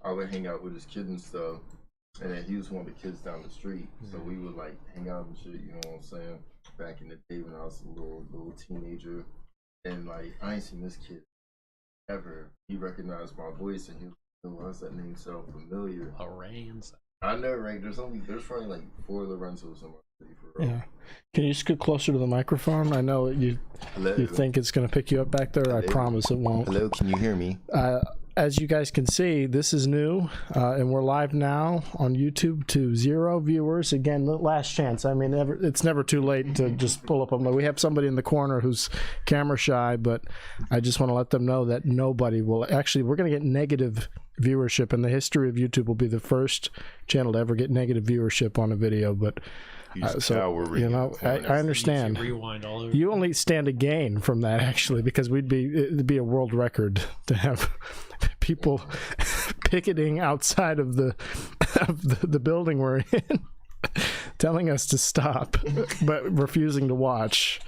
I would hang out with his kids and stuff, and then he was one of the kids down the street, so we would like hang out and shit. You know what I'm saying? Back in the day when I was a little teenager, and like I ain't seen this kid ever. He recognized my voice, and he was like, "Why does that name sound familiar?" Lorenzo. I know, right? There's probably like 4 Lorenzos in my city for real. Yeah. Can you scoot closer to the microphone? I know you think it's going to pick you up back there. Hello? I promise it won't. Hello, can you hear me? As you guys can see, this is new, and we're live now on YouTube to 0 viewers. Again, last chance. I mean, it's never too late to just pull up. We have somebody in the corner who's camera shy, but I just want to let them know that nobody will. Actually, we're going to get negative viewership, and the history of YouTube will be the first channel to ever get negative viewership on a video. But so you know, I understand. Rewind all over. You only stand to gain from that, actually, because it'd be a world record to have people picketing outside of the building we're in, telling us to stop, but refusing to watch.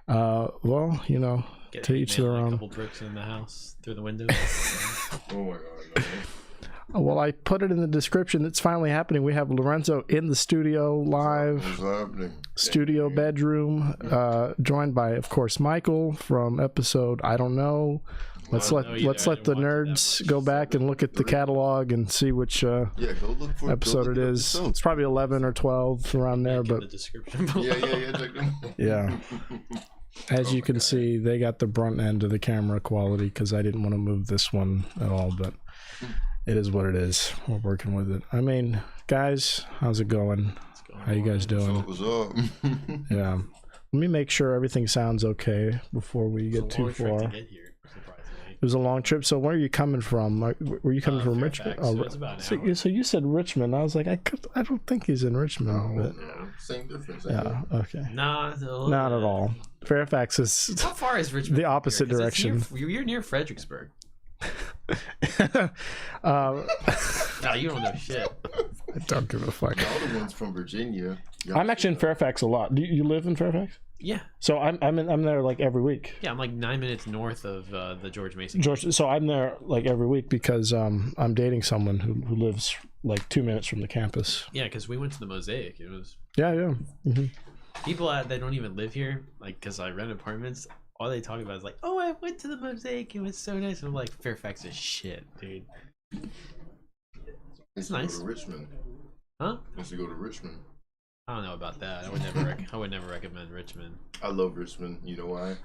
Well, you know, to each their own. A couple bricks in the house through the window. Oh my god. No. Well, I put it in the description. It's finally happening. We have Lorenzo in the studio live, studio bedroom, joined by, of course, Michael from episode I don't know. Let's let the nerds go back and look at the catalog and see which episode it is. It's probably 11 or 12 around there, but the description. Yeah. As you can see, they got the brunt end of the camera quality because I didn't want to move this one at all, but it is what it is. We're working with it. I mean, guys, how's it going? How you guys doing? What's up? Yeah. Let me make sure everything sounds okay before we get too far. It was a long trip. So where are you coming from? Were you coming from Richmond? So you said Richmond. I was like, I don't think he's in Richmond. But same difference. Yeah. Okay. Not at all. Fairfax is. How far is Richmond? The opposite direction. You're near Fredericksburg. No, you don't know shit. I don't give a fuck. All the ones from Virginia. I'm actually in Fairfax a lot. Do you live in Fairfax? Yeah. So I'm there like every week. Yeah, I'm like 9 minutes north of the George Mason. So I'm there like every week because I'm dating someone who lives like 2 minutes from the campus. Yeah, because we went to the Mosaic. It was. Yeah. Mm-hmm. People that don't even live here, like, because I rent apartments. All they talk about is like, oh, I went to the Mosaic. It was so nice. And I'm like, Fairfax is shit, dude. It's nice. Go to Richmond. Huh? Wants to go to Richmond. I don't know about that. I would never recommend Richmond. I love Richmond. You know why?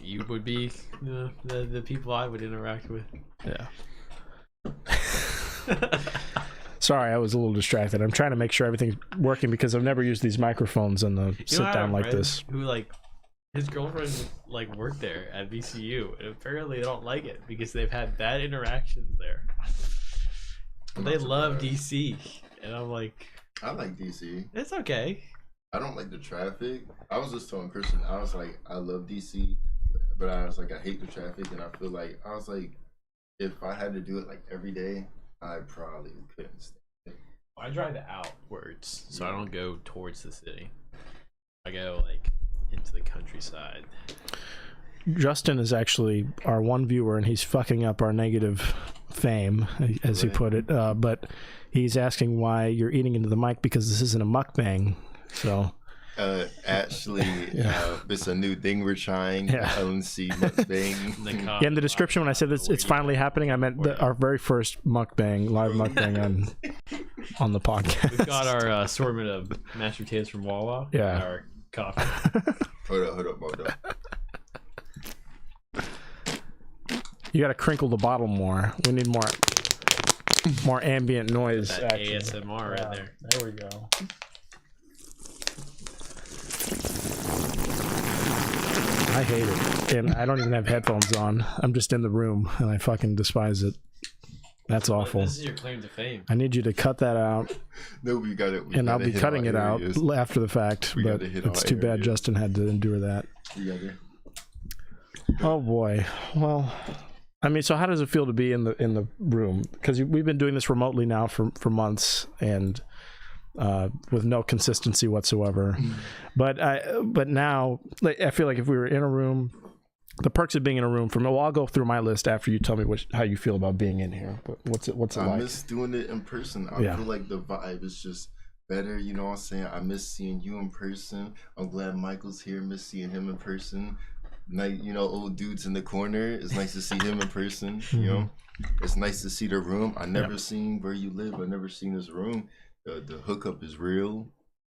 You would be the people I would interact with. Yeah. Sorry, I was a little distracted. I'm trying to make sure everything's working because I've never used these microphones in the sit down like this. Who like his girlfriend like worked there at VCU, and apparently they don't like it because they've had bad interactions there. They love DC, and I'm like, I like DC. It's okay. I don't like the traffic. I was just telling Christian, I was like, I love DC, but I was like, I hate the traffic, and I feel like if I had to do it like every day, I probably couldn't stand it. I drive outwards, so I don't go towards the city. I go like into the countryside. Justin is actually our one viewer, and he's fucking up our negative fame, as he put it. But he's asking why you're eating into the mic because this isn't a mukbang. So actually, it's a new thing we're trying. L&C mukbang. In the description, when I said it's finally happening, I meant our very first live mukbang on the podcast. We've got our assortment of mashed potatoes from Wawa. Yeah. And our coffee. Hold up. You got to crinkle the bottle more. We need more ambient noise. That ASMR right there. There we go. I hate it, and I don't even have headphones on. I'm just in the room, and I fucking despise it. That's awful. This is your claim to fame. I need you to cut that out. No, we got it. And I'll be cutting it out after the fact, but it's too bad Justin had to endure that. Oh boy. Well, I mean, so how does it feel to be in the room? Because we've been doing this remotely now for months, and with no consistency whatsoever. But now, like, I feel like if we were in a room the perks of being in a room for me. Well, I'll go through my list after you tell me how you feel about being in here. But what's it like? I miss doing it in person. I feel like the vibe is just better. You know what I'm saying? I miss seeing you in person. I'm glad Michael's here. Miss seeing him in person. Like, you know, old dudes in the corner. It's nice to see him in person. You know, it's nice to see the room. I never seen where you live. I never seen this room. The hookup is real.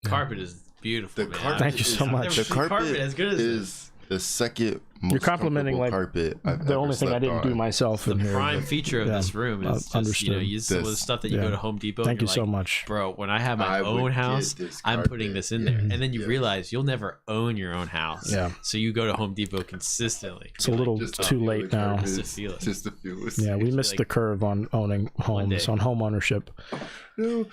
Carpet is beautiful. The man. carpet Thank you so much. The carpet as good as is the second most You're complimenting like carpet I've the ever only thing I slept didn't do on. myself the in here. prime feature of this room is just, understood. some of the stuff that you go to Home Depot. Thank and you you're so like, much. bro. When I have my I would own get house, this I'm carpet. putting this in there, and then you realize you'll never own your own house. Yeah. So you go to Home Depot consistently. It's a little Just to too feel late the now. carpet. Just to feel it. Just to feel it. Yeah, we missed like the curve on owning homes, day. on home ownership. No,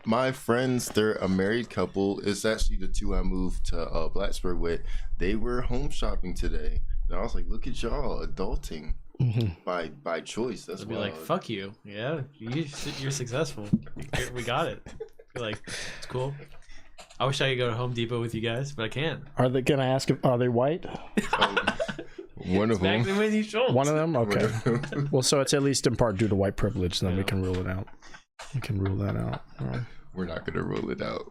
my friends, they're a married couple. It's actually the two I moved to Blacksburg with. They were home shopping today. And I was like, look at y'all adulting by choice. That's They'll be wild. like, fuck you. Yeah, you're successful. We got it. You're like, it's cool. I wish I could go to Home Depot with you guys, but I can't. Are they? Can I ask? Are they white? One of Back them. to Wendy Schultz. One of them. Okay. Well, so it's at least in part due to white privilege. Then we can rule it out. We can rule that out. We're not gonna rule it out.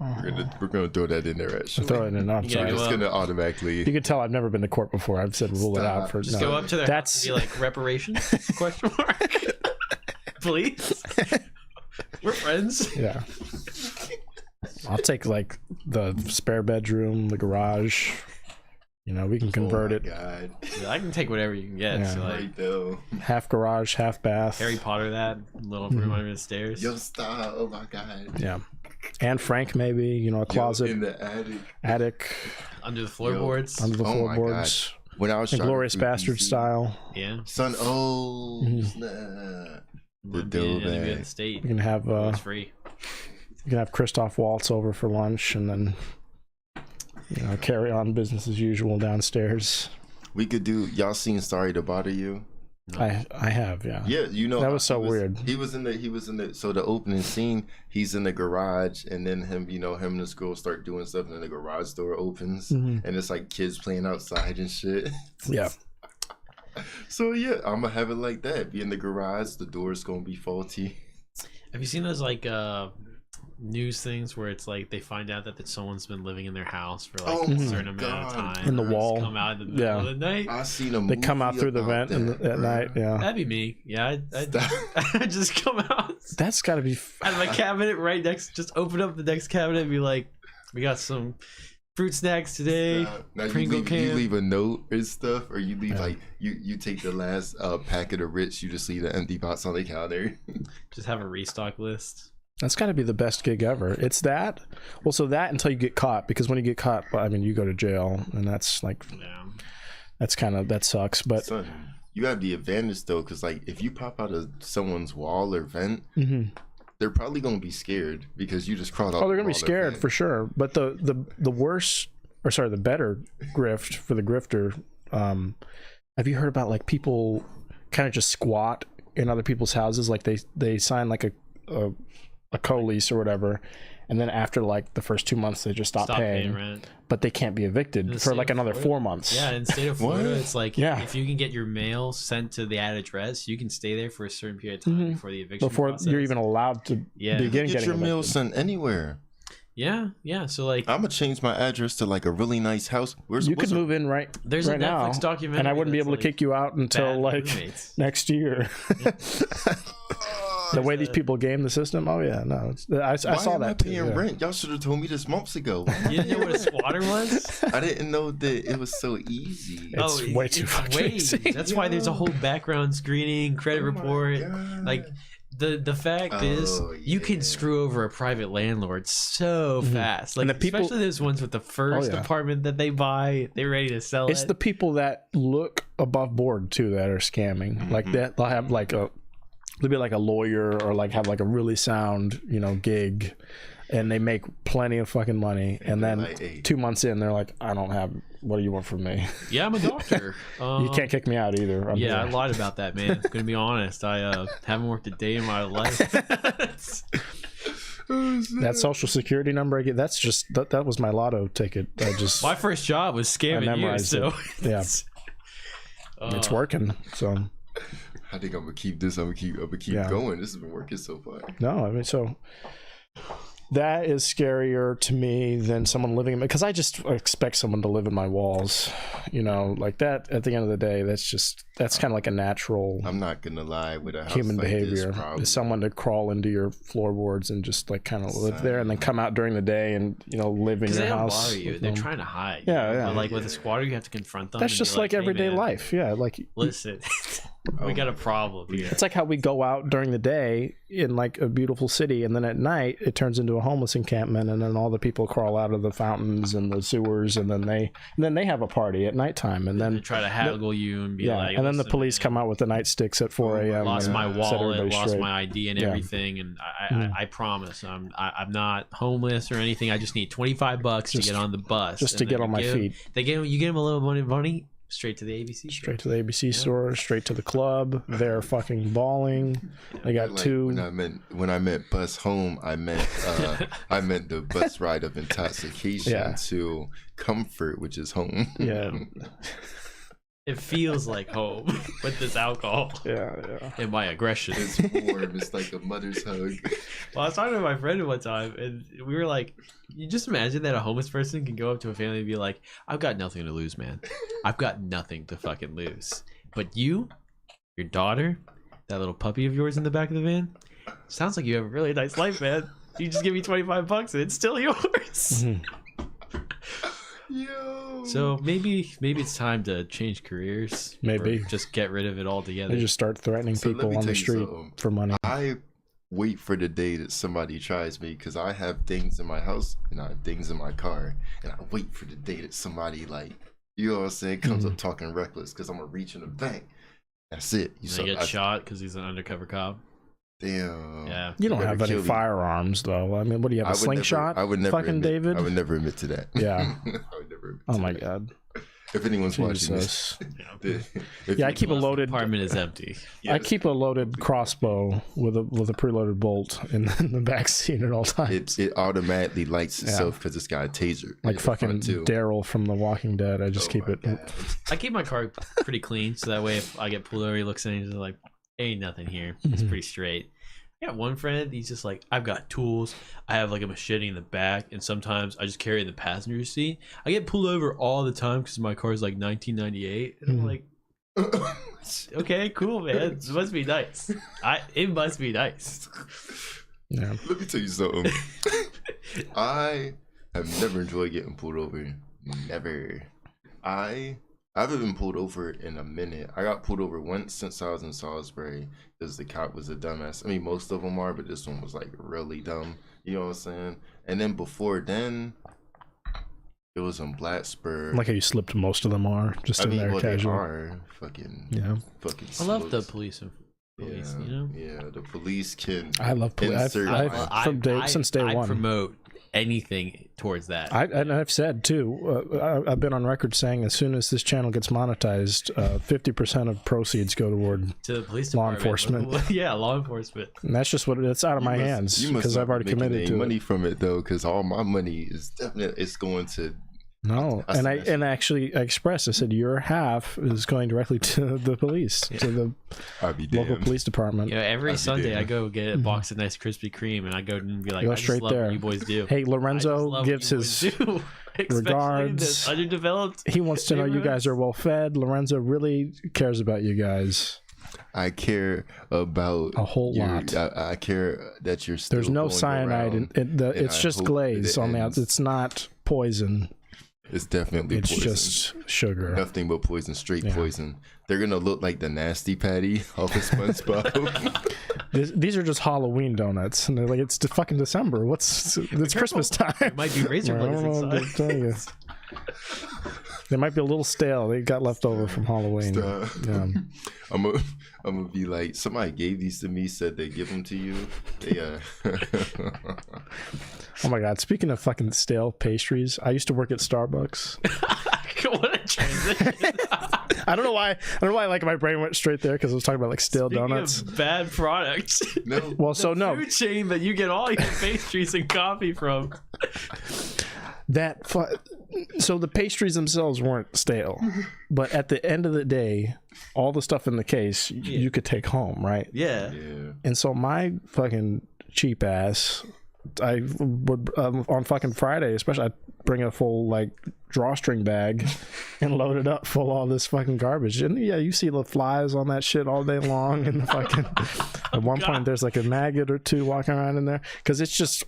We're gonna throw that in there. Actually, Throw it in. I'm Yeah, sorry. go it's up. gonna automatically. You can tell I've never been to court before. I've said rule it out for. Just no. go up to their That's- house and be like, reparations? Question mark. Please. We're friends. Yeah. I'll take like the spare bedroom, the garage. You know, we can convert it. God, Yeah, I can take whatever you can get. Yeah. So like right though. Half garage, half bath. Harry Potter, that little room under the stairs. Yo, stop! Oh my God. Yeah. And Frank, maybe, you know, a closet, in the attic. attic, Under the floorboards. under the Oh my floorboards. When I was Inglorious shopping through Bastard DC, style. Yeah. Son, oh, Mhm. snap. The Being dough in a good bag. state. You can have It's free. you can have Christoph Waltz over for lunch, and then carry on business as usual downstairs. We could do. Y'all seen Sorry to Bother You? I have, yeah. Yeah, you know That how was so weird. He was in the. So the opening scene, he's in the garage, and then him and this girl start doing stuff, and then the garage door opens, Mhm. and it's like kids playing outside and shit. Yeah. So yeah, I'm gonna have it like that. Be in the garage, the door's gonna be faulty. Have you seen those like news things where it's like they find out that someone's been living in their house for like Oh a my certain amount of God. time? In the or it's wall. come out in the middle of the night. I seen a They come out movie through the about vent that, at bruh. night. Yeah. That'd be me. Yeah, Stop. I'd just come out That's got to be. out of my cabinet right next. Just open up the next cabinet and be like, "We got some fruit snacks today." Now you Pringle leave, can. you leave a note and stuff, or you leave like you take the last packet of Ritz, you just leave the empty box on the counter. Just have a restock list. That's got to be the best gig ever. It's that. Well, so that until you get caught, because when you get caught, I mean, you go to jail, and that's like, Yeah. that's kind of, that sucks. But Son, you have the advantage though, because like if you pop out of someone's wall or vent, they're probably gonna be scared because you just crawled out. oh, they're gonna be the wall or scared vent. for sure. But the worse, or sorry, the better grift for the grifter. Have you heard about like people kind of just squat in other people's houses? Like they sign like a co-lease or whatever, and then after like the first 2 months they just stop paying, rent. but they can't be evicted the for state like of another Florida? 4 months. Yeah, in the state of Florida, What? it's like Yeah. if you can get your mail sent to that address, you can stay there for a certain period of time before the eviction Before process. you're even allowed to Yeah. begin Get getting your mail evicted. sent anywhere. Yeah. So like, I'm gonna change my address to like a really nice house. You could move in right there's right a now, Netflix documentary, and I wouldn't be that's, able to like, kick you out until bad like roommates. next year. The way these people game the system. Oh yeah, no, I Why saw am I that too, paying yeah. rent? Y'all should have told me this months ago. You didn't know what a squatter was? I didn't know that it was so easy. It's way too fucking easy. That's why there's a whole background screening, credit Oh my report. God. Like the fact is, you can yeah. screw over a private landlord so fast. Like And the people- especially those ones with the first yeah. apartment that they buy, they're ready to sell It's it. the people that look above board too that are scamming. Like that, they'll have like they'll be like a lawyer or like have like a really sound, gig, and they make plenty of fucking money. And then like, hey. 2 months in, they're like, I don't have. What do you want from me? Yeah, I'm a doctor. You can't kick me out either. I'm Yeah, I here. lied about that, man. Gonna be honest, I haven't worked a day in my life. That social security number I get. That's just that was my lotto ticket. I just My first job was I scamming you, memorized so it. Yeah. It's working. So I think I'm gonna keep this. I'm gonna keep going. This has been working so far. No, I mean, so that is scarier to me than someone living in, because I just expect someone to live in my walls, you know, like that. At the end of the day, that's kind of like a natural. I'm not gonna lie, with a house human like behavior this, is someone to crawl into your floorboards and just like kind of live there, and then come out during the day and, you know, live in your they don't house. bother you. They're trying to hide. Yeah, yeah. But like with a squatter, you have to confront them. That's and just be like hey, everyday man, life. Yeah, like Listen, we got a problem here. it's like how we go out during the day in like a beautiful city, and then at night it turns into a homeless encampment, and then all the people crawl out of the fountains and the sewers, and then they have a party at nighttime, and then They try to haggle you and be like, and then the "Listen, police man, come out with the nightsticks at 4 a.m. lost and my set wallet, everybody lost straight. my ID and Yeah. everything, and I promise I'm not homeless or anything. I just need $25 to get on the bus, just to And get then on my feet. You get them a little money straight to the ABC. Straight to the ABC store, straight to the club. They're fucking bawling. They got Like, two. when I meant bus home, I meant the bus ride of intoxication to comfort, which is home. Yeah, It feels like home with this alcohol yeah. and my aggression. It's warm. It's like a mother's hug. Well, I was talking to my friend one time, and we were like, you just imagine that a homeless person can go up to a family and be like, I've got nothing to lose, man. I've got nothing to fucking lose. But you, your daughter, that little puppy of yours in the back of the van, sounds like you have a really nice life, man. You just give me $25 and it's still yours. Mhm. Yo. So maybe it's time to change careers. Maybe. Or just get rid of it altogether. They just start threatening So let people me on the tell you street something. for money. I wait for the day that somebody tries me, because I have things in my house and I have things in my car, and I wait for the day that somebody, like, you know what I'm saying, comes up talking reckless, because I'm gonna reach in the bank. That's it. They get shot because he's an undercover cop. Damn. Yeah. You don't better have any kill me. firearms, though. I mean, what do you have? A slingshot? I would never fucking admit, David. I would never admit to that. Yeah. I would never admit Oh to my that. god. If anyone's watching Jesus. this, Yeah, I keep a loaded. Apartment is empty. I keep a loaded crossbow with a preloaded bolt in the back seat at all times. it automatically lights itself because it's got a taser. Like in the fucking front, too. Daryl from The Walking Dead. I just Oh keep my it. God. I keep my car pretty clean, so that way if I get pulled over, he looks at it and he's like, ain't nothing here. It's pretty straight. I got one friend, he's just like, I've got tools. I have like a machete in the back, and sometimes I just carry it in the passenger seat. I get pulled over all the time because my car is like 1998. And I'm like, okay, cool, man. It must be nice. It must be nice. Yeah. Let me tell you something. I have never enjoyed getting pulled over. Never. I haven't been pulled over in a minute. I got pulled over once since I was in Salisbury because the cop was a dumbass. I mean, most of them are, but this one was like really dumb. You know what I'm saying? And then before then, it was in Blacksburg. Like how you slipped most of them are just in there well, casual. they are fucking, Yeah. fucking. I love the slopes. police, Yeah, you know? yeah. The police can. I love police. insert- Since day I one. promote anything towards that. And I've said too, I've been on record saying as soon as this channel gets monetized, 50% of proceeds go toward, to the police law department. enforcement. Yeah, law enforcement. and that's just what it's out of my hands because I've already committed to money it. from it though, because all my money is definitely it's going to. No, That's and nice. actually I expressed, I said your half is going directly to the police, to the I'll be local damned. police department. You know, every I'd be Sunday I damned. go get a box of nice Krispy Kreme, and I go and be like, Go I just straight love there. what you boys do. Hey, I just Lorenzo love gives what you his boys do. Especially regards. the underdeveloped. He wants to know you guys are well fed. Lorenzo really cares about you guys. I care about A whole lot. I care that you're still. There's no going cyanide around. it's I just hope glaze that it on the ends. outside. It's not poison. It's definitely It's poison. just sugar. Nothing but poison, straight Yeah. poison. They're gonna look like the nasty patty off of SpongeBob. These are just Halloween donuts, and they're like, it's fucking December. It's Christmas time. It might be razor I blades don't know what inside. to tell you. They might be a little stale. They got left over from Halloween. Stop. Yeah. I'm gonna be like, somebody gave these to me, said they give them to you. They Oh my god! Speaking of fucking stale pastries, I used to work at Starbucks. What a transition. I don't know why. Like my brain went straight there because I was talking about like stale Speaking donuts. of bad products. no. Well, so no. Food chain that you get all your pastries and coffee from. So the pastries themselves weren't stale, but at the end of the day, all the stuff in the case you could take home, right? Yeah. And so my fucking cheap ass, I would on fucking Friday, especially, I'd bring a full like drawstring bag and load it up full of all this fucking garbage. And yeah, you see the flies on that shit all day long. And the fucking at one point there's like a maggot or two walking around in there because it's just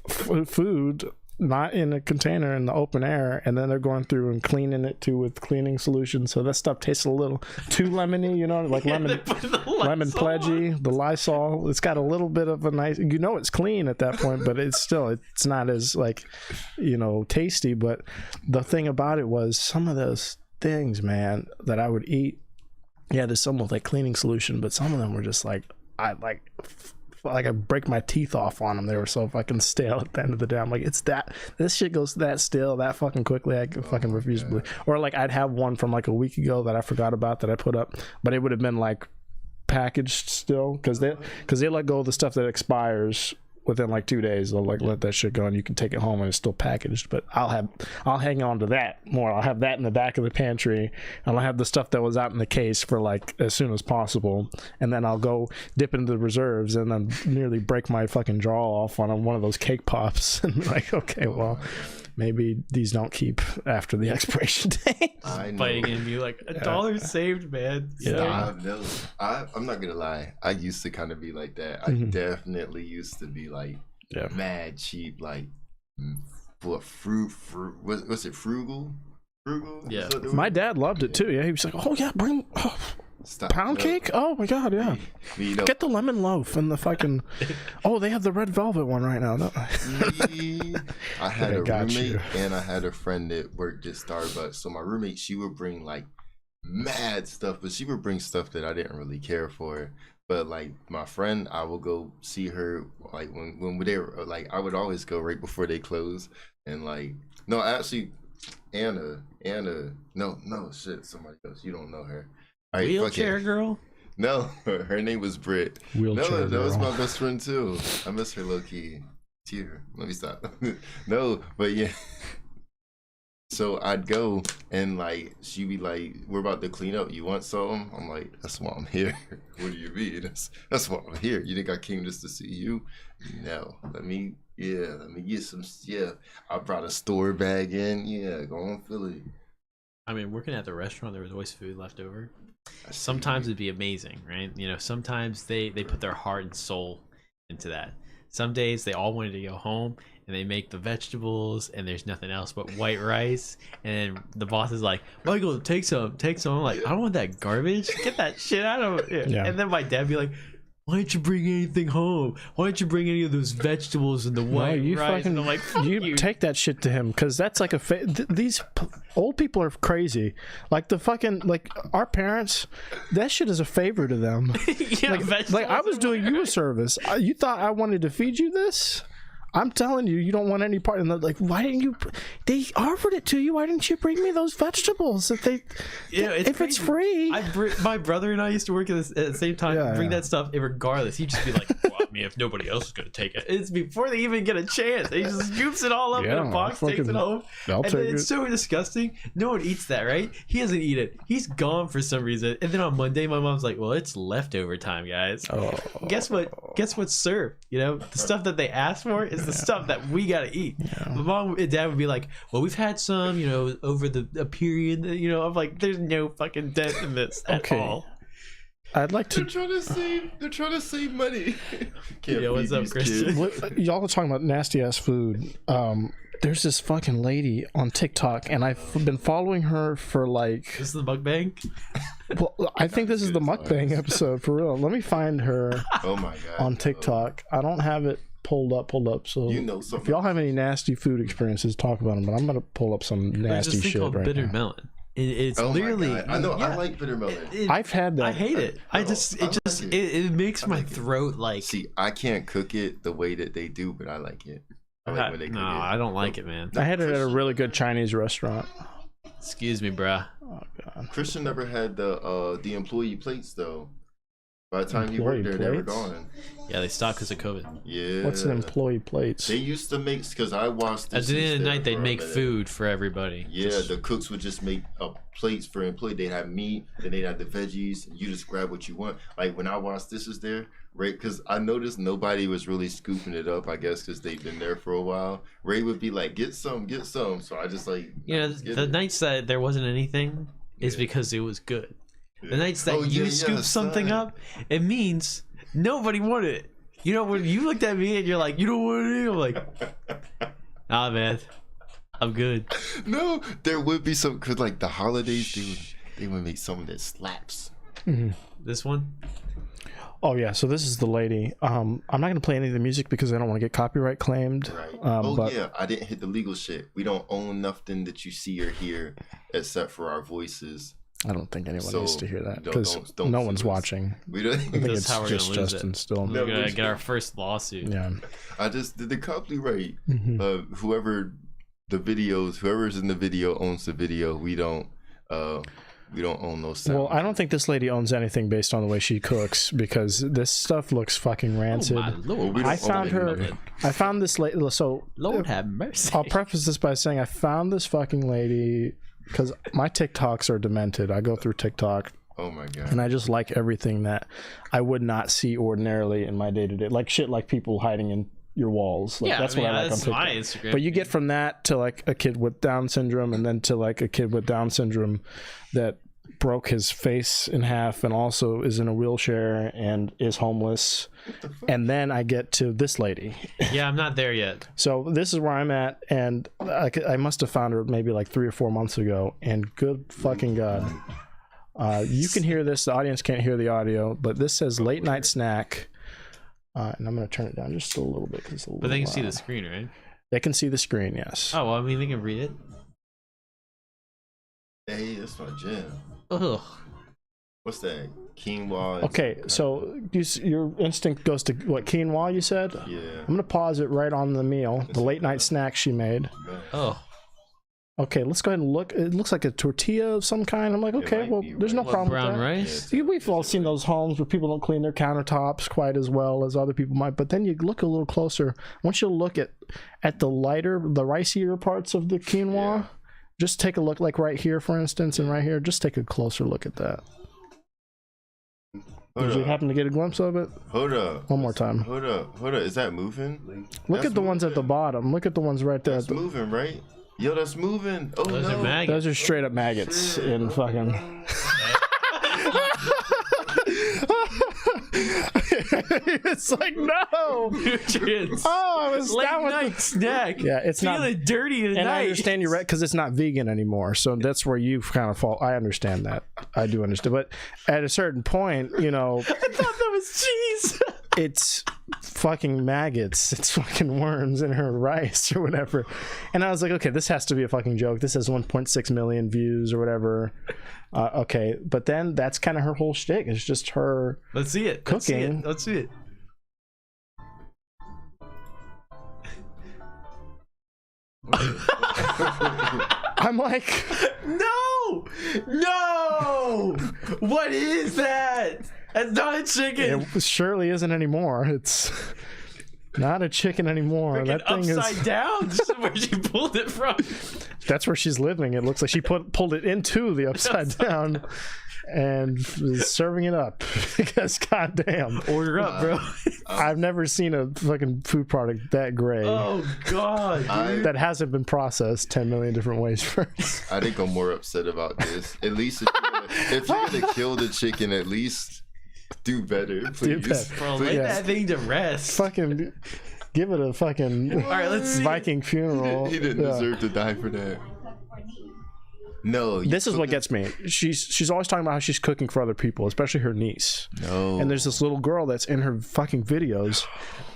food not in a container in the open air, and then they're going through and cleaning it too with cleaning solutions, so that stuff tastes a little too lemony, you know, like lemon pledgy, the Lysol. It's got a little bit of a nice, you know, it's clean at that point, but it's not as like, you know, tasty. But the thing about it was some of those things, man, that I would eat, yeah, there's some with like cleaning solution, but some of them were just like, I break my teeth off on them. They were so fucking stale at the end of the day. I'm like, this shit goes that stale that fucking quickly. I can fucking refuse to believe. Or like I'd have one from like a week ago that I forgot about that I put up, but it would have been like packaged still because they let go of the stuff that expires within like 2 days. They'll like let that shit go and you can take it home and it's still packaged. But I'll hang on to that more. I'll have that in the back of the pantry, and I'll have the stuff that was out in the case for like as soon as possible, and then I'll go dip into the reserves and then nearly break my fucking jaw off on one of those cake pops. And like, okay, well, maybe these don't keep after the expiration date. Biting in you like $1 saved, man. Yeah. I'm not gonna lie. I used to kind of be like that. I definitely used to be like mad cheap, like what fruit? What's it? Frugal? Yeah. My dad loved it too. Yeah, he was like, oh yeah, bring. Pound cake? Oh my god, yeah. You know, get the lemon loaf and the fucking. Oh, they have the red velvet one right now. No. I had a roommate and I had a friend that worked at Starbucks. So my roommate, she would bring like mad stuff, but she would bring stuff that I didn't really care for. But like my friend, I would go see her like when they were like, I would always go right before they close. And like, no, actually, Anna, no, shit, somebody else. You don't know her. Right, wheelchair girl? No, her name was Britt. Wheelchair that was my best friend too. I miss her low key. Tear. Let me stop. No, but yeah. So I'd go and like she'd be like, "We're about to clean up. You want some?" I'm like, "That's why I'm here." What do you mean? That's why I'm here. You think I came just to see you? No. Let me get some. Yeah, I brought a store bag in. Yeah, go on, Philly. I mean, working at the restaurant, there was always food left over. Sometimes it'd be amazing, right? You know, sometimes they put their heart and soul into that. Some days they all wanted to go home and they make the vegetables and there's nothing else but white rice. And the boss is like, Michael, take some. I'm like, I don't want that garbage. Get that shit out of it. Yeah. And then my dad be like, why don't you bring anything home? Why don't you bring any of those vegetables and the white rice? And I'm like, you take that shit to him because that's like these old people are crazy. Like the fucking our parents, that shit is a favor to them. Yeah, like I was doing you a service. You thought I wanted to feed you this? I'm telling you, you don't want any part. And they're like, why didn't you? They offered it to you. Why didn't you bring me those vegetables? If it's free. My brother and I used to work at the same time. Bring that stuff, regardless. He'd just be like, well, I mean, if nobody else is gonna take it, it's before they even get a chance. He just scoops it all up in a box, takes it home, and then it's so disgusting. No one eats that, right? He doesn't eat it. He's gone for some reason. And then on Monday, my mom's like, well, it's leftover time, guys. Oh. Guess what's served? You know, the stuff that they asked for is the stuff that we gotta eat. My mom and dad would be like, well, we've had some, you know, over a period, you know. I'm like, there's no fucking death in this at all. I'd like to. They're trying to save money. Yeah, what's up, Christian? Y'all are talking about nasty ass food. There's this fucking lady on TikTok, and I've been following her for like. This is the mukbang. Well, I think this is the mukbang episode for real. Let me find her. Oh my god. On TikTok, I don't have it pulled up. So you know, if y'all have any nasty food experiences, talk about them. But I'm gonna pull up some nasty shit right bitter now. Melon. It's literally. I know. Yeah. I like bitter melon. I've had that. I hate it. It makes my throat like. See, I can't cook it the way that they do, but I like it. I like when they cook it. I don't like it, man. I had it at a really good Chinese restaurant. Excuse me, bruh. Oh god. Christian never had the employee plates though. By the time you worked there, they were plates? gone. Yeah, they stopped because of COVID. Yeah. What's an employee plates? They used to make, because I watched this. At the end of the night, they'd for a make minute. food for everybody. Yeah, the cooks would just make plates for employees. They'd have meat, then they'd have the veggies, and you just grab what you want. Like when I watched This Is There, right? Because I noticed nobody was really scooping it up, I guess, because they've been there for a while. Ray would be like, get some. So I just like, You know, just get the it. nights that there wasn't anything is Yeah. because it was good. Yeah. The nights that you scoop something son. up, it means nobody wanted it. You know, when you looked at me and you're like, you don't want it, I'm like, nah, man, I'm good. No, there would be some, because like the holidays, they would make something that slaps. This one? Oh yeah, so this is the lady. I'm not gonna play any of the music because I don't want to get copyright claimed. Right. But Yeah, I didn't hit the legal shit. We don't own nothing that you see or hear except for our voices. I don't think anyone So, needs to hear that don't- because don't no sue one's us. watching. We don't. I think That's it's how we're gonna just lose Justin it. still. We're gonna get our first lawsuit. Yeah. I just did the copyright. Mhm. Whoever's in the video owns the video. We don't own those sounds. Well, I don't think this lady owns anything based on the way she cooks because this stuff looks fucking Oh rancid. my lord! we don't I own found any her. of it. I found this lady. So Lord have mercy. I'll preface this by saying I found this fucking lady because my TikToks are demented. I go through TikTok Oh my god. and I just like everything that I would not see ordinarily in my day to day, like shit, like people hiding in your walls. Like, Yeah, that's I mean, what I like on that's TikTok. my Instagram. But you get from that to like a kid with Down syndrome, and then to like a kid with Down syndrome that broke his face in half and also is in a wheelchair and is homeless. And then I get to this lady. Yeah, I'm not there yet. So this is where I'm at, and I must have found her maybe like 3 or 4 months ago, and good fucking god. You can hear this, the audience can't hear the audio, but this says late night snack. And I'm going to turn it down just a little bit. 'Cause it's a But they little can see the loud. screen, right? They can see the screen, yes. Oh, well, I mean, they can read it. Hey, that's my jam. Ugh. What's that? Quinoa. Okay, so your instinct goes to what, quinoa, you said? Yeah. I'm going to pause it right on the meal, the late night snack she made. Oh. Okay, let's go ahead and look. It looks like a tortilla of some kind. I'm like, okay, might well, be there's no rice. problem Brown with that. rice? We've all seen those homes where people don't clean their countertops quite as well as other people might, but then you look a little closer. Once you look at the lighter, the ricier parts of the quinoa, Yeah. just take a look, like right here, for instance, and right here, just take a closer look at that. Did you happen to get a glimpse of it? Hold up. One more time. Hold up. Is that moving? Look That's at the ones at the moving. bottom. Look at the ones right there. That's moving, right? Yo, that's moving. Oh Those no. are maggots. Those are straight up maggots shit. in fucking. It's like, no. Nutrients. Oh, I was Late down with night snack. Yeah, it's not. Feeling dirty tonight. And I understand you're right because it's not vegan anymore. So that's where you kind of fall. I understand that. I do understand. But at a certain point, you know, I thought that was cheese. it's fucking maggots. It's fucking worms in her rice or whatever. And I was like, okay, this has to be a fucking joke. This has 1.6 million views or whatever. Okay, but then that's kind of her whole shtick. It's just her. Let's see it. Let's see Cooking. it. Let's see it. I'm like, No! No! What is that? That's not a chicken. it surely isn't anymore. It's not a chicken anymore. Freaking That thing upside is. down. This is where she pulled it from. That's where she's living. It looks like she pulled it into the upside down and is serving it up. Because goddamn, Order up, bro. I've never seen a fucking food product that gray Oh god. Dude. that hasn't been processed 10 million different ways first. I think I'm more upset about this. At least if you're gonna kill the chicken, at least do better, please. better. Bro, lay Yeah. that thing to rest. Fucking give it a fucking All right, let's see. Viking funeral. He didn't Yeah. deserve to die for that. No. This is what gets me. She's always talking about how she's cooking for other people, especially her niece. No. And there's this little girl that's in her fucking videos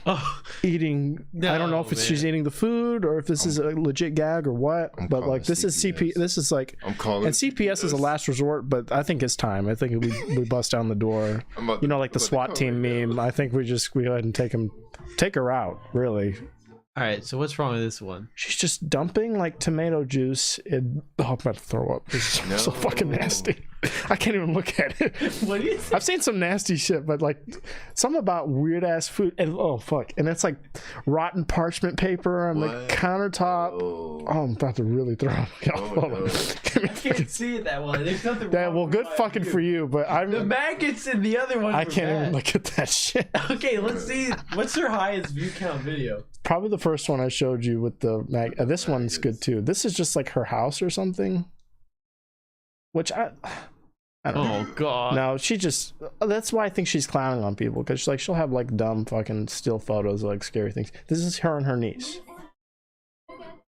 Oh, eating. I don't know if No, she's man. eating the food or if this is a legit gag or what. I'm But calling like this is CP. CPS. This is like. I'm calling. And CPS is a last resort, but I think it's time. I think we bust down the door. You know, like the SWAT team meme. I think we go ahead and take her out. Really, all right. So what's wrong with this one? she's just dumping like tomato juice in. Oh, I'm about to throw up. This is so fucking nasty. I can't even look at it. What do you think? I've seen some nasty shit, but like something about weird ass food. And oh fuck! And it's like rotten parchment paper on the countertop. Oh, I'm about to really throw up. Hold on. I can't see it that well. There's nothing wrong. Well, good fucking for you, but I'm the maggots in the other one. I can't even look at that shit. Okay, let's see. What's her highest view count video? Probably the first one I showed you with the mag. This one's good too. This is just like her house or something. Which I don't know. Oh god. No, she just. That's why I think she's clowning on people, because she'll have like dumb fucking still photos of like scary things. This is her and her niece.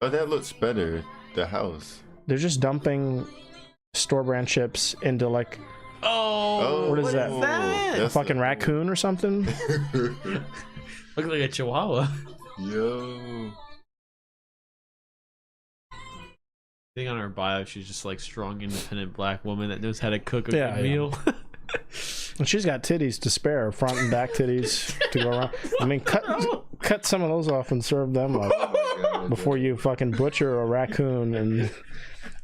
Oh, that looks better. The house. They're just dumping store brand chips into like. Oh, what is that? that? A fucking raccoon or something? Look like a chihuahua. Yo. Thing on her bio, she's just like strong, independent black woman that knows how to cook a good meal. And she's got titties to spare, front and back titties to go around. I mean, cut some of those off and serve them up before you fucking butcher a raccoon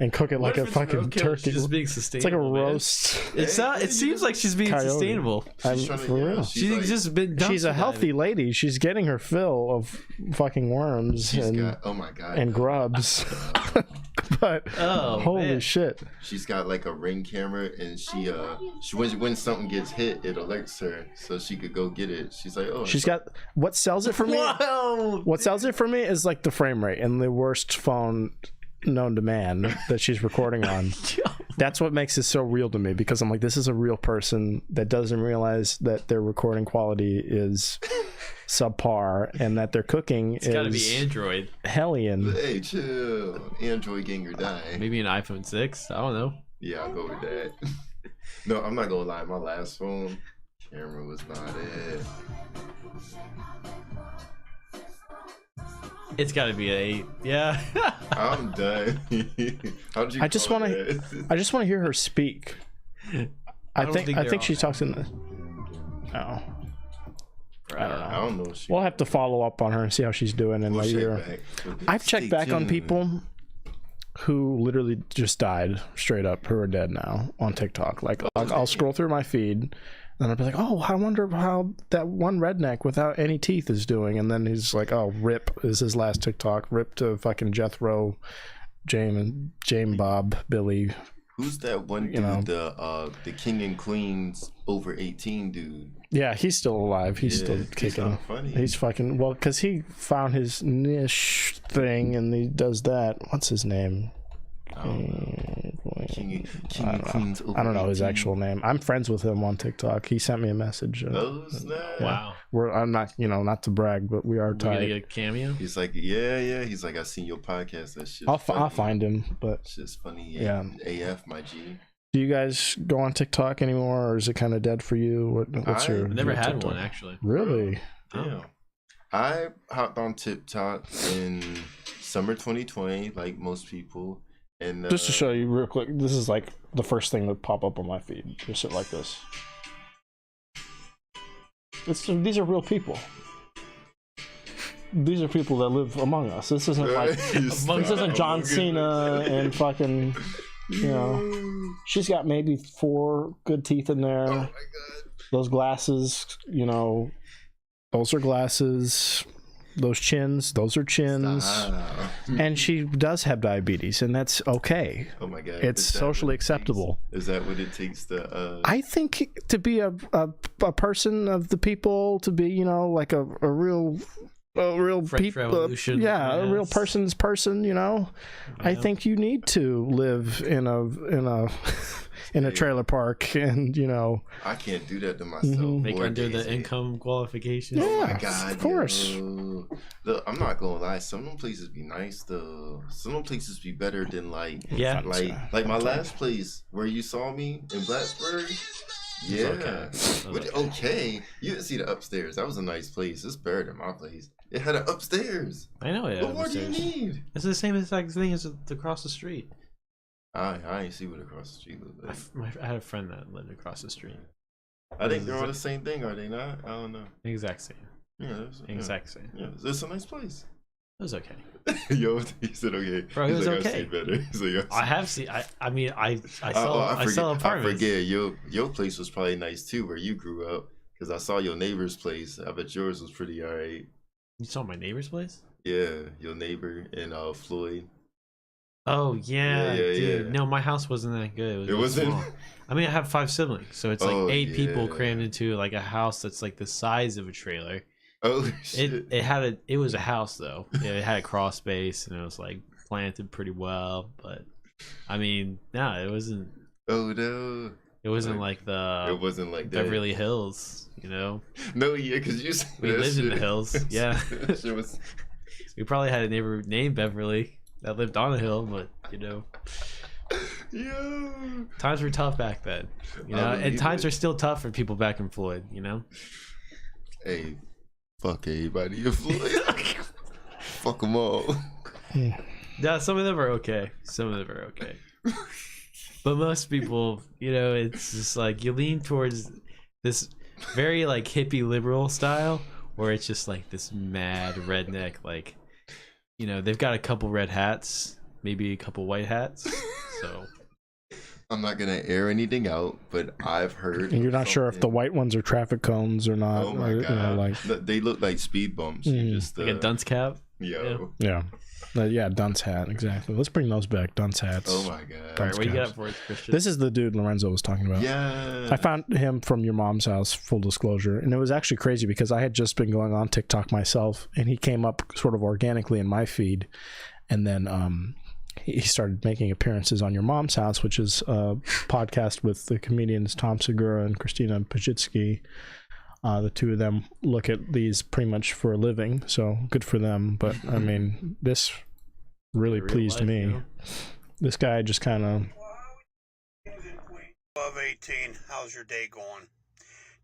and cook it like a fucking turkey. Just being sustainable. It's like a roast. It seems like she's being sustainable. For real. She's just been. She's a healthy lady. She's getting her fill of fucking worms and grubs. But holy shit, she's got like a Ring camera, and she when something gets hit, it alerts her so she could go get it. She's like, oh, she's got what sells it for me. What sells it for me is like the frame rate and the worst phone known to man that she's recording on. That's what makes it so real to me, because I'm like, this is a real person that doesn't realize that their recording quality is subpar and that their cooking it's gotta be Android hellion. Hey, chill. Android gang or die. Maybe an iPhone 6. I don't know. Yeah, I'll go with that. No, I'm not gonna lie, my last phone camera was not it. It's got to be an 8. Yeah. I'm done. How'd you I just want to hear her speak. I think she talks in the. Oh. I don't know. We'll have to follow up on her and see how she's doing in a year. I've checked back on people who literally just died straight up, who are dead now on TikTok. Like I'll scroll through my feed. And I'll be like, oh, I wonder how that one redneck without any teeth is doing. And then he's like, oh, RIP is his last TikTok. RIP to fucking Jethro, Jame Bob, Billy. Who's that one dude, the King and Queens over 18 dude? Yeah, he's still alive. He's still kicking. Funny. He's fucking, well, because he found his niche thing and he does that. What's his name? King and Queens over I don't know 18. his actual name. I'm friends with him on TikTok. He sent me a message. Wow. I'm not, not to brag, but we are tight. Gonna get a cameo. He's like, yeah. He's like, I seen your podcast. That shit. I'll find him, but it's just funny. Yeah. AF, my G. Do you guys go on TikTok anymore, or is it kind of dead for you? What's your? I've never had TikTok? one actually. Really? Yeah. I hopped on TikTok in summer 2020, like most people. And just to show you real quick, this is like the first thing that pop up on my feed. Just sit like this. These are real people. These are people that live among us. This isn't like this isn't John Cena and fucking, she's got maybe 4 good teeth in there. Oh my god. Those glasses, those are glasses. Those chins, those are chins. And she does have diabetes, and that's okay. Oh my god. It's socially acceptable. Is that what it takes to I think to be a person of the people, to be, like a real people, a real person's person, I think you need to live in a trailer park, and I can't do that to myself. Make under the income qualifications. Yeah, oh my god, of course. Look, I'm not gonna lie. Some of them places be nice though. Some of them places be better than like my last place where you saw me in Blacksburg. Yeah, okay. You didn't see the upstairs. That was a nice place. It's better than my place. It had an upstairs. I know. Yeah. What more do you need? It's the same exact thing as across the street. I ain't see what across the street looked like. I had a friend that lived across the street. I think they're all the same thing, are they not? I don't know. Exact same. Yeah, exact same. Yeah, it's a nice place. was okay. Yo, he said okay. Bro, it was like, okay. I've seen better. He's like, I have seen. I mean, I saw apartments. I forget. Your place was probably nice too, where you grew up. Because I saw your neighbor's place. I bet yours was pretty alright. You saw my neighbor's place? Yeah, your neighbor in Floyd. Oh yeah, dude. Yeah. No, my house wasn't that good. It wasn't. Small. I mean, I have 5 siblings, so it's like 8 people crammed into like a house that's like the size of a trailer. Oh shit! It was a house though. Yeah, it had a crawl space and it was like planted pretty well. But I mean, no, it wasn't. Oh no! It wasn't like the. It wasn't like Beverly Hills, you know. No, yeah, because you. We lived in the hills. Yeah. Shit was... We probably had a neighbor named Beverly that lived on a hill, but you know. Yo. Times were tough back then, you know, and times are still tough for people back in Floyd, you know. Hey, fuck everybody in Floyd. Fuck them all. Yeah, some of them are okay. Some of them are okay. But most people, you know, it's just like you lean towards this very like hippie liberal style where it's just like this mad redneck, like, you know, they've got a couple red hats, maybe a couple white hats. So I'm not gonna air anything out, but I've heard. And you're not sure if the white ones are traffic cones or not. Oh my god! You know, like they look like speed bumps. You just like a dunce cap. Yo. Yeah. Yeah, dunce hat, exactly. Let's bring those back, dunce hats. Oh my god! All right, what you got for us, Christian? This is the dude Lorenzo was talking about. Yeah, I found him from your mom's house, full disclosure, and it was actually crazy because I had just been going on TikTok myself, and he came up sort of organically in my feed, and then he started making appearances on your mom's house, which is a podcast with the comedians Tom Segura and Christina Pajitsky. The two of them look at these pretty much for a living, so good for them. But I mean, this really pleased me. You know? This guy just kind of. Above 18, how's your day going?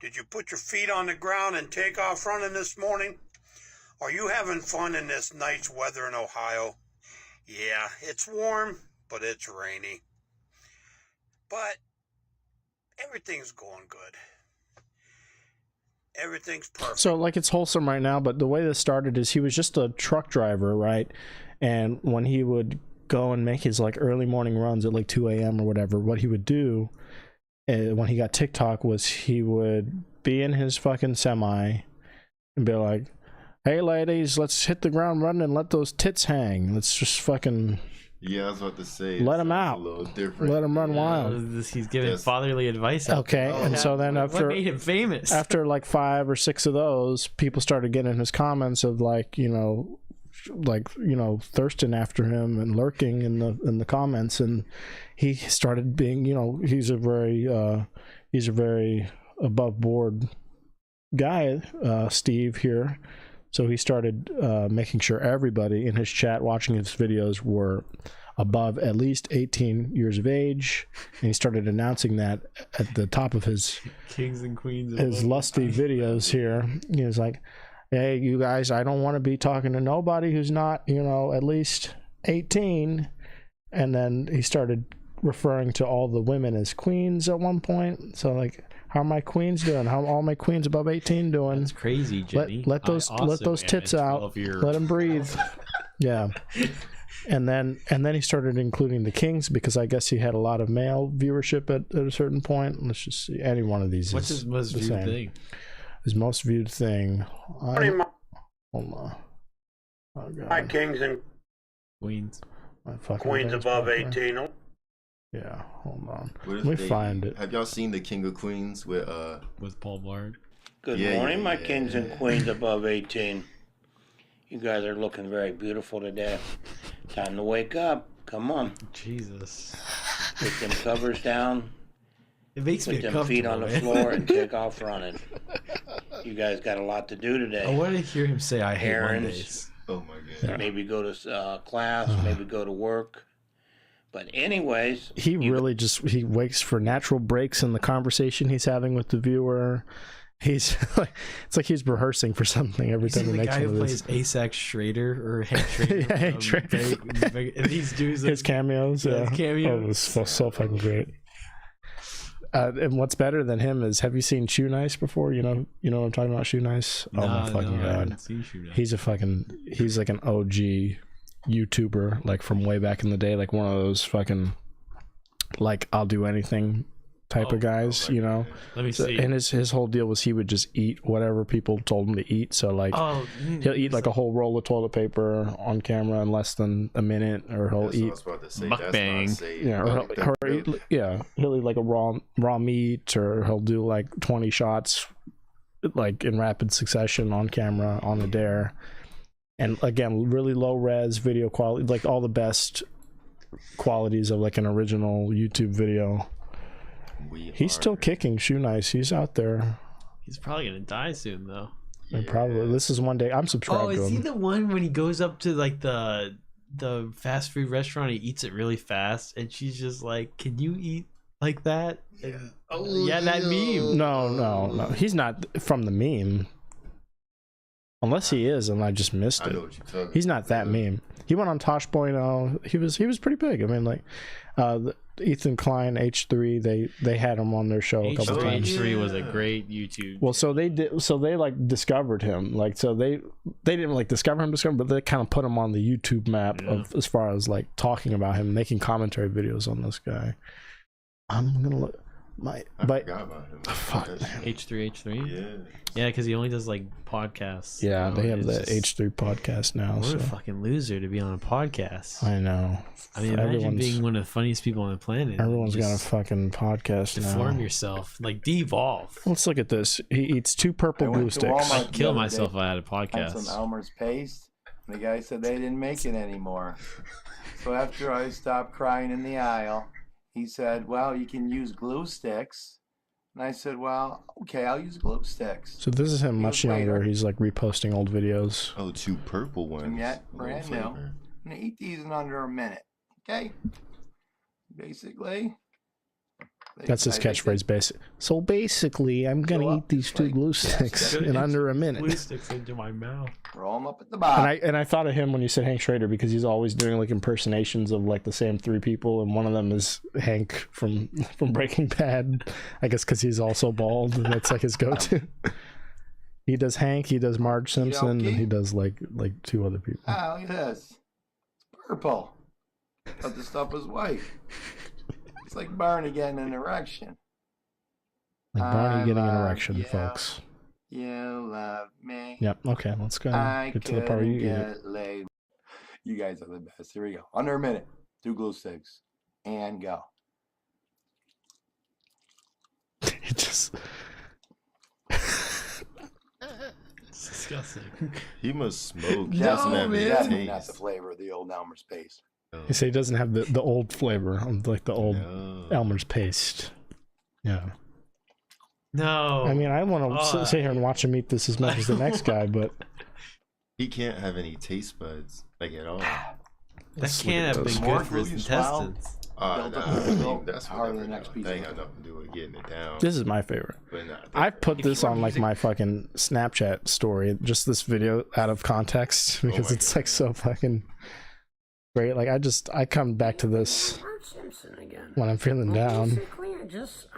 Did you put your feet on the ground and take off running this morning? Are you having fun in this nice weather in Ohio? Yeah, it's warm, but it's rainy. But everything's going good. Everything's perfect. So, like, it's wholesome right now, but the way this started is he was just a truck driver, right? And when he would go and make his, like, early morning runs at, like, 2 a.m. or whatever, what he would do when he got TikTok was he would be in his fucking semi and be like, hey, ladies, let's hit the ground running and let those tits hang. Let's just fucking... Yeah, I was about to say. Let him out. A little different. Let him run wild. He's giving fatherly advice. Okay, and so then after... What made him famous? After like 5 or 6 of those, people started getting his comments of like, you know, thirsting after him and lurking in the comments, and he started being, you know, he's a very above board guy, Steve here. So he started making sure everybody in his chat watching his videos were above at least 18 years of age, and he started announcing that at the top of his Kings and Queens, his lusty videos here. He was like, hey, you guys, I don't want to be talking to nobody who's not, you know, at least 18. And then he started referring to all the women as queens at one point. So like, how are my queens doing? How are all my queens above 18 doing? That's crazy, Jimmy. Let those tits out. Let them breathe. Yeah. And then he started including the kings because I guess he had a lot of male viewership at a certain point. Let's just see. Any one of these. What's his most viewed thing? His most viewed thing. Hold on. Oh, God. My kings and queens. Queens above 18. Yeah, hold on. Let me find it. Have y'all seen the King of Queens with Paul Blart? Good morning, my kings and queens above 18. You guys are looking very beautiful today. Time to wake up. Come on. Jesus. Put them covers down. It makes me Put them feet on the floor and take off running. You guys got a lot to do today. I want to hear him say I hate Errands. Mondays. Oh my god. Maybe go to class, maybe go to work. But anyways, he waits for natural breaks in the conversation he's having with the viewer. He's like, it's like he's rehearsing for something every time he makes one of these. The guy who plays Asac Schrader or Hank Schrader. Yeah, Hank Schrader. And these dudes, his cameos. Yeah, Yeah. his cameos. Oh, it was so fucking great. And what's better than him is, have you seen Shoe Nice before? You know what I'm talking about, Shoe Nice? Oh my fucking god. He's like an OG YouTuber, like from way back in the day, like one of those fucking like I'll do anything type of guys, you know. Let me see. And his whole deal was he would just eat whatever people told him to eat. So like he'll eat like a whole roll of toilet paper on camera in less than a minute, or he'll eat mukbang. He'll eat like a raw meat, or he'll do like 20 shots like in rapid succession on camera on a dare. And again, really low res video quality, like all the qualities of like an original YouTube video. He's still kicking. Shoe Nice. He's out there. He's probably gonna die soon though. Yeah. Probably. This is one day. I'm subscribed to him. Is he the one when he goes up to like the fast food restaurant, he eats it really fast, and she's just like, "Can you eat like that?" Yeah. That meme. No. He's not from the meme. Unless he is, and I just missed it. I know what you're talking He's not that meme. He went on Tosh Bueno. He was pretty big. I mean, like Ethan Klein, H3, they had him on their show a couple times. H3 was a great YouTube. Well, so they like discovered him. Like, so they didn't like discover him, but they kind of put him on the YouTube map of as far as like talking about him, making commentary videos on this guy. I'm gonna look. I forgot about him. Fuck. H3. Yeah, because he only does like podcasts. Yeah, they have the H3 podcast now. What a fucking loser to be on a podcast. I know. I mean, imagine being one of the funniest people on the planet. Everyone's got a fucking podcast now. Deform yourself, like devolve. Let's look at this. He eats 2 purple glue sticks. I'd kill myself if I had a podcast. Had some Elmer's paste, and the guy said they didn't make it anymore. So after I stopped crying in the aisle, he said, "Well, you can use glue sticks." And I said, "Well, okay, I'll use glue sticks." So this is him much younger. He's like reposting old videos. Oh, 2 purple ones. And yet, brand new. I'm gonna eat these in under a minute. Okay. Basically. That's his catchphrase. So basically, I'm gonna eat these 2 glue sticks in under a minute. Glue sticks into my mouth. Roll them up at the bottom. And I thought of him when you said Hank Schrader, because he's always doing like impersonations of like the same 3 people, and one of them is Hank from Breaking Bad. I guess because he's also bald, and that's like his go-to. He does Hank, he does Marge Simpson, and he does like 2 other people. Ah, look at this. It's purple. I thought this stuff was white. It's like Barney getting an erection. Like Barney getting an erection, folks. You love me. Yep. Okay, let's go. Get to the part where you get laid. You guys are the best. Here we go. Under a minute. 2 glue sticks. And go. It just... It's disgusting. He must smoke. Definitely not the flavor of the old Elmer's paste. You say he doesn't have the old flavor, like the old Elmer's paste. Yeah. No. I mean, I want to sit here and watch him eat this as much as the next guy, but he can't have any taste buds, like at all. That can't have been good for his intestines. That's harder the next piece. They ain't got nothing to do with getting it down. This is my favorite. I put this on like my fucking Snapchat story, just this video out of context, because it's like so fucking great. Like I come back to this when I'm feeling down. Basically, I'm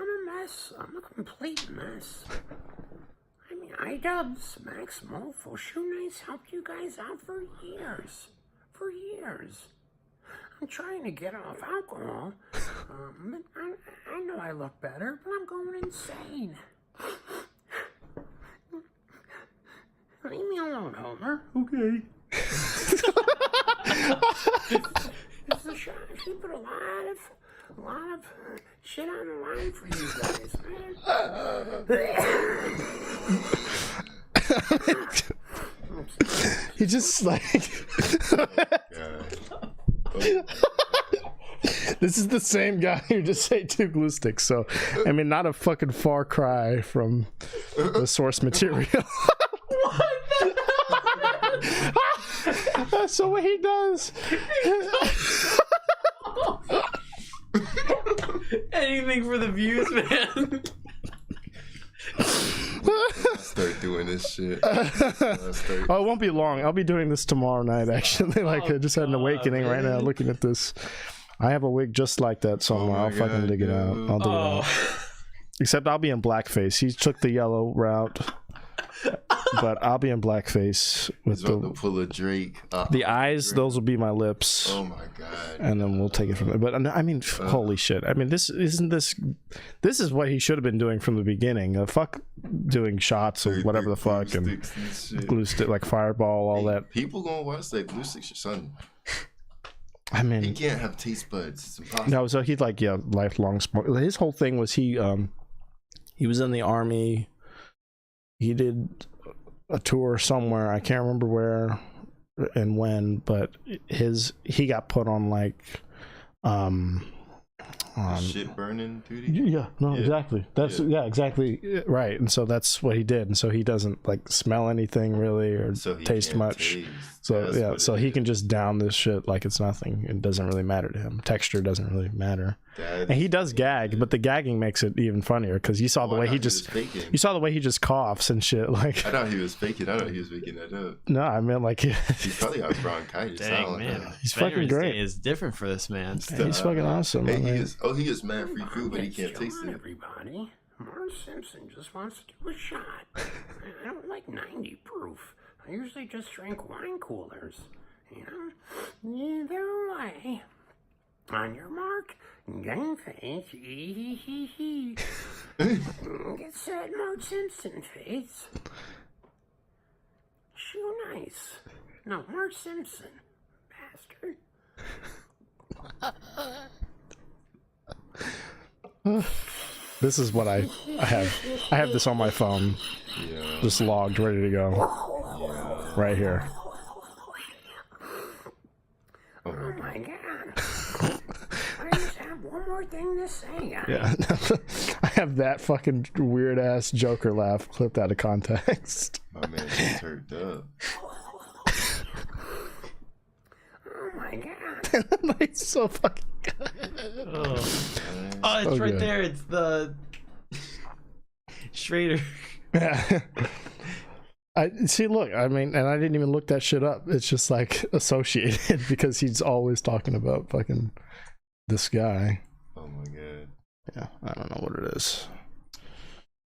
a mess. I'm a complete mess. I mean, iDubbbz, Max Mofo, Shoe Nice helped you guys out for years. For years. I'm trying to get off alcohol. I know I look better, but I'm going insane. Leave me alone, Homer. Okay. It's a shot. She put a lot of shit on the line for you guys, man. He just like this is the same guy who just ate 2 glue sticks, so I mean, not a fucking far cry from the source material. So what he does anything for the views, man. Start doing this shit. Oh, it won't be long. I'll be doing this tomorrow night, actually. Like, I just had an awakening right now looking at this. I have a wig just like that somewhere. I'll fucking dig it out. I'll dig it out. Except I'll be in blackface. He took the yellow route. But I'll be in blackface with the pull of Drake. The eyes, Drake. Those will be my lips. Oh my god! And then we'll take it from there. But I mean, holy shit! I mean, this is what he should have been doing from the beginning. Fuck doing shots or whatever the fuck and glue stick, like Fireball, all that. People gonna watch that glue sticks or something. I mean, he can't have taste buds. It's impossible. No, so he's like lifelong sport. His whole thing was he was in the army. He did a tour somewhere. I can't remember where and when, but he got put on like shit burning duty. Yeah, exactly. That's exactly right. And so that's what he did. And so he doesn't like smell anything really or taste much. So he can just down this shit like it's nothing. It doesn't really matter to him. Texture doesn't really matter. And he does gag, but the gagging makes it even funnier because you saw the way he just coughs and shit. Like I thought he was faking. I thought he was making that up. No, I mean like he's probably got bronchitis. Dang, man. He's fucking great. It's different for this man. He's fucking awesome. Hey, he is mad free food, but he can't taste it. Everybody, Marge Simpson just wants to do a shot. I don't like 90 proof. I usually just drink wine coolers. You know, either way. On your mark, game face, get set, Marge Simpson face. Shoe nice. No, Marge Simpson, bastard. This is what I have. I have this on my phone, just logged, ready to go, right here. Oh my god. I just have one more thing to say, guys. Yeah, I have that fucking weird ass Joker laugh clipped out of context. My man just turned up. Oh my god. It's so fucking good. Oh, it's right there. It's the Schrader. Yeah. I see. Look, I mean, and I didn't even look that shit up. It's just like associated because he's always talking about fucking this guy. Oh my god. Yeah, I don't know what it is.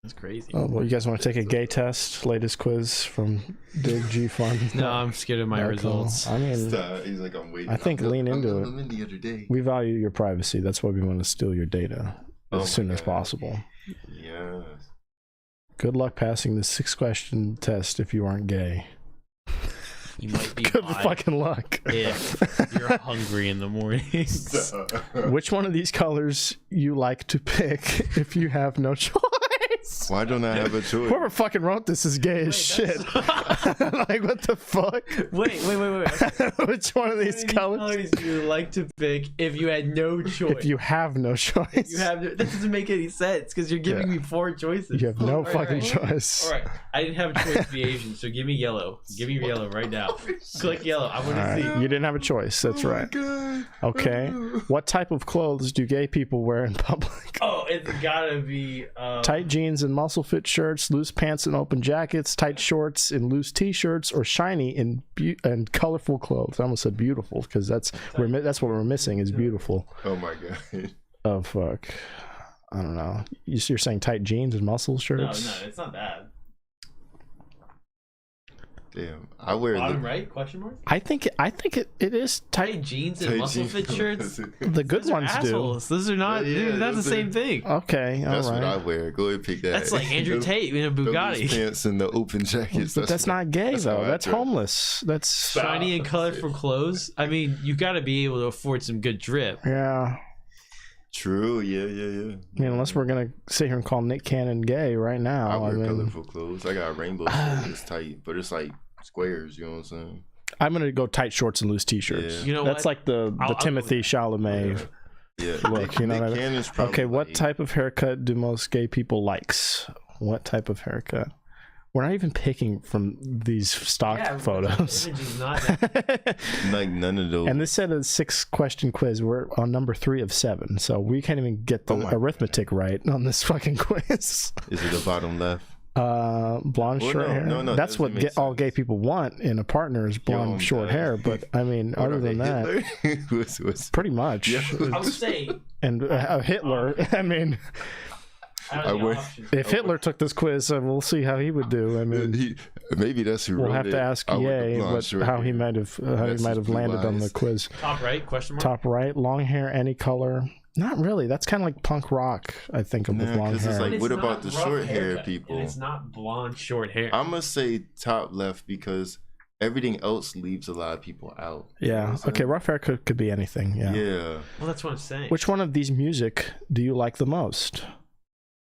That's crazy. Oh, well, you guys want to take a gay test? Latest quiz from Dig G Fun. No, I'm scared of my results. I mean, he's like, I'm waiting. I think lean into it. In the other day. We value your privacy. That's why we want to steal your data as soon as possible. Yes. Good luck passing the 6-question test if you aren't gay. You might be Good fucking luck. If you're hungry in the mornings. Which one of these colors you like to pick if you have no choice? Why don't I have a choice? Whoever fucking wrote this is gay as shit. Like, what the fuck? Wait. Which one of these colors do you like to pick if you had no choice? if you have no choice? That doesn't make any sense because you're giving me 4 choices. You have no fucking choice. All right, I didn't have a choice to be Asian, so give me yellow. Give me yellow right now. Click yellow. I want to see. You didn't have a choice. That's right. Okay. What type of clothes do gay people wear in public? Oh, it's gotta be tight jeans and muscle fit shirts, loose pants and open jackets, tight shorts and loose t-shirts, or shiny and colorful clothes. I almost said beautiful because that's what we're missing is beautiful. Oh my god. Oh fuck. I don't know. You're saying tight jeans and muscle shirts? No, it's not bad. Damn, I wear bottom right question mark. I think it is tight jeans and muscle fit shirts. The good ones do. Those are not. Dude, that's the same thing. Okay, that's all right. what I wear. Go ahead and pick that. That's like Andrew Tate in a Bugatti. The pants and the open jackets. But that's not gay though. That's homeless. That's shiny and colorful clothes. I mean, you got to be able to afford some good drip. Yeah. True, yeah. I mean, unless we're gonna sit here and call Nick Cannon gay right now. I wear colorful clothes. I got a rainbow shirt. It's tight, but it's like squares. You know what I'm saying? I'm gonna go tight shorts and loose t-shirts. Yeah. You know that's what? like the Timothy Chalamet look. You know what I mean? Okay, what type of haircut do most gay people likes? What type of haircut? We're not even picking from these stock photos. Like none of those. And this said a 6-question quiz. We're on number 3 of 7, so we can't even get the arithmetic right on this fucking quiz. Is it the bottom left? Blonde short hair. No, that's what all gay people want in a partner is blonde short hair. But I mean, other than that, pretty much. I would say, and Hitler. I mean. I went. If Hitler took this quiz, we'll see how he would do. I mean, Maybe that's who we'll wrote have to ask Ye how he might have landed on the quiz. Top right? Question mark. Top right, long hair, any color. Not really. That's kind of like punk rock, I think, with long hair. It's like, what about the short hair haircut, people? And it's not blonde short hair. I'm gonna say top left because everything else leaves a lot of people out. Yeah. Okay. Rough hair could be anything. Yeah. Yeah. Well, that's what I'm saying. Which one of these music do you like the most?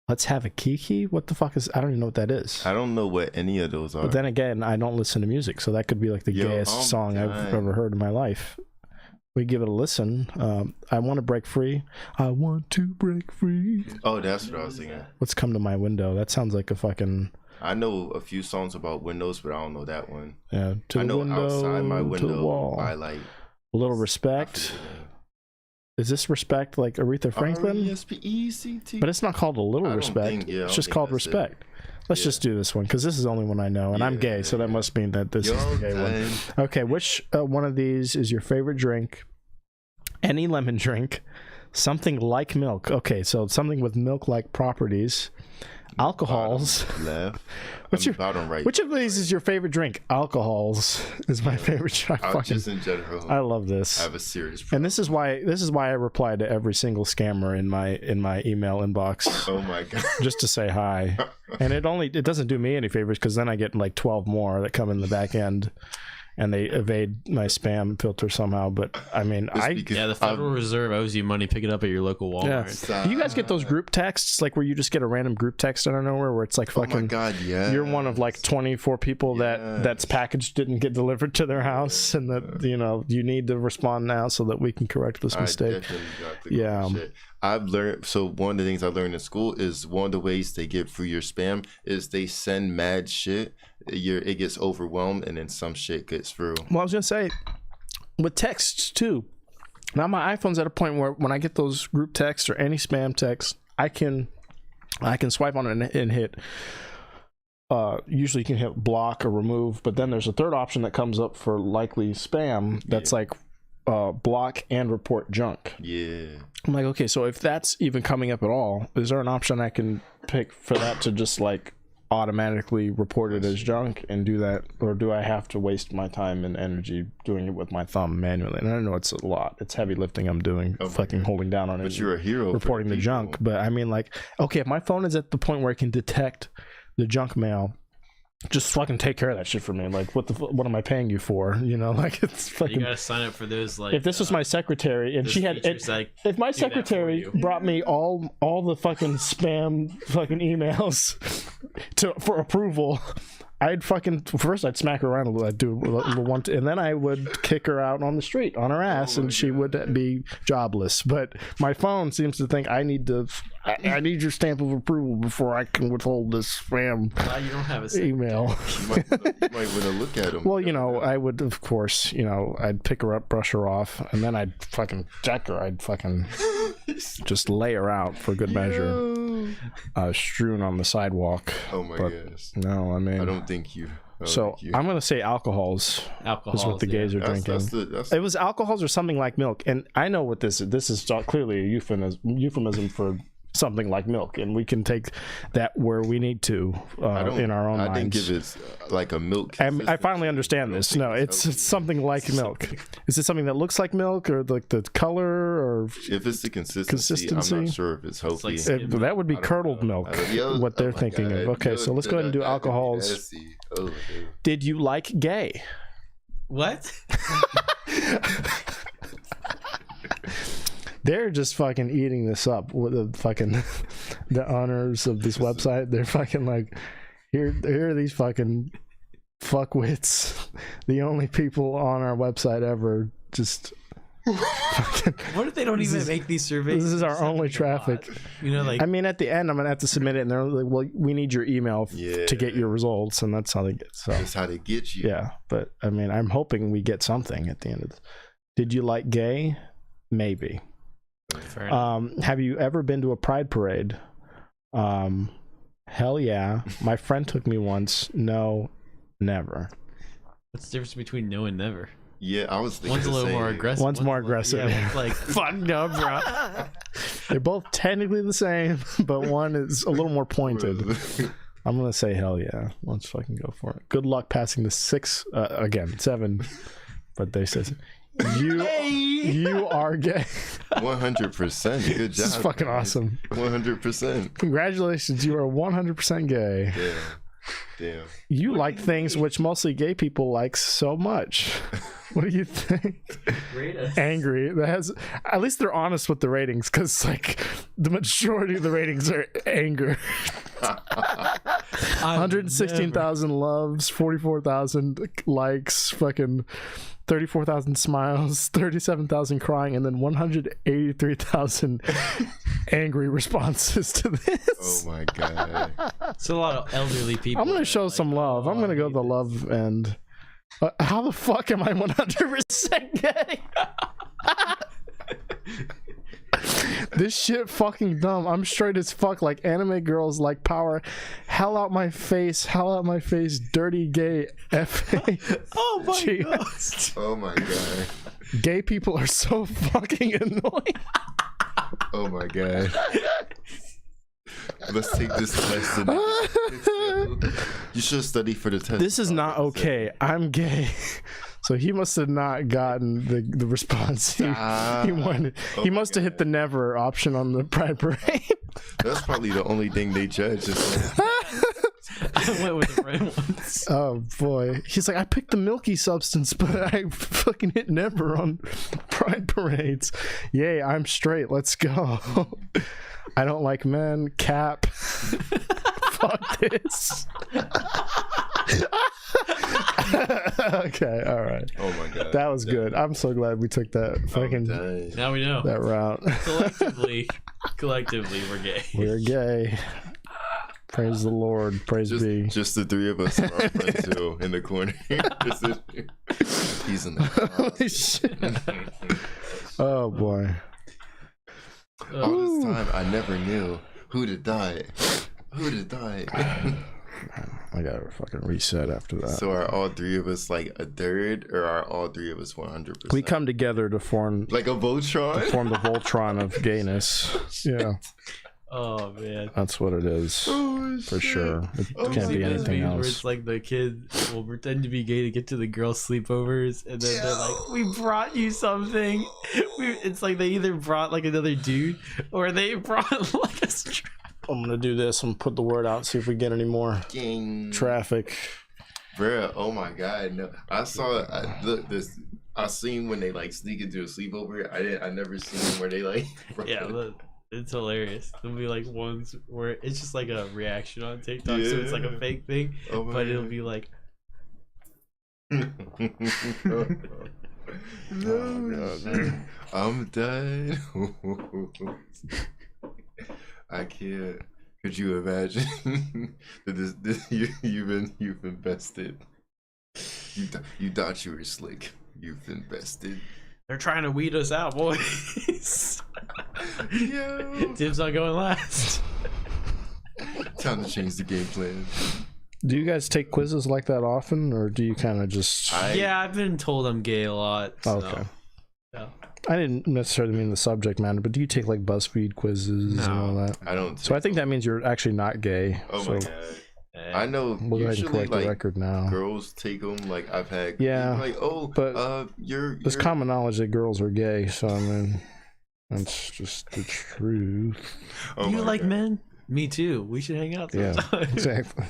Let's have a kiki. What the fuck is? I don't even know what that is. I don't know what any of those are. But then again, I don't listen to music, so that could be like the gayest song I've ever heard in my life. We give it a listen. I want to break free. I want to break free. Oh, that's what I was thinking. Let's come to my window. That sounds like a fucking. I know a few songs about windows, but I don't know that one. Yeah. To I know window, outside my to the window wall. by like A Little Respect. Is this Respect like Aretha Franklin? R-E-S-P-E-C-T. But it's not called A Little Respect. It's just called Respect. Let's just do this one because this is the only one I know, and I'm gay, so that must mean that this is the gay one. Okay, which one of these is your favorite drink? Any lemon drink, something like milk. Okay, so something with milk-like properties. Alcohols. Bottom left. Bottom right. Which of these is your favorite drink? Alcohols is my favorite drink. Just in general. I love this. I have a serious problem. And this is why I reply to every single scammer in my email inbox. Oh my god. Just to say hi. And it doesn't do me any favors because then I get like 12 more that come in the back end. And they evade my spam filter somehow, but I mean, the Federal Reserve owes you money. Pick it up at your local Walmart. Yeah. Do you guys get those group texts, like where you just get a random group text out of nowhere, where it's like fucking, oh my god, yeah, you're one of like 24 people that's package didn't get delivered to their house, and that you need to respond now so that we can correct this mistake. Yeah. I've learned, so one of the things I learned in school is one of the ways they get through your spam is they send mad shit. It gets overwhelmed and then some shit gets through. Well, I was gonna say with texts too. Now my iPhone's at a point where when I get those group texts or any spam text, I can swipe on it and hit. Usually you can hit block or remove, but then there's a third option that comes up for likely spam. That's like block and report junk. Yeah. I'm like, okay, so if that's even coming up at all, is there an option I can pick for that to just like automatically report it as junk and do that, or do I have to waste my time and energy doing it with my thumb manually? And I know it's a lot. It's heavy lifting I'm doing, fucking holding down on it. But you're a hero reporting the junk. But I mean, like, okay, if my phone is at the point where it can detect the junk mail, just fucking take care of that shit for me. Like, what am I paying you for? Like, it's fucking. You gotta sign up for those. Like, if this was my secretary and she had, if my secretary brought me all the fucking spam fucking emails for approval, I'd smack her around a little. I'd do a little one, and then I would kick her out on the street on her ass, and she would be jobless. But my phone seems to think I need your stamp of approval before I can withhold this spam you don't have a email. You might want to look at them. Well, I would, of course, I'd pick her up, brush her off, and then I'd fucking check her. I'd fucking just lay her out for good measure. Strewn on the sidewalk. Oh my gosh. No, I mean, I don't think you. I'm gonna say alcohols. Alcohols is what the gays are drinking. It was alcohols or something like milk, and I know what this is. This is clearly a euphemism for something like milk, and we can take that where we need to in our own minds. I think if it's like a milk, I finally understand this. No, it's something like milk. Is it something that looks like milk, or like the color, or if it's the consistency? I'm not sure if it's healthy. That would be curdled milk. What they're thinking of. Okay, so let's go ahead and do alcohols. Did you like gay? What? They're just fucking eating this up with the owners of this website. They're fucking like, here are these fucking fuckwits, the only people on our website ever. Just what if they don't even make these surveys? This is our only traffic. Like, I mean, at the end, I'm gonna have to submit it, and they're like, "Well, we need your email to get your results," and that's how they get. So that's how they get you. Yeah, but I mean, I'm hoping we get something at the end of this. Did you like gay? Maybe. Have you ever been to a pride parade? Hell yeah. My friend took me once. No, never. What's the difference between no and never? Yeah, I was thinking One's a little more aggressive. One's more aggressive. Yeah, one's like, fuck no, bro. They're both technically the same, but one is a little more pointed. I'm gonna say hell yeah. Let's fucking go for it. Good luck passing the 7. But they says you are gay. 100%. Good job. This is fucking guys. awesome. 100%. Congratulations, you are 100% gay. Damn. You like things which mostly gay people like so much. What do you think? Rate us. Angry. That has, at least they're honest with the ratings, because like the majority of the ratings are anger. 116,000 loves, 44,000 likes, fucking 34,000 smiles, 37,000 crying, and then 183,000 angry responses to this. Oh my god. It's a lot of elderly people. I'm gonna show like, some love. I'm gonna go I the hate love end. How the fuck am I 100% gay? This shit fucking dumb. I'm straight as fuck. Like anime girls like power. Hell out my face. Hell out my face. Dirty gay. F-A. Oh my Gee. god. Oh my god. Gay people are so fucking annoying. Oh my god. Let's take this test. You should study for the test. This is not okay. I'm gay. So he must have not gotten the response he wanted. He must have hit the never option on the Pride Parade. That's probably the only thing they judge. I went with the right ones. Oh boy. He's like, I picked the milky substance, but I fucking hit never on Pride Parades. Yay, I'm straight. Let's go. I don't like men. Cap. Fuck this. Okay, all right. Oh my god. That was good. I'm so glad we took that fucking Now we know. that route. Collectively, we're gay. We're gay. Praise the Lord. Praise be. Just the three of us and our friend too in the corner. He's in the Holy shit. Oh boy. All this time, I never knew who to die. Who to die. I gotta fucking reset after that. So are all three of us like a third, or are all three of us 100%? We come together to form like a Voltron. Form the Voltron of gayness. Yeah, Oh man. that's what it is Oh, for shit. sure. It Oh, can't be Those anything memes Where else. it's like the kid will pretend to be gay to get to the girls' sleepovers, and then they're like, "We brought you something." It's like they either brought like another dude, or they brought like a strap. I'm gonna do this. I'm gonna put the word out. See if we get any more Gang. traffic. Bruh, oh my god, no. I seen when they like sneak into a sleepover. I never seen where they like Yeah, it's hilarious. There'll be like ones where it's just like a reaction on TikTok, so it's like a Yeah. fake thing, Oh my but it'll God. be like, No, I'm done. I can't. Could you imagine that you've invested? You thought you were slick. You've invested. they're trying to weed us out, boys. Yo. Tim's not going last. Time to change the game plan. Do you guys take quizzes like that often, or do you kind of just? Yeah, I've been told I'm gay a lot. So. Okay. Yeah. I didn't necessarily mean the subject matter, but do you take like BuzzFeed quizzes and all that? I don't. So I think that means you're actually not gay. Oh so my god. I know. we'll go ahead and Usually, correct the like record now. girls take them. Like I've had. Yeah, like but you're. There's common knowledge that girls are gay, so I mean, that's just the truth. Oh You my like God. men? Me too. We should hang out Yeah, sometime. exactly.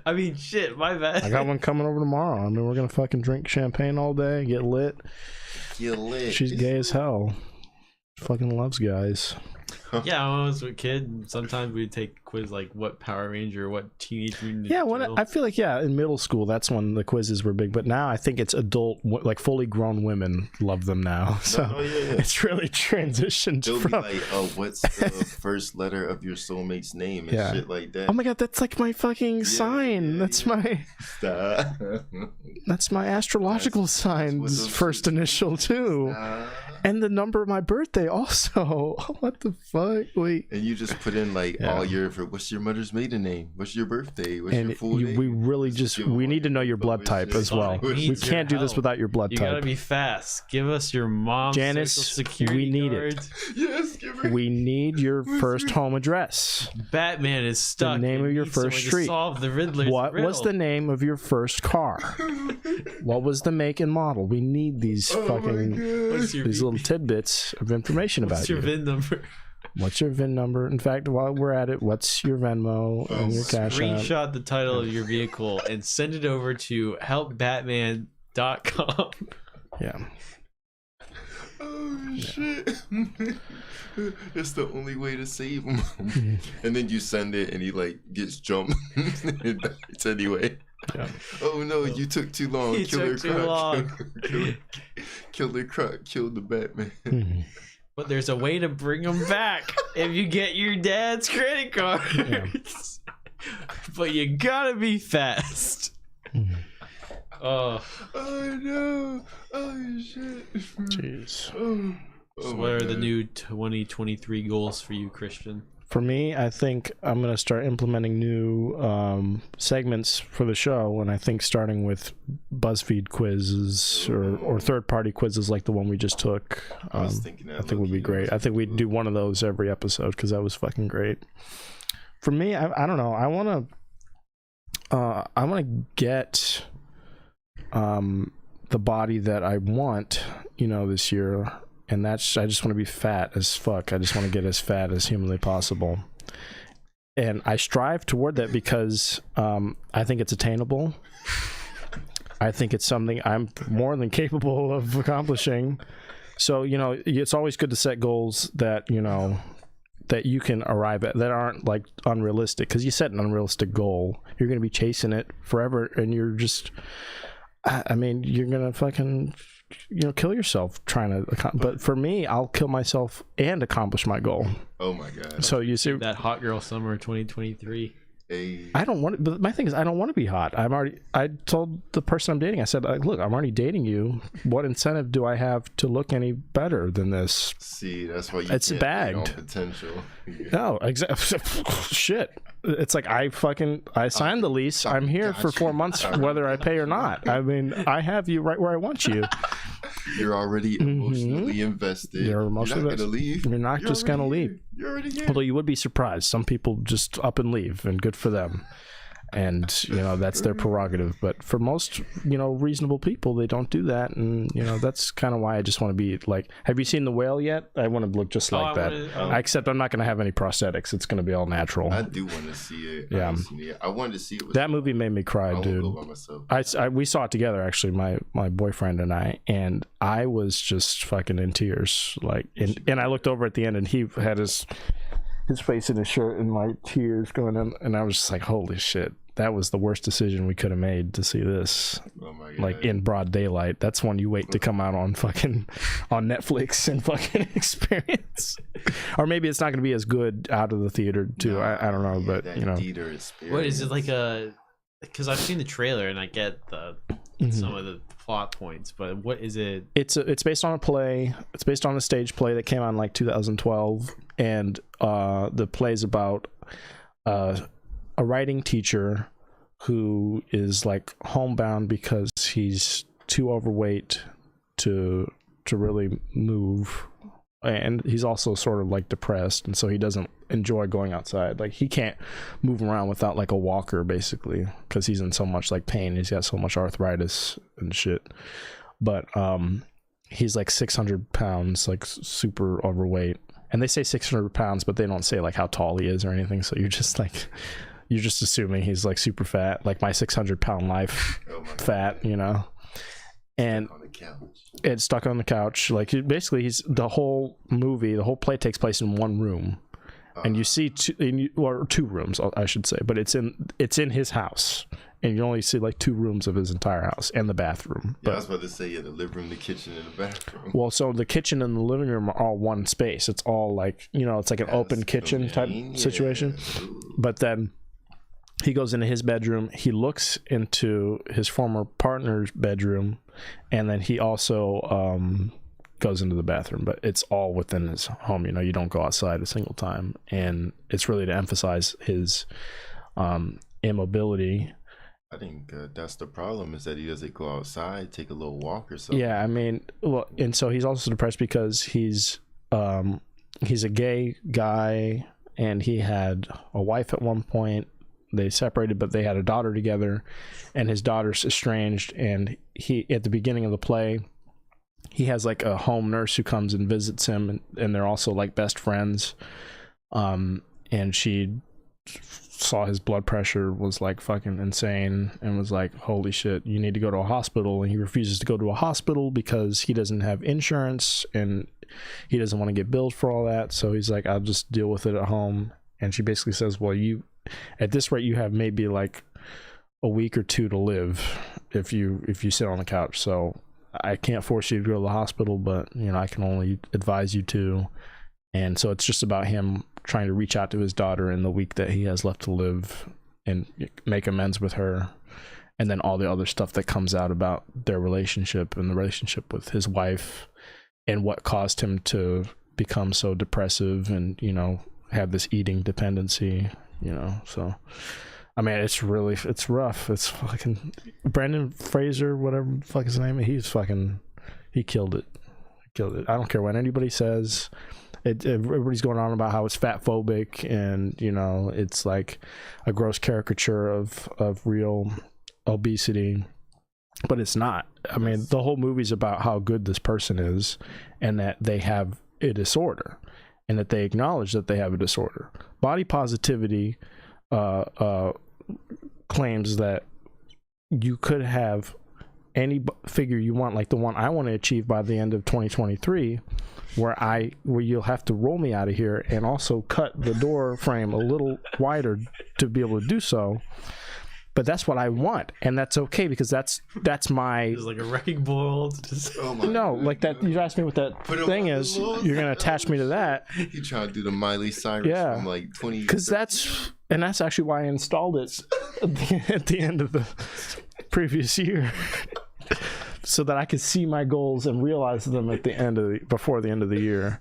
I mean, shit, my bad. I got one coming over tomorrow. I mean, we're gonna fucking drink champagne all day, get lit. You lit. She's gay as hell. Fucking loves guys. Yeah, when I was a kid, sometimes we'd take quiz like what Power Ranger or what Teenage Mutant Ninja Yeah, when Turtle. I feel like in middle school that's when the quizzes were big, but now I think it's adult, like fully grown women love them now. So Oh, yeah. it's really transitioned They'll from. be like, "Oh, what's the first letter of your soulmate's name?" and Yeah. shit like that. Oh my god, that's like my fucking sign. yeah, That's yeah. my astrological sign's those first shit- initial too. Stop. And the number of my birthday also. What the fuck? Wait. And you just put in like all your, what's your mother's maiden name? What's your birthday? What's your full name? We really we need to know your blood type as well. We can't do this without your blood type. You gotta be fast. Give us your mom's Janice, social security we need card. it. Yes, give her. We need your first home address. Batman is stuck. The name of your first street. Solve the Riddler's What riddle. was the name of your first car? What was the make and model? We need these these little tidbits of information about What's your VIN number? What's your VIN number? In fact, while we're at it, what's your Venmo and your Cash App? Screenshot the title of your vehicle and send it over to helpbatman.com. Yeah. Oh shit. That's the only way to save him. And then you send it and he like gets jumped and dies anyway. Yeah. Oh no, you took too long. He took too long. Killer Croc killed the Batman. But there's a way to bring them back if you get your dad's credit cards. But you gotta be fast. Oh no. Oh shit. Jeez. So what are the new 2023 goals for you, Christian? For me, I think I'm going to start implementing new segments for the show, and I think starting with BuzzFeed quizzes or third-party quizzes like the one we just took. I was thinking that. I think would be great. I think we'd do one of those every episode because that was fucking great. For me, I don't know. I want to get the body that I want, this year. And I just want to be fat as fuck. I just want to get as fat as humanly possible. And I strive toward that because I think it's attainable. I think it's something I'm more than capable of accomplishing. So, it's always good to set goals that, that you can arrive at, that aren't like unrealistic. Because you set an unrealistic goal, you're going to be chasing it forever. And you're just, you're going to fucking... kill yourself trying to but for me, I'll kill myself and accomplish my goal. Oh my god. So you see that hot girl summer 2023. I don't want but my thing is I don't want to be hot. I told the person I'm dating, I said, look, I'm already dating you. What incentive do I have to look any better than this? See, that's why it's bagged potential. No, exactly. Shit. It's like I signed the lease. I'm here for 4 months, whether I pay or not. I have you right where I want you. You're already emotionally invested. You're not going to leave. You're not just going to leave. You're already here. Although you would be surprised. Some people just up and leave, and good for them. And, that's their prerogative. But for most, reasonable people, they don't do that. And, that's kind of why I just want to be like, have you seen The Whale yet? I want to look just like that. Except I'm not going to have any prosthetics. It's going to be all natural. I do want to see it. Yeah. I wanted to see it. That movie made me cry, dude. Go by myself. We saw it together, actually, my boyfriend and I was just fucking in tears. And I looked over at the end, and he had his face in his shirt and my tears going in, and I was just like, holy shit, that was the worst decision we could have made to see this. Oh my God. Like in broad daylight. That's one you wait to come out on Netflix and fucking experience. Or maybe it's not going to be as good out of the theater too. No, I don't know, but theater experience. What is it like because I've seen the trailer and I get some of the plot points, but what is it? It's based on a play. It's based on a stage play that came out in like 2012, and the play's about a writing teacher who is like homebound because he's too overweight to really move, and he's also sort of like depressed, and so he doesn't enjoy going outside. Like he can't move around without like a walker, basically, because he's in so much like pain. He's got so much arthritis and shit. But he's like 600 pounds, like super overweight, and they say 600 pounds, but they don't say like how tall he is or anything, so you're just assuming he's like super fat, like my 600-pound life. Fat, and on the couch. It's stuck on the couch. Like basically, the whole play takes place in one room, and you see two rooms, I should say, but it's in his house, and you only see like 2 rooms of his entire house and the bathroom. Yeah, I was about to say the living room, the kitchen, and the bathroom. Well, so the kitchen and the living room are all one space. It's all like it's like an open kitchen type situation, but then he goes into his bedroom, he looks into his former partner's bedroom, and then he also goes into the bathroom, but it's all within his home. You know, you don't go outside a single time, and it's really to emphasize his immobility. I think that's the problem, is that he doesn't go outside, take a little walk or something. Yeah, I mean, well, and so he's also depressed because he's a gay guy, and he had a wife at one point. They separated, but they had a daughter together, and his daughter's estranged. And he, at the beginning of the play, he has like a home nurse who comes and visits him, and they're also like best friends. And she saw his blood pressure was like fucking insane and was like, holy shit, you need to go to a hospital. And he refuses to go to a hospital because he doesn't have insurance and he doesn't want to get billed for all that. So he's like, I'll just deal with it at home. And she basically says, well, you, at this rate, you have maybe like a week or two to live if you sit on the couch. So I can't force you to go to the hospital, but you know, I can only advise you to. And so it's just about him trying to reach out to his daughter in the week that he has left to live and make amends with her. And then all the other stuff that comes out about their relationship and the relationship with his wife and what caused him to become so depressive and, you know, have this eating dependency, you know. So I mean, it's rough. It's fucking Brendan Fraser, whatever the fuck his name is. He killed it. I don't care what anybody says. Everybody's going on about how it's fat phobic and, you know, it's like a gross caricature of real obesity, but it's not. I mean, the whole movie's about how good this person is and that they have a disorder and that they acknowledge that they have a disorder. Body positivity claims that you could have any figure you want, like the one I want to achieve by the end of 2023, where you'll have to roll me out of here and also cut the door frame a little wider to be able to do so. But that's what I want, and that's okay because that's my. It's like a wrecking ball. Like that. You asked me what that thing is. You're gonna attach me to that. You trying to do the Miley Cyrus from like 20. Because that's actually why I installed it at the end of the previous year. So that I could see my goals and realize them before the end of the year.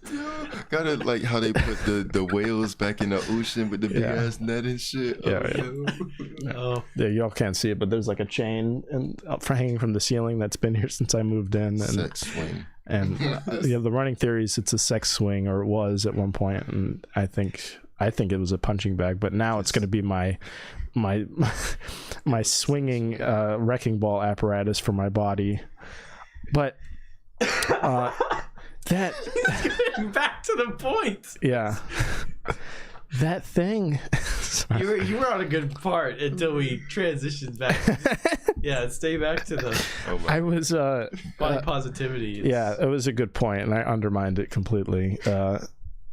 Gotta like how they put the whales back in the ocean with the big ass net and shit. Yeah, y'all can't see it, but there's like a chain hanging from the ceiling that's been here since I moved in. And, sex swing. And the running theory is it's a sex swing, or it was at one point, and I think it was a punching bag, but now it's going to be my swinging wrecking ball apparatus for my body. But that back to the point. Yeah, that thing. You were on a good part until we transitioned back. Yeah, stay back to the. I was body positivity. Yeah, it was a good point, and I undermined it completely.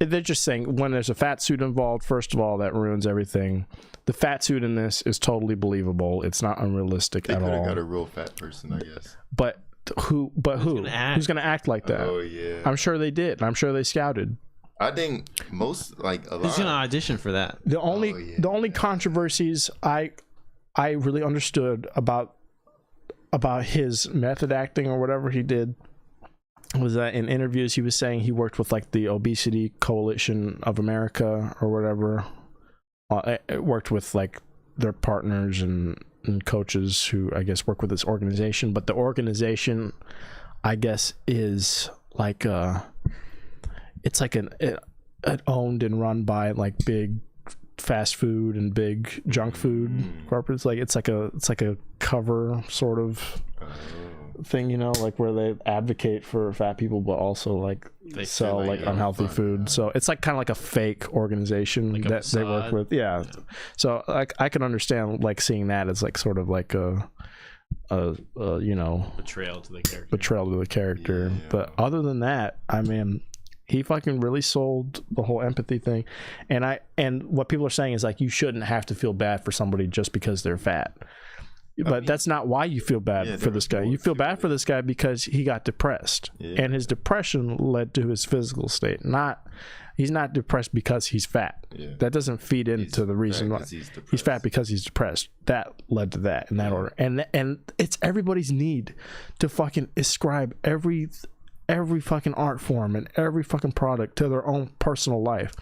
They're just saying when there's a fat suit involved, first of all, that ruins everything. The fat suit in this is totally believable. It's not unrealistic at all. They could have got a real fat person, I guess. But who? Who's going to act like that? Oh yeah. I'm sure they did. I'm sure they scouted. I think most, like a lot. Who's going to audition for that? The only controversies I really understood about his method acting or whatever he did was that in interviews he was saying he worked with like the Obesity Coalition of America or whatever. Worked with like their partners and coaches who I guess work with this organization, but the organization I guess is like it's like an owned and run by like big fast food and big junk food corporates. Like it's like a cover sort of thing, you know, like where they advocate for fat people but also like they sell like unhealthy food. So it's like kind of like a fake organization like that they work with. Yeah. So like I can understand like seeing that as like sort of like a you know, betrayal to the character. Yeah. But other than that, I mean, he fucking really sold the whole empathy thing. And what people are saying is like you shouldn't have to feel bad for somebody just because they're fat. But that's not why you feel bad for this guy. You feel bad for this guy because he got depressed, and his depression led to his physical state. He's not depressed because he's fat. That doesn't feed into the reason why he's fat because he's depressed. That led to that in that order. And it's everybody's need to fucking ascribe every every fucking art form and every fucking product to their own personal life.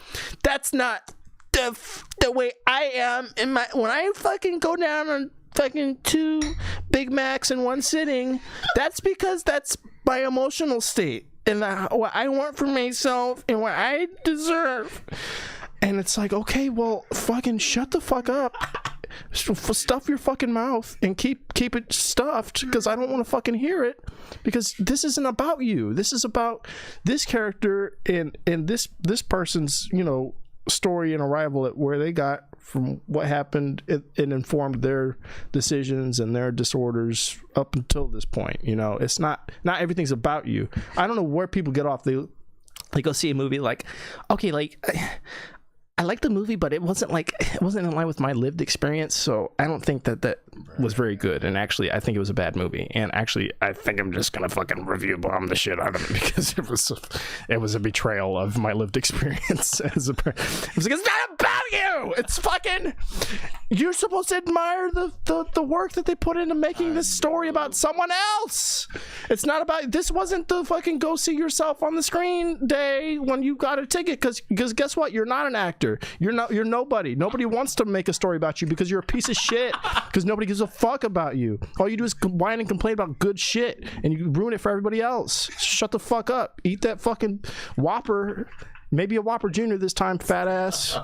That's not the way I am in my, when I fucking go down on fucking 2 Big Macs in one sitting, that's because that's my emotional state and what I want for myself and what I deserve. And it's like, okay, well, fucking shut the fuck up. Stuff your fucking mouth and keep it stuffed, because I don't want to fucking hear it, because this isn't about you. This is about this character and this person's, you know, story and arrival at where they got from what happened. It informed their decisions and their disorders up until this point. You know, it's not everything's about you. I don't know where people get off. They go see a movie like, okay, like I liked the movie, but it wasn't in line with my lived experience, so I don't think that was very good. And actually, I think it was a bad movie. And actually, I think I'm just gonna fucking review bomb the shit out of it, because it was a betrayal of my lived experience. It was like, it's not about you. It's fucking, you're supposed to admire the work that they put into making this story about someone else. It's not about, this wasn't the fucking go see yourself on the screen day when you got a ticket, because guess what? You're not an actor. You're nobody. Nobody wants to make a story about you because you're a piece of shit. Because nobody gives a fuck about you. All you do is whine and complain about good shit, and you ruin it for everybody else. Shut the fuck up. Eat that fucking Whopper. Maybe a Whopper Jr. this time, fat ass.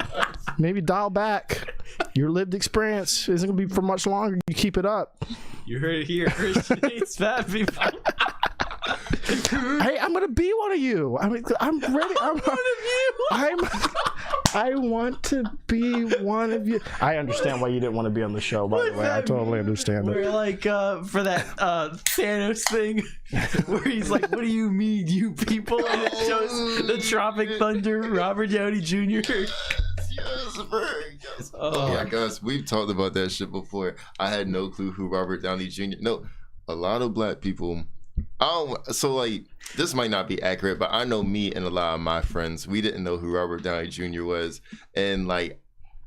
Maybe dial back. Your lived experience isn't gonna be for much longer. You keep it up. You heard it here. Christian hates fat people. Hey, I'm gonna be one of you. I mean, I'm ready. I'm one of you. I want to be one of you. I understand why you didn't want to be on the show, by the way. I totally understand We're it. like, for that Thanos thing, where he's like, what do you mean, you people? And it shows the Tropic Thunder, Robert Downey Jr. Oh my gosh, we've talked about that shit before. I had no clue who Robert Downey Jr. No, a lot of black people. So like, this might not be accurate, but I know me and a lot of my friends, we didn't know who Robert Downey Jr. was, and like,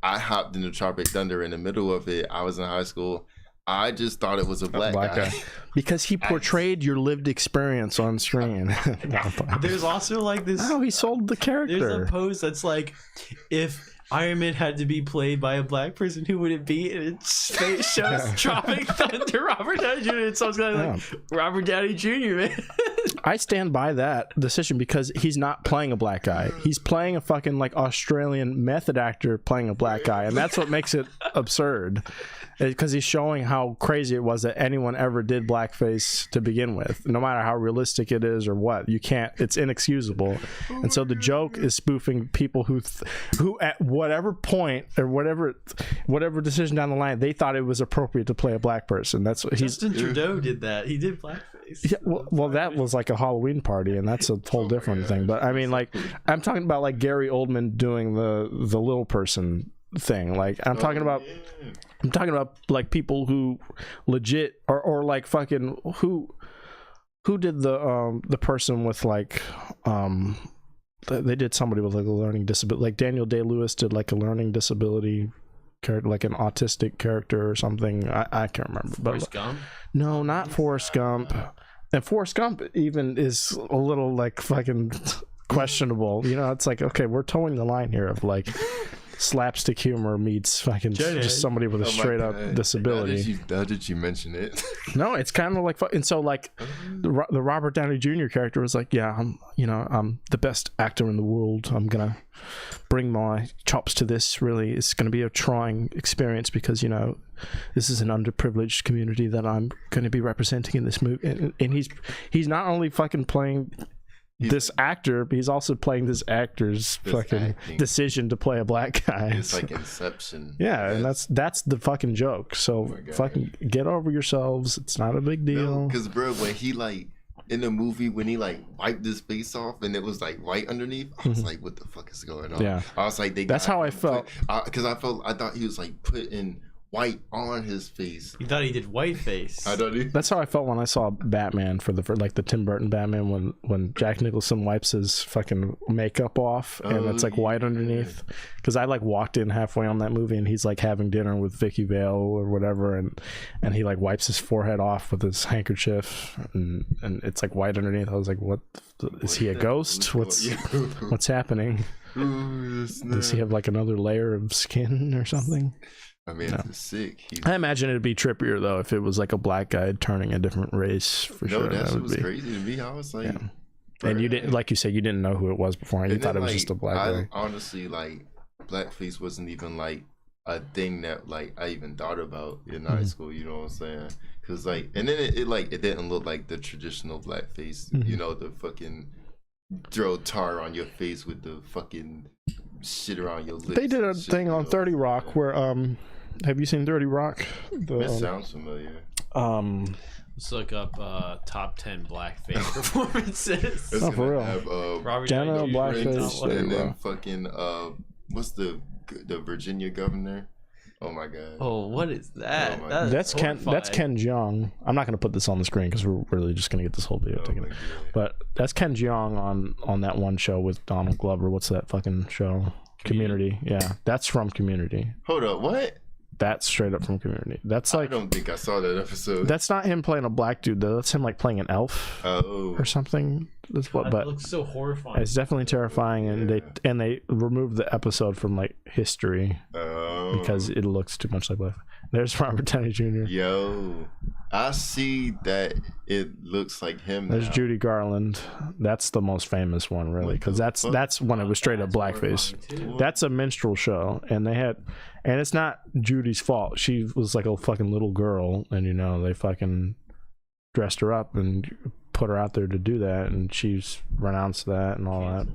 I hopped into Tropic Thunder in the middle of it. I was in high school. I just thought it was a black guy. Because he portrayed your lived experience on screen. There's also like this. Oh, he sold the character. There's a post that's like, if Iron Man had to be played by a black person, who would it be? And it shows Tropic Thunder, Robert Downey Jr. And someone's going like, Robert Downey Jr., man. I stand by that decision, because he's not playing a black guy. He's playing a fucking like Australian method actor playing a black guy. And that's what makes it absurd. Because he's showing how crazy it was that anyone ever did blackface to begin with, no matter how realistic it is or what. You can't, it's inexcusable. And so the joke is spoofing people who at whatever point or whatever decision down the line, they thought it was appropriate to play a black person. That's what Justin Trudeau did that. He did blackface. Yeah, well, that was like a Halloween party, and that's a whole different thing. But I mean, like, I'm talking about like Gary Oldman doing the little person thing. Like, I'm talking about like people who legit or like fucking who did the person with like they did somebody with like a learning disability, like Daniel Day-Lewis did like a learning disability character, like an autistic character or something. I can't remember. Forrest Gump? No, not Forrest Gump. And Forrest Gump even is a little like fucking questionable. You know, it's like, okay, we're towing the line here of like slapstick humor meets fucking just somebody with a straight up disability. How did you mention it? No, it's kind of like, and so like the Robert Downey Jr. character was like, yeah, I'm the best actor in the world. I'm gonna bring my chops to this. Really, it's gonna be a trying experience because, you know, this is an underprivileged community that I'm going to be representing in this movie. And he's not only fucking playing this actor, but he's also playing this actor's fucking decision to play a black guy. It's like Inception. Yeah, and that's the fucking joke. So fucking get over yourselves. It's not a big deal. Because bro, when he like in the movie, when he like wiped his face off and it was like white underneath, I was like, what the fuck is going on? Yeah, I was like, that's how I felt. Because I thought he was like put in white on his face. You thought he did whiteface. I don't. That's how I felt when I saw Batman for the Tim Burton Batman when Jack Nicholson wipes his fucking makeup off and it's like white underneath. Because I like walked in halfway on that movie and he's like having dinner with Vicky Vale or whatever and he like wipes his forehead off with his handkerchief and it's like white underneath. I was like, what is he a ghost? What's happening? Does he have like another layer of skin or something? I mean, it's sick. I imagine it'd be trippier though if it was like a black guy turning a different race for sure. That was crazy to me. I was like, and you didn't, like you said, you didn't know who it was before. You thought it was just a black guy. Honestly, like blackface wasn't even like a thing that like I even thought about in high school. You know what I'm saying? Because like, and then it didn't look like the traditional blackface. You know, the fucking throw tar on your face with the fucking shit around your lips. They did a thing on 30 Rock where have you seen 30 Rock? It sounds familiar. Let's look up top 10 blackface performances. Oh, for real. Have, Robert General Downey Jr. blackface. and then fucking what's the Virginia governor? Oh my god. Oh, what is that? Oh That's Ken Jeong. I'm not going to put this on the screen because we're really just going to get this whole video taken. But that's Ken Jeong on that one show with Donald Glover. What's that fucking show? Community. Yeah, that's from Community. Hold up, what? That's straight up from Community. That's like, I don't think I saw that episode. That's not him playing a black dude though. That's him like playing an elf or something. That's what. But it looks so horrifying. It's definitely terrifying, and they removed the episode from like history because it looks too much like black. There's Robert Downey Jr. Yo, I see that it looks like him. There's now. Judy Garland. That's the most famous one, really, because that's when it was straight up blackface. That's a minstrel show, and it's not Judy's fault. She was like a fucking little girl, and you know they fucking dressed her up and put her out there to do that, and she's renounced that and all that.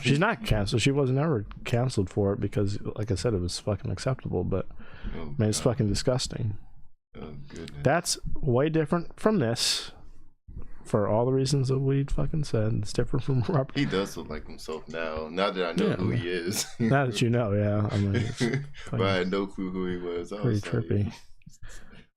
She's not canceled. She was never canceled for it because, like I said, it was fucking acceptable. But man, it's fucking disgusting. Oh, goodness. That's way different from this, for all the reasons that we fucking said. It's different from Robert. He does look like himself now. Now that I know who he is. Now that you know, yeah. I mean, but I had no clue who he was. Pretty trippy.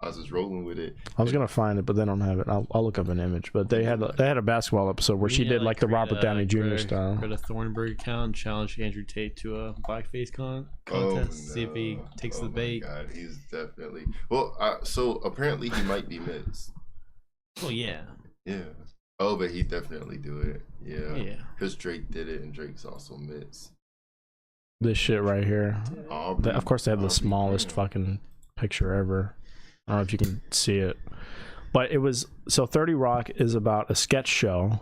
I was just rolling with it. I was gonna find it, but they don't have it. I'll look up an image. But they had a basketball episode where she did like the Robert Downey Jr. style. Go to Thornburg account and challenge Andrew Tate to a blackface contest. See if he takes the bait. Oh my god, he's definitely so apparently he might be Miz. Oh yeah. Yeah. Oh, but he definitely do it. Yeah. Yeah. Because Drake did it, and Drake's also Miz. This shit right here. Of course, they have the smallest fucking picture ever. I don't know if you can see it, but it was 30 Rock is about a sketch show,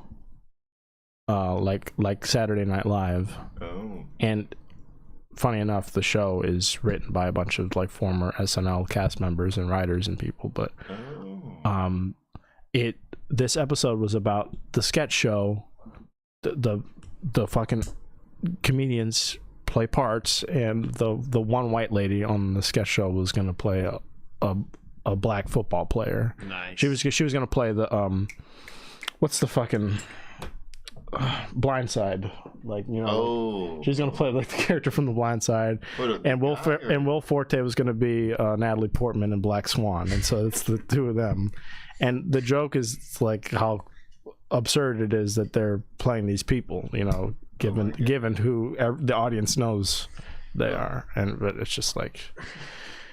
like Saturday Night Live. Oh. And funny enough, the show is written by a bunch of like former SNL cast members and writers and people. But this episode was about the sketch show. The fucking comedians play parts, and the one white lady on the sketch show was gonna play a black football player. Nice. She was gonna play the what's the fucking Blind Side, like, you know. She's gonna play like the character from the Blind Side, and Will Forte was gonna be Natalie Portman in Black Swan, and so it's the two of them. And the joke is like how absurd it is that they're playing these people, you know, given who the audience knows they are, but it's just like.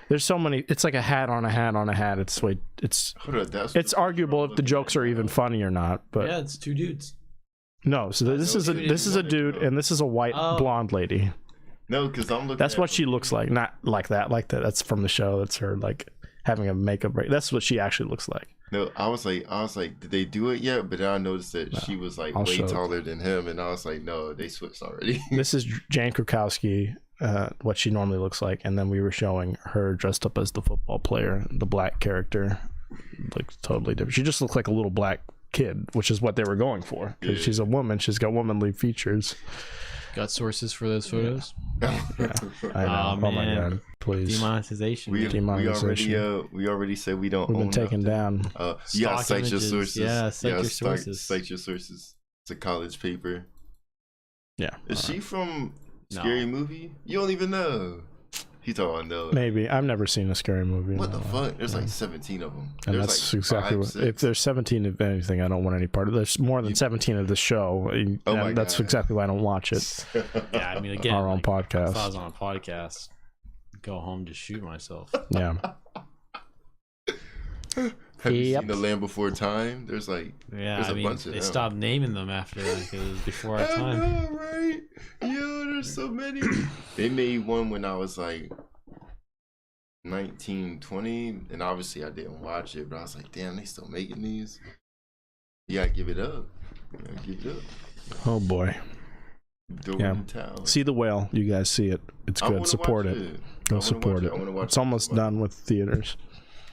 There's so many. It's like a hat on a hat on a hat. It's arguable if the jokes are even funny or not. But yeah, it's two dudes. No, so this is a dude, and this is a white blonde lady. No, because I'm looking. That's what she looks like. Not like that. Like that. That's from the show. That's her like having a makeup break. That's what she actually looks like. No, I was like, did they do it yet? But then I noticed that she was like way taller than him, and I was like, no, they switched already. This is Jane Krakowski. What she normally looks like, and then we were showing her dressed up as the football player, the black character. Looks totally different. She just looks like a little black kid, which is what they were going for, because she's a woman. She's got womanly features. Got sources for those photos? Yeah. I know. Oh my god! Please. Demonetization. We already said we don't. We've been taken down. You gotta cite your sources. Yeah, cite your sources. Cite your sources. It's a college paper. Yeah. Is she from Scary Movie? You don't even know. He talking about no. Maybe. I've never seen a scary movie. What the fuck? There's like 17 of them. And There's that's like exactly 5, what. 6. If there's 17 of anything, I don't want any part of. There's more than 17 of the show. And Oh my that's God. exactly why I don't watch it. Yeah, I mean, again, Our own if I podcast. was on a podcast, go home to shoot myself. Yeah. Have you Yep. seen The Land Before Time? There's like Yeah, there's I a mean, bunch of they them. stopped naming them after that because it was before our I time. know, right? Yo, there's so many. They made one when I was like 19, 20, and obviously I didn't watch it, but I was like, damn, they still making these. You gotta give it up. You gotta give it up. Oh boy. Throw it Yeah. in town. See The Whale. You guys see it. It's I good. wanna Support watch it. I Go wanna support watch it. I wanna watch It's almost done with theaters.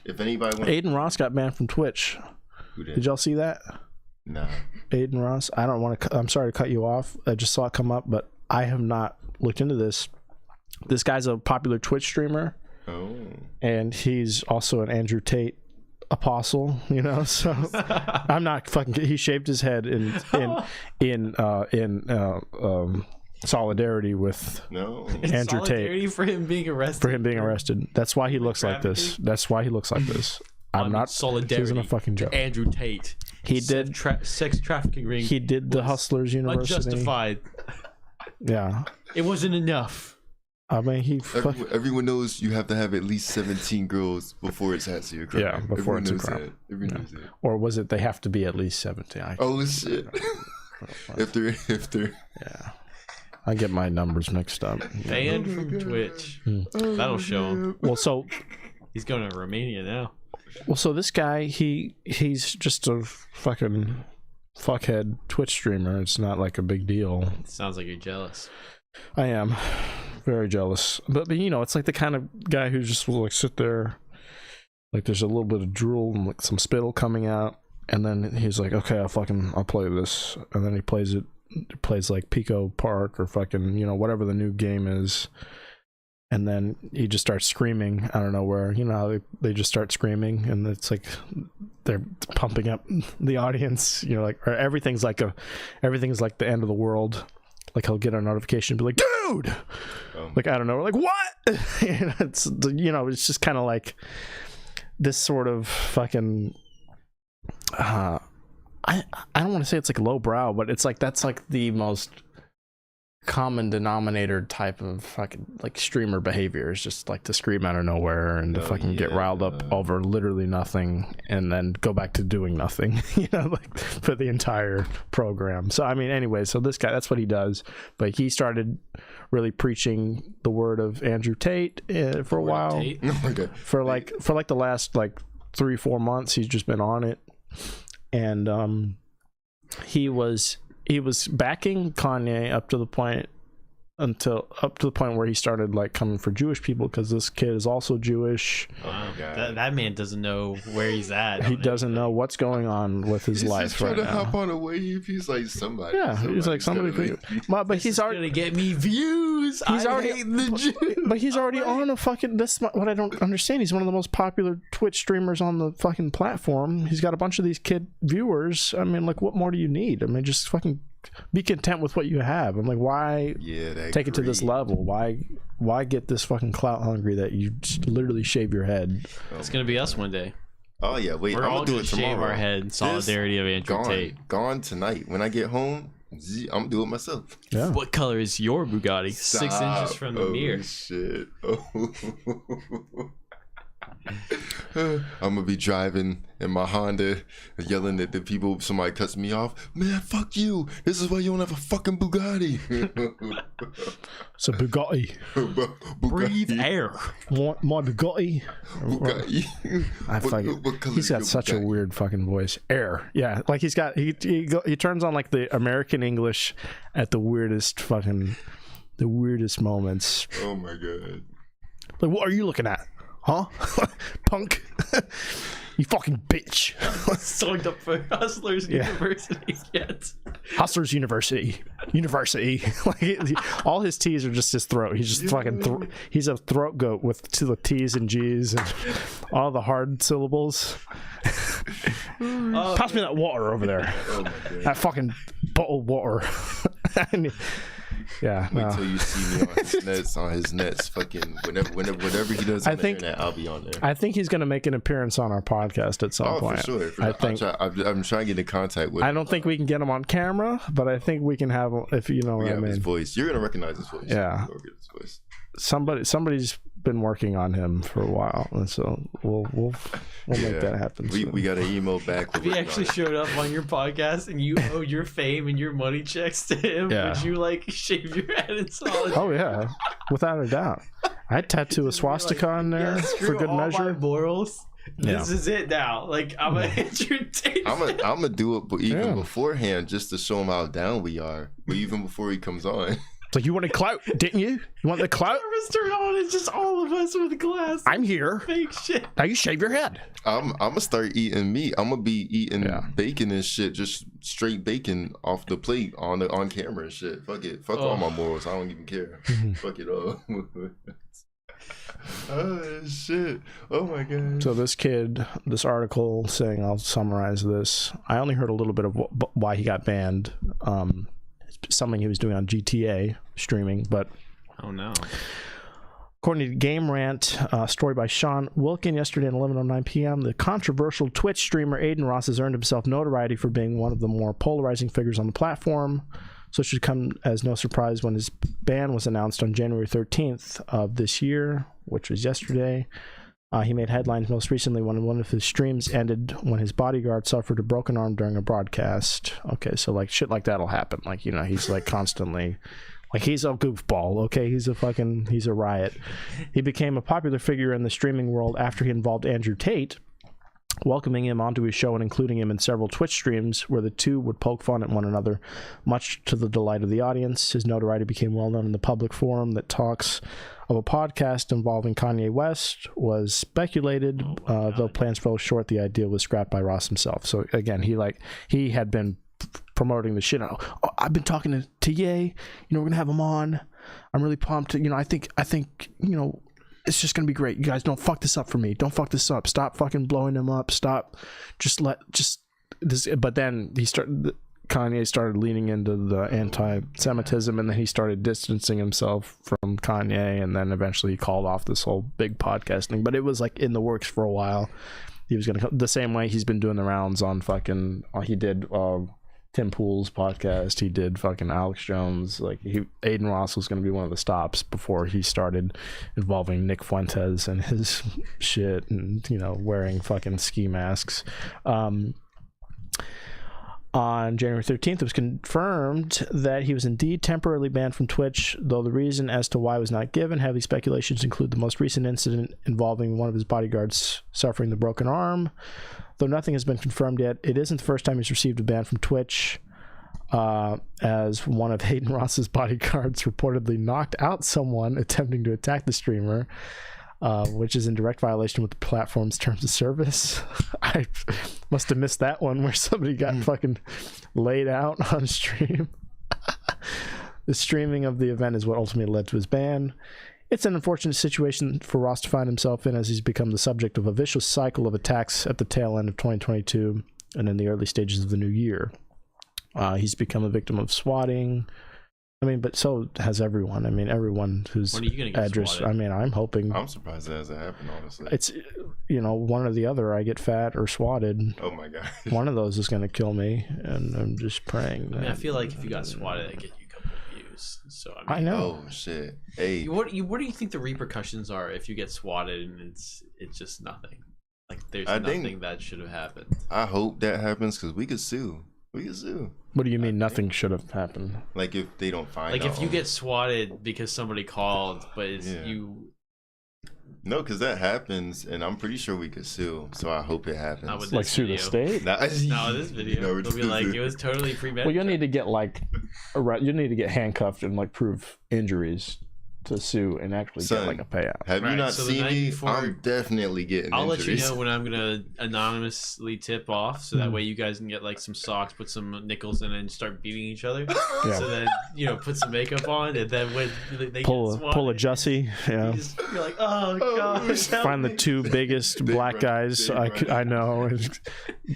If anybody wants, Aiden Ross got banned from Twitch. who Did y'all see that? Nah. Aiden Ross. I don't want to. I'm sorry to cut you off. I just saw it come up, but I have not looked into this. This guy's a popular Twitch streamer, Oh. and he's also an Andrew Tate apostle. You know, so I'm not fucking. He shaved his head in solidarity with No. Andrew Tate Solidarity for him being arrested. for him being arrested. That's why he looks like this. That's why he looks like this. I'm not. This solidarity. isn't a fucking joke. Andrew Tate. He did. Sex trafficking ring. He did the Hustlers University. Unjustified. Yeah. It wasn't enough. I mean, he. Everyone knows you have to have at least 17 girls before it's actually a crime. Yeah, before Everyone it's a knows crime. that. Everyone knows that. Or was it they have to be at least 17? Oh shit! if they're Yeah. I get my numbers mixed up. Banned from Twitch. That'll show him. Well, so He's going to Romania now. this guy, he's just a fucking fuckhead Twitch streamer. It's not like a big deal. Sounds like you're jealous. I am very jealous, but you know, it's like the kind of guy who just will like sit there, like there's a little bit of drool and like some spittle coming out, and then he's like, okay, I'll play this, and then he plays like Pico Park or fucking, you know, whatever the new game is, and then he just starts screaming out of nowhere. You know how they just start screaming, and it's like they're pumping up the audience. You know, like or everything's like the end of the world. Like he'll get a notification and be like, dude, like I don't know, like what? It's it's just kind of like this sort of fucking. I don't want to say it's like lowbrow, but it's like that's like the most common denominator type of fucking like streamer behavior is just like to scream out of nowhere and to fucking get riled up over literally nothing and then go back to doing nothing, you know, like for the entire program. So I mean, anyway, so this guy, that's what he does, but he started really preaching the word of Andrew Tate for a while. For the last like 3-4 months, he's just been on it, and he was backing Kanye up to the point where he started like coming for Jewish people because this kid is also Jewish. Wow. That man doesn't know where he's at. He doesn't know what's going on with his life just right trying now. to hop on a wave. He's like somebody. Yeah, he's like somebody. But he's already gonna get me views. He's already hate the Jews. But he's already on a fucking. This what I don't understand. He's one of the most popular Twitch streamers on the fucking platform. He's got a bunch of these kid viewers. I mean, like, what more do you need? I mean, just fucking be content with what you have. I'm like, why take it to this level? Why get this fucking clout hungry that you just literally shave your head? It's gonna be us one day. Oh yeah, wait, We're I'm all gonna do gonna it tomorrow. shave our head in solidarity of Andrew Tate. Gone tonight. When I get home, I'm gonna do it myself. Yeah. What color is your Bugatti? Stop. 6 inches from the mirror. Shit. I'm gonna be driving in my Honda, yelling at the people. Somebody cuts me off. Man, fuck you. This is why you don't have a fucking Bugatti. It's a Bugatti. Breathe air. My Bugatti. Bugatti. He's got such a weird fucking voice. Air. Yeah, like he turns on like the American English at the weirdest moments. Oh my god. Like, what are you looking at? Huh? Punk. You fucking bitch. Signed up for Hustlers University yet. Hustlers University. Like, all his T's are just his throat. He's just fucking he's a throat goat with to the T's and G's and all the hard syllables. Pass me that water over there. Oh my god. That fucking bottled water. Yeah. Wait No. till you see me on his nets. Fucking whatever he does on the internet, I'll be on there. I think he's going to make an appearance on our podcast at some point. For sure. I'm trying to get in contact with him. I don't think we can get him on camera, but I think we can have, if you know what I mean. His voice. You're gonna recognize his voice. Yeah. You'll get his voice. Somebody's been working on him for a while, and so we'll make that happen. We got an email back. If he actually showed up on your podcast and you owe your fame and your money checks to him, would you like shave your head and solid? Oh yeah, without a doubt. I'd tattoo a swastika on there for good measure. Morals. Yeah. This is it now. Like, I'm gonna hit your tape. I'm gonna do it, but even beforehand, just to show him how down we are. Even before he comes on. It's like, you wanted clout, didn't you? You want the clout? Cameras turn on. It's just all of us with glasses. I'm here. Fake shit. Now you shave your head. I'm gonna start eating meat. I'm gonna be eating bacon and shit, just straight bacon off the plate on camera and shit. Fuck it. Fuck all my morals. I don't even care. Fuck it all. Oh shit. Oh my god. So this article saying, I'll summarize this. I only heard a little bit of why he got banned. Something he was doing on GTA streaming, but oh no. According to Game Rant, story by Sean Wilkin yesterday at 11:09 p.m., the controversial Twitch streamer Aiden Ross has earned himself notoriety for being one of the more polarizing figures on the platform. So it should come as no surprise when his ban was announced on January 13th of this year, which was yesterday. He made headlines most recently when one of his streams ended when his bodyguard suffered a broken arm during a broadcast. Okay, so like shit like that'll happen. Like, you know, he's like constantly, like he's a goofball. Okay, he's a riot. He became a popular figure in the streaming world after he involved Andrew Tate, welcoming him onto his show and including him in several Twitch streams where the two would poke fun at one another, much to the delight of the audience. His notoriety became well known in the public forum that talks of a podcast involving Kanye West was speculated, though plans fell short. The idea was scrapped by Ross himself. So again, he had been promoting the shit out. Oh, I've been talking to Ye. You know, we're gonna have him on. I'm really pumped. You know, I think you know, it's just gonna be great. You guys don't fuck this up for me. Don't fuck this up. Stop fucking blowing him up. Stop. Just this. But then Kanye started leaning into the anti-Semitism, and then he started distancing himself from Kanye, and then eventually he called off this whole big podcast thing. But it was like in the works for a while. He was gonna the same way he's been doing the rounds on fucking. He did Tim Pool's podcast. He did fucking Alex Jones. Like Aiden Ross was gonna be one of the stops before he started involving Nick Fuentes and his shit, and you know, wearing fucking ski masks. On January 13th, it was confirmed that he was indeed temporarily banned from Twitch, though the reason as to why was not given. Heavy speculations include the most recent incident involving one of his bodyguards suffering the broken arm. Though nothing has been confirmed yet, it isn't the first time he's received a ban from Twitch, as one of Hayden Ross's bodyguards reportedly knocked out someone attempting to attack the streamer. Which is in direct violation with the platform's terms of service. I must have missed that one where somebody got fucking laid out on stream. The streaming of the event is what ultimately led to his ban. It's an unfortunate situation for Ross to find himself in, as he's become the subject of a vicious cycle of attacks at the tail end of 2022 and in the early stages of the new year. He's become a victim of swatting. I mean, but so has everyone. I mean, everyone who's when are you gonna get swatted? I mean, I'm hoping. I'm surprised that hasn't happened, honestly. It's, you know, one or the other. I get fat or swatted. Oh my god. One of those is going to kill me, and I'm just praying. I mean, I feel like if you got swatted, it'd get you a couple of views. So I mean, I know. Oh shit. Hey. What do you think the repercussions are if you get swatted and it's just nothing? Like there's nothing that should have happened. I hope that happens because we could sue. What do you mean nothing should have happened? Like if they don't find like out. if you get swatted because somebody called, but it's you. No, because that happens, and I'm pretty sure we could sue. So I hope it happens. Not with Like this sue video. the state? No, this video. They'll be like, it was totally premeditated. Well, you'll need to get like, you need to get handcuffed and like prove injuries to sue and actually get like a payout. Have you not so the seen night me? before- I'm definitely getting I'll injuries. let you know when I'm gonna anonymously tip off, so that way you guys can get like some socks, put some nickels in, it, and start beating each other. Yeah. So then put some makeup on, and then when they Pull get swatted, a Jussie. Yeah. you're like, oh god, Find the two biggest black guys I know, and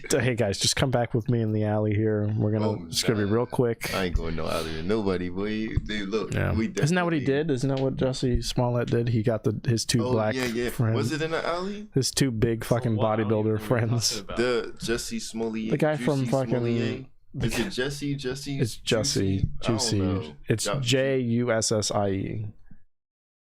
Hey guys, just come back with me in the alley here. We're gonna it's gonna be real quick. I ain't going no alley to nobody, boy. Dude, look, Yeah. we Isn't that what he did? Isn't that what Jesse Smollett did? He got his two black friends. Was it in the alley? His two big fucking bodybuilder friends. The Jesse Smollett. The guy from fucking. Smollett? Is it Jesse? Jesse? It's Jesse. Juicy. It's Jussie.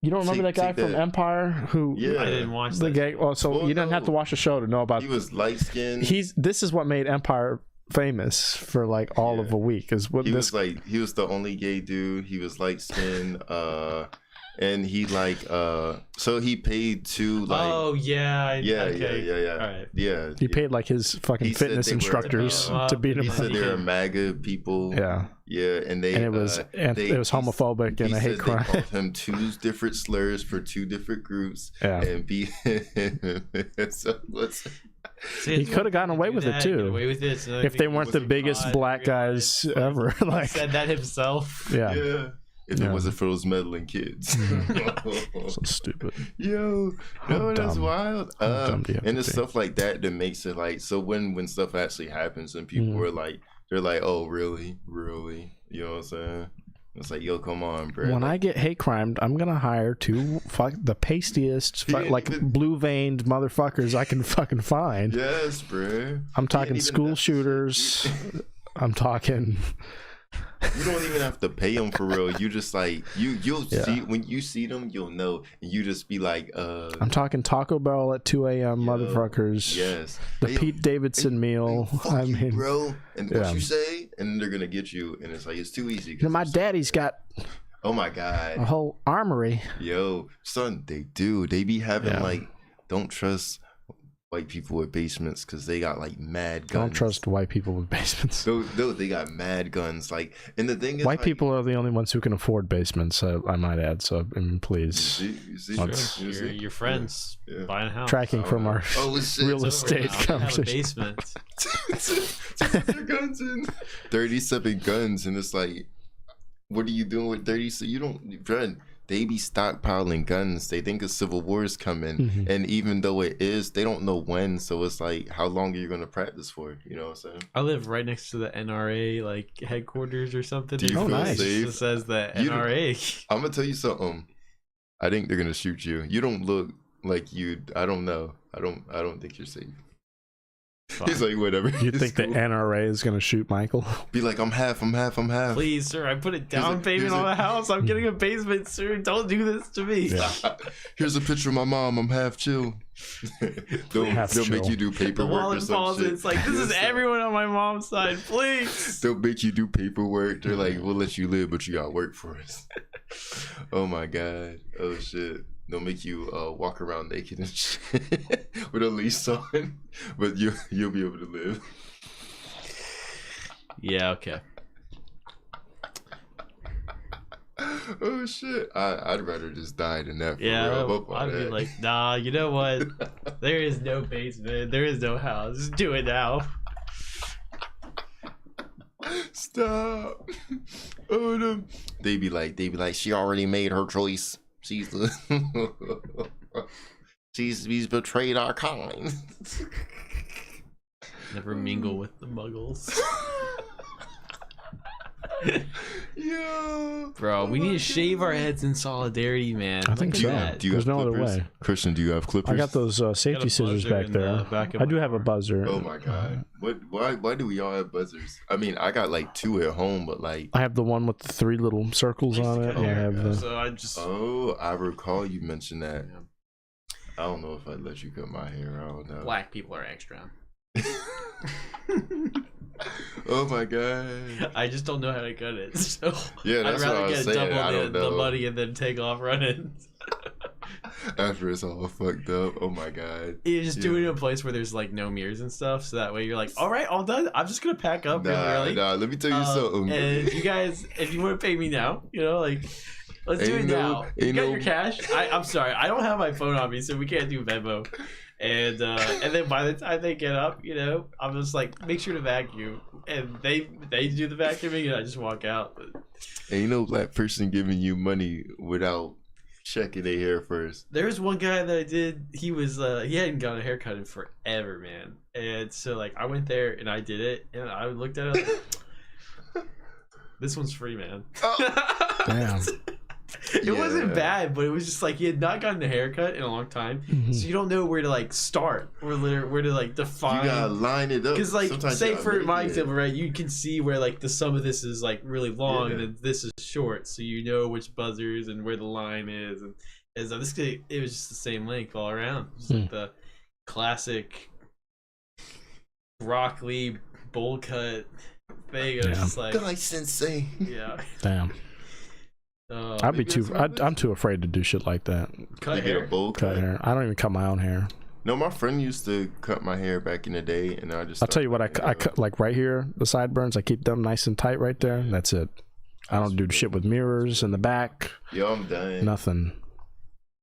You don't remember that guy from Empire who? Yeah, I didn't watch the that. guy. Well, so you didn't have to watch the show to know about. He was light skinned. This is what made Empire famous for like all of a week. Is what he this was like. He was the only gay dude. He was light skinned. And he like so he paid to like. Oh yeah. Yeah. All right. Yeah. he paid like his fucking fitness instructors to beat him. He up. said they were MAGA people. Yeah. Yeah, and it was homophobic and a hate crime. They called him two different slurs for two different groups. Yeah. And He could have gotten away with it too. If they weren't the biggest black guys ever. Like said that himself. Yeah. Yeah. If it wasn't for those meddling kids. So stupid. Yo, no, that's wild. And it's stuff like that that makes it like, so when stuff actually happens and people are like, they're like, oh, really? You know what I'm saying? It's like, yo, come on, bro. When I get hate crimed, I'm gonna hire the pastiest, blue veined motherfuckers I can fucking find. Yes, bro. I'm talking school shooters. I'm talking. You don't even have to pay them for real. You just like you'll see when you see them, you'll know, and you just be like, I'm talking Taco Bell at 2 a.m. motherfuckers. Yes. The Pete Davidson meal. I mean, bro, and what you say, and then they're gonna get you, and it's like it's too easy. My daddy's got. Oh my god. A whole armory. Yo, son, they do. They be having like, don't trust white people with basements because they got like mad guns. Don't trust white people with basements. No, they got mad guns. Like, and the thing is, white people are the only ones who can afford basements. I might add. So, please, your friends buying a house. Tracking from our real estate conversation. Basement. 37 guns, and it's like, what are you doing with 30? So you don't, friend. They be stockpiling guns. They think a civil war is coming, and even though it is, they don't know when. So it's like, how long are you gonna practice for? You know what I'm saying? I live right next to the NRA like headquarters or something. Do you feel nice. safe? It says the NRA. I'm gonna tell you something. I think they're gonna shoot you. You don't look like you. I don't know. I don't think you're safe. Fine. He's like, whatever. You think the NRA is going to shoot Michael? Be like, I'm half. Please, sir, I put a down payment on the house. I'm getting a basement, sir. Don't do this to me. Yeah. Here's a picture of my mom. I'm half chill. They'll make you do paperwork or some shit. It's like, this is everyone on my mom's side. Please. They'll make you do paperwork. They're like, we'll let you live, but you got to work for us. Oh, my God. Oh, shit. They'll make you walk around naked and shit with a leash on, but you'll be able to live. Yeah, okay. Oh shit! I'd rather just die than that. Yeah, I'd be like, nah. You know what? There is no basement. There is no house. Just do it now. Stop. Oh no. They be like, she already made her choice. She's betrayed our kind. Never mingle with the muggles. Yeah, bro, we need to shave our heads in solidarity, man. I think so. There's no other way. Christian, do you have clippers? I got those safety scissors back there. I do have a buzzer. Oh my god! Why do we all have buzzers? I mean, I got like 2 at home, but like I have the one with the 3 little circles on it. Oh, I have the. So I just. Oh, I recall you mentioned that. Yeah. I don't know if I'd let you cut my hair. I don't know. Black people are extra. Oh my god! I just don't know how to cut it. So yeah, that's I'd rather what I was get saying. double the money and then take off running. After it's all fucked up. Oh my god! You just do it in a place where there's like no mirrors and stuff, so that way you're like, all right, all done. I'm just gonna pack up. Nah, let me tell you something. And you guys, if you want to pay me now, you know, like. Let's do it now. You got your cash? I'm sorry, I don't have my phone on me, so we can't do Venmo. And then by the time they get up, you know, I'm just like, make sure to vacuum. And they do the vacuuming, and I just walk out. And you know, that person giving you money without checking their hair first. There's one guy that I did. He was he hadn't gotten a haircut in forever, man. And so like I went there and I did it, and I looked at it like, this one's free, man. Damn. It wasn't bad, but it was just like he had not gotten a haircut in a long time, so you don't know where to like start or where to like define. You gotta line it up Because like, sometimes say for my example, right, you can see where like the some of this is like really long and then this is short, so you know which buzzers and where the line is, and so this it was just the same length all around, just like the classic Rock Lee bowl cut thing. It was just like, Guy sensei. yeah. Damn. I'm too afraid to do shit like that. Cut hair. Cut hair. I don't even cut my own hair. No, my friend used to cut my hair back in the day, and I'll tell you what, I cut like right here, the sideburns. I keep them nice and tight right there. That's it. I don't do shit with mirrors in the back. Yo, I'm done. Nothing.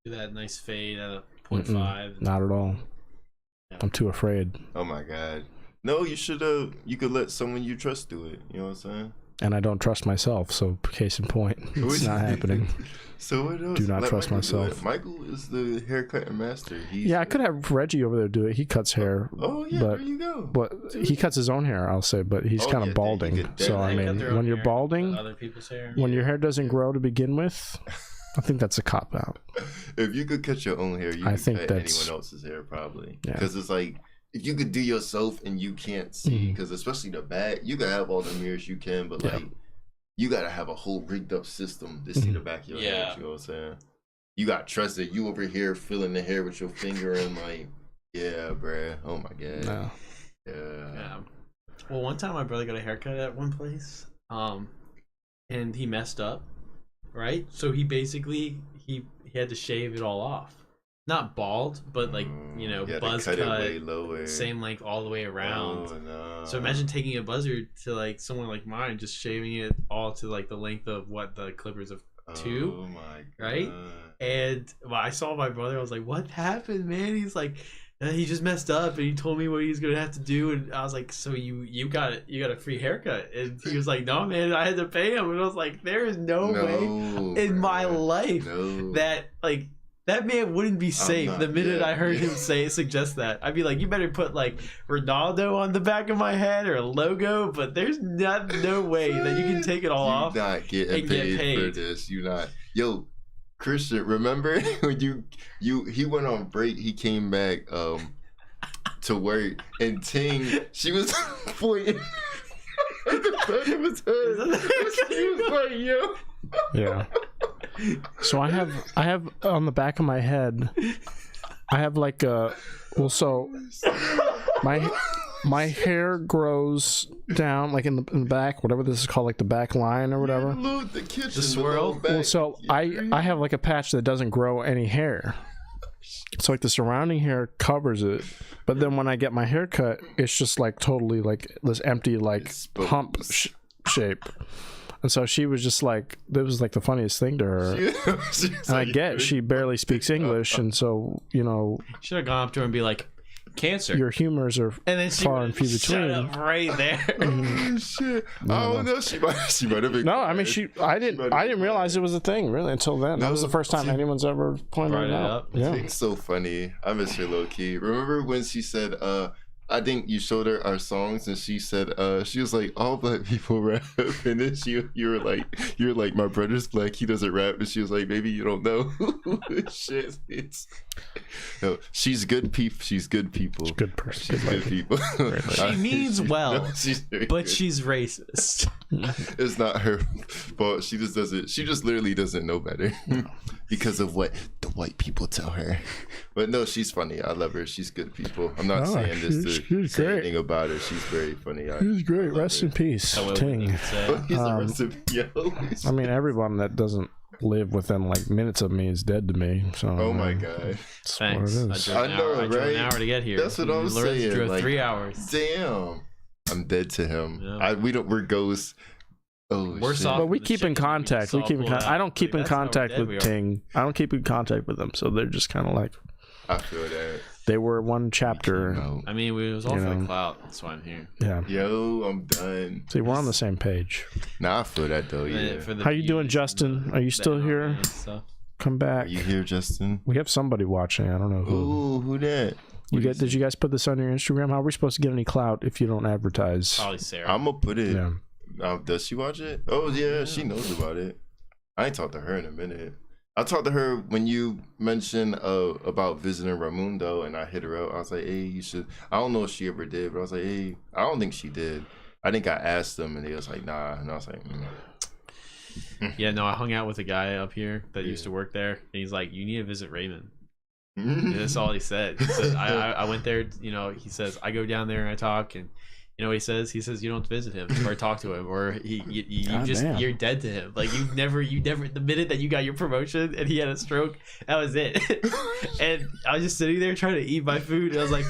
Do that nice fade at a 0.5. Not at all. Yeah. I'm too afraid. Oh my god. No, you should have. You could let someone you trust do it. You know what I'm saying? And I don't trust myself, so case in point, it's not happening. So what else? Do not trust myself. Michael is the haircut master. I could have Reggie over there do it. He cuts hair. Oh yeah, there you go. But he cuts his own hair, I'll say. But he's kind of balding. So I mean, when you're balding, other people's hair. When your hair doesn't grow to begin with, I think that's a cop out. If you could cut your own hair, you could cut anyone else's hair probably. Because it's like, if you could do yourself and you can't see, because especially the back, you can have all the mirrors you can, but like you gotta have a whole rigged up system to see the back of your head. You know what I'm saying? You gotta trust that you over here feeling the hair with your finger and like, yeah, bruh. Oh my god. No. Yeah. Well, one time my brother got a haircut at one place, and he messed up, right? So he basically he had to shave it all off. Not bald, but like, you know, buzz cut, same length all the way around. Oh, no. So imagine taking a buzzer to like someone like mine, just shaving it all to like the length of what the clippers of 2. Oh my god. Right? And I saw my brother, I was like, what happened, man? He's like, he just messed up and he told me what he's gonna have to do, and I was like, so you got a free haircut? And he was like, no man, I had to pay him. And I was like, there is no way in my life that like that man wouldn't be safe. The minute I heard him suggest that, I'd be like, you better put like Ronaldo on the back of my head or a logo, but there's no way that you can take it all off. You're not getting paid for this. You not. Yo, Christian, remember when he went on break, he came back to work, and Ting, she was pointing at the back of his head. He was like, yo. Yeah. So I have on the back of my head, I have like so my hair grows down like in the back, whatever this is called, like the back line or whatever. The swirl. Well, so I have like a patch that doesn't grow any hair. So like the surrounding hair covers it, but then when I get my hair cut, it's just like totally like this empty like hump shape. And so she was just like, that was like the funniest thing to her. And I get she barely speaks English, and so, you know, should have gone up to her and be like, cancer. Your humors are far and few between. Shut up right there. Oh shit! Oh no, she might have been. No, I mean I didn't realize it was a thing really until then. That was the first time anyone's ever pointed it out. Yeah, it's so funny. I miss her low key. Remember when she said, I think you showed her our songs, and she said, she was like, all black people rap, and then you were like, my brother's black, he doesn't rap, and she was like, maybe you don't know. Shit, no, she's good people. She's good people. She's a good person. She's good people. She means well, but good. She's racist. It's not her fault. She just literally doesn't know better because of what the white people tell her. But no, she's funny. I love her. She's good people. I'm not saying this to say anything about her. She's very funny. She's great. Rest in peace, Ting. I mean, everyone that doesn't live within like minutes of me is dead to me. So oh my god. Thanks. I drove an hour to get here. That's what I'm saying. Drove like, 3 hours. Damn. I'm dead to him. Yeah. We're ghosts. Oh, worse shit. off. But we keep in contact. I don't keep in contact with Ting. I don't keep in contact with them. So they're just kind of like. I feel that. They were one chapter. I mean, it was all for the clout. That's why I'm here. Yeah. Yo, I'm done. See, we're on the same page. Nah, I feel that though. Yeah. How you doing, Justin? Are you still here? Come back. Are you here, Justin? We have somebody watching. I don't know who. Ooh, who that? Did you guys put this on your Instagram? How are we supposed to get any clout if you don't advertise? Probably Sarah. I'm gonna put it. Yeah. Does she watch it? Oh yeah, she knows about it. I ain't talked to her in a minute. I talked to her when you mentioned about visiting Raimundo, and I hit her up. I was like, hey, you should. I don't know if she ever did, but I was like, hey, I don't think she did. I think I asked them, and they was like, nah. And I was like, Yeah, no, I hung out with a guy up here that used to work there, and he's like, you need to visit Raymond. And that's all he said. He said, I went there, you know, he says, I go down there and I talk, and you know what he says? He says, you don't visit him or talk to him, or you're dead to him. Like, you never, the minute that you got your promotion and he had a stroke, that was it. And I was just sitting there trying to eat my food, and I was like,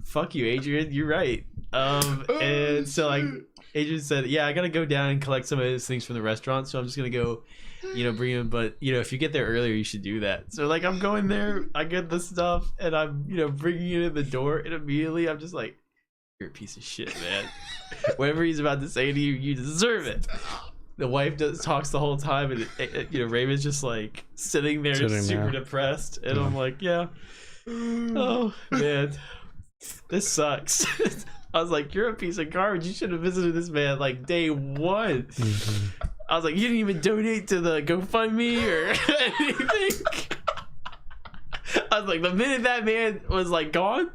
fuck you, Adrian, you're right. And so, like, Adrian said, yeah, I gotta go down and collect some of his things from the restaurant, so I'm just gonna go, you know, bring him. But, you know, if you get there earlier, you should do that. So, like, I'm going there, I get the stuff, and I'm, you know, bringing it in the door, and immediately I'm just like, you're a piece of shit, man. Whatever he's about to say to you, you deserve it. The wife talks the whole time, and you know, Raymond's just like sitting there super depressed, and I'm like, yeah, oh man, this sucks. I was like, you're a piece of garbage. You should have visited this man like day one. I was like, you didn't even donate to the GoFundMe or anything. I was like, the minute that man was like gone,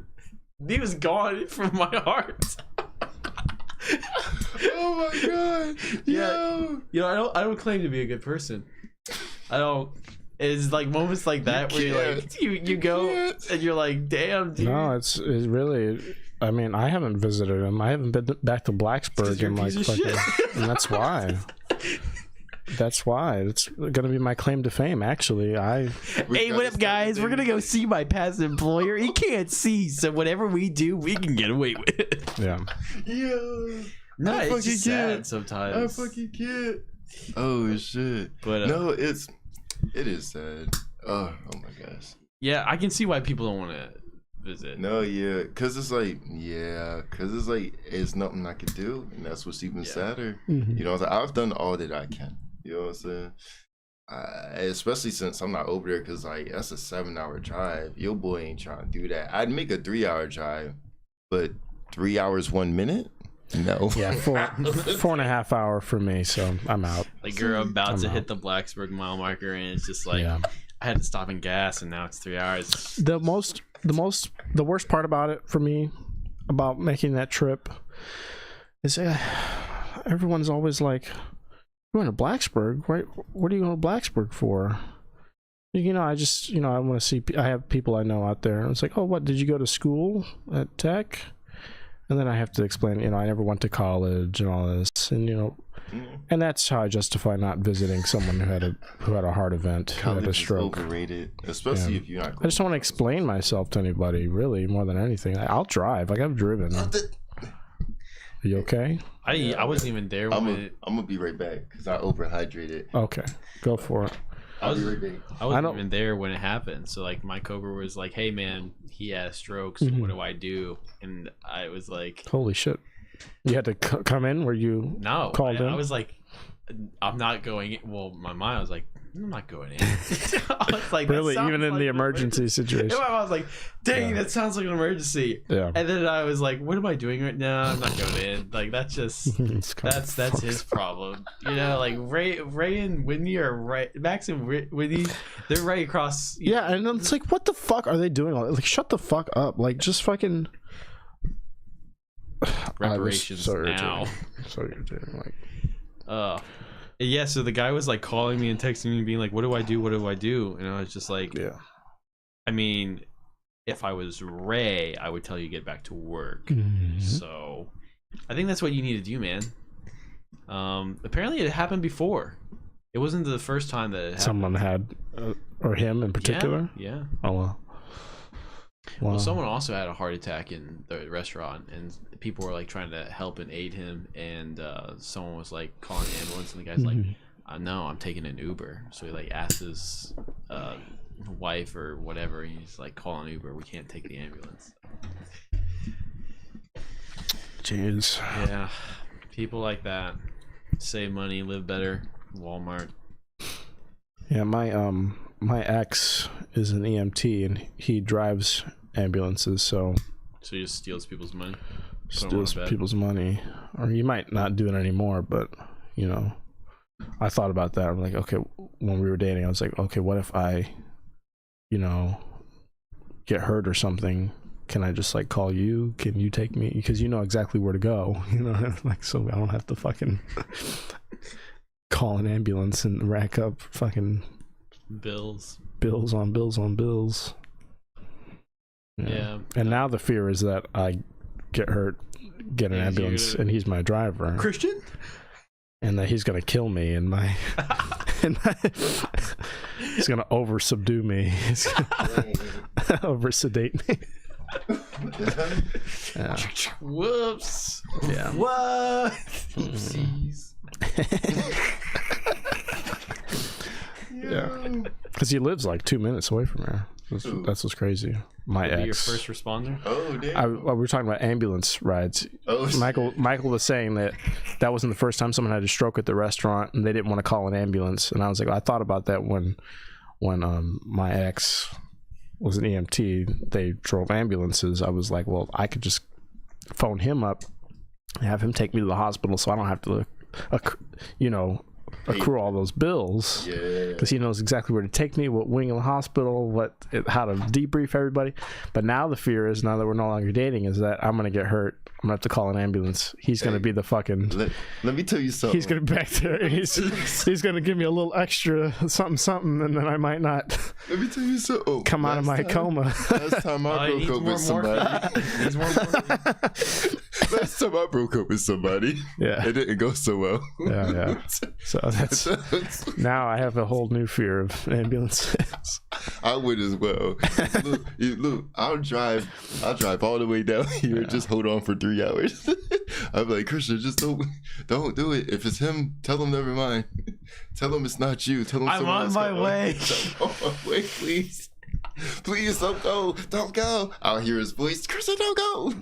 he was gone from my heart. oh my god. Yeah. You know, I don't claim to be a good person. I don't. It's like moments like that where you're like, you go and you're like, damn, dude. No, it's really. I mean, I haven't visited him. I haven't been back to Blacksburg in like fucking, and that's why. That's why it's gonna be my claim to fame. Actually, Hey, what up, guys? We're gonna go see my past employer. He can't see, so whatever we do, we can get away with it. Yeah. No, it's just sad sometimes. I fucking can't. Oh shit. But no, it is sad. Oh my gosh. Yeah, I can see why people don't want to visit. No, cause it's like, it's nothing I can do, and that's what's even sadder. Mm-hmm. You know, I've done all that I can. You know what I'm saying? Especially since I'm not over there, cause like that's a 7-hour drive. Your boy ain't trying to do that. I'd make a 3-hour drive, but 3 hours 1 minute? No. Yeah, 4.5 hour for me, so I'm out. Like you're about to hit the Blacksburg mile marker, and it's just like I had to stop and gas, and now it's 3 hours. The worst part about it for me, about making that trip, is everyone's always like, "You're going to Blacksburg? Right? What are you going to Blacksburg for?" You know, I just, you know, I want to see. I have people I know out there. And it's like, "Oh, what? Did you go to school at Tech?" And then I have to explain, you know, I never went to college and all this, and you know, and that's how I justify not visiting someone who had a heart event, who had a stroke. Is overrated, especially if you're not. I just don't want to explain myself to anybody, really, more than anything. I'll drive. Like I've driven. Are you okay? I wasn't even there when I'm gonna be right back because I overhydrated. Okay, go for it. I wasn't even there when it happened. So like my coworker was like, "Hey man, he had a stroke. So what do I do?" And I was like, "Holy shit!" You had to come in? Were you called in? I was like, "I'm not going in." Well, my mind was like, "I'm not going in." I was like, really, even in the emergency situation. I was like, "Dang, that sounds like an emergency." Yeah. And then I was like, "What am I doing right now? I'm not going in." Like that's just that's his problem. You know, like Ray and Whitney are right. Max and Whitney, they're right across. Yeah, and it's like, what the fuck are they doing? Like, shut the fuck up! Like, just fucking. Reparations now. So irritating. Like. Yeah, so the guy was like calling me and texting me being like, what do I do? What do I do? And I was just like, yeah. I mean, if I was Ray, I would tell you get back to work. So I think that's what you need to do, man. Apparently it happened before. It wasn't the first time that it happened. Someone had, or him in particular? Yeah. Oh, well. Well, someone also had a heart attack in the restaurant, and people were like trying to help and aid him, and someone was like calling the ambulance, and the guy's like, "No, I'm taking an Uber." So he like asked his wife or whatever, and he's like, "Call an Uber. We can't take the ambulance." Jeez. Yeah, people like that save money, live better. Walmart. Yeah, my ex is an EMT, and he drives ambulances, so he just steals people's money. steals people's money. Or you might not do it anymore, but you know, I thought about that. I'm like, okay, when we were dating, I was like, okay, what if I, you know, get hurt or something? Can I just like call you? Can you take me? Because you know exactly where to go, you know, like, so I don't have to fucking call an ambulance and rack up fucking bills on bills. Yeah. And now the fear is that I get hurt, get an ambulance, and he's my driver. Christian? And that he's gonna kill me and my he's gonna over subdue me. He's gonna over sedate me. Yeah. Whoops. Yeah. What? Oopsies. Yeah. Because he lives like 2 minutes away from here. That's what's crazy. My ex. Your first responder? Oh, damn. We were talking about ambulance rides. Oh, Michael was saying that wasn't the first time someone had a stroke at the restaurant and they didn't want to call an ambulance. And I was like, I thought about that when my ex was an EMT. They drove ambulances. I was like, well, I could just phone him up and have him take me to the hospital, so I don't have to, accrue all those bills. Yeah. Because he knows exactly where to take me, what wing of the hospital, how to debrief everybody. But now the fear is, now that we're no longer dating, is that I'm gonna get hurt. I'm gonna have to call an ambulance. He's gonna be the fucking. Let me tell you something. He's gonna be back there. He's gonna give me a little extra something, and then I might not. Let me tell you something. Come out of my coma. Last time I broke up with somebody. Last time I broke up with somebody. Yeah. It didn't go so well. Yeah. So that's now I have a whole new fear of ambulances. I would as well. Look, I'll drive all the way down here and just hold on for 3 hours. I'm like, Christian, just don't do it. If it's him, tell him never mind. Tell him it's not you. Tell him I'm on my way. I'm on my way, please. Please don't go. I'll hear his voice. Christian, don't go.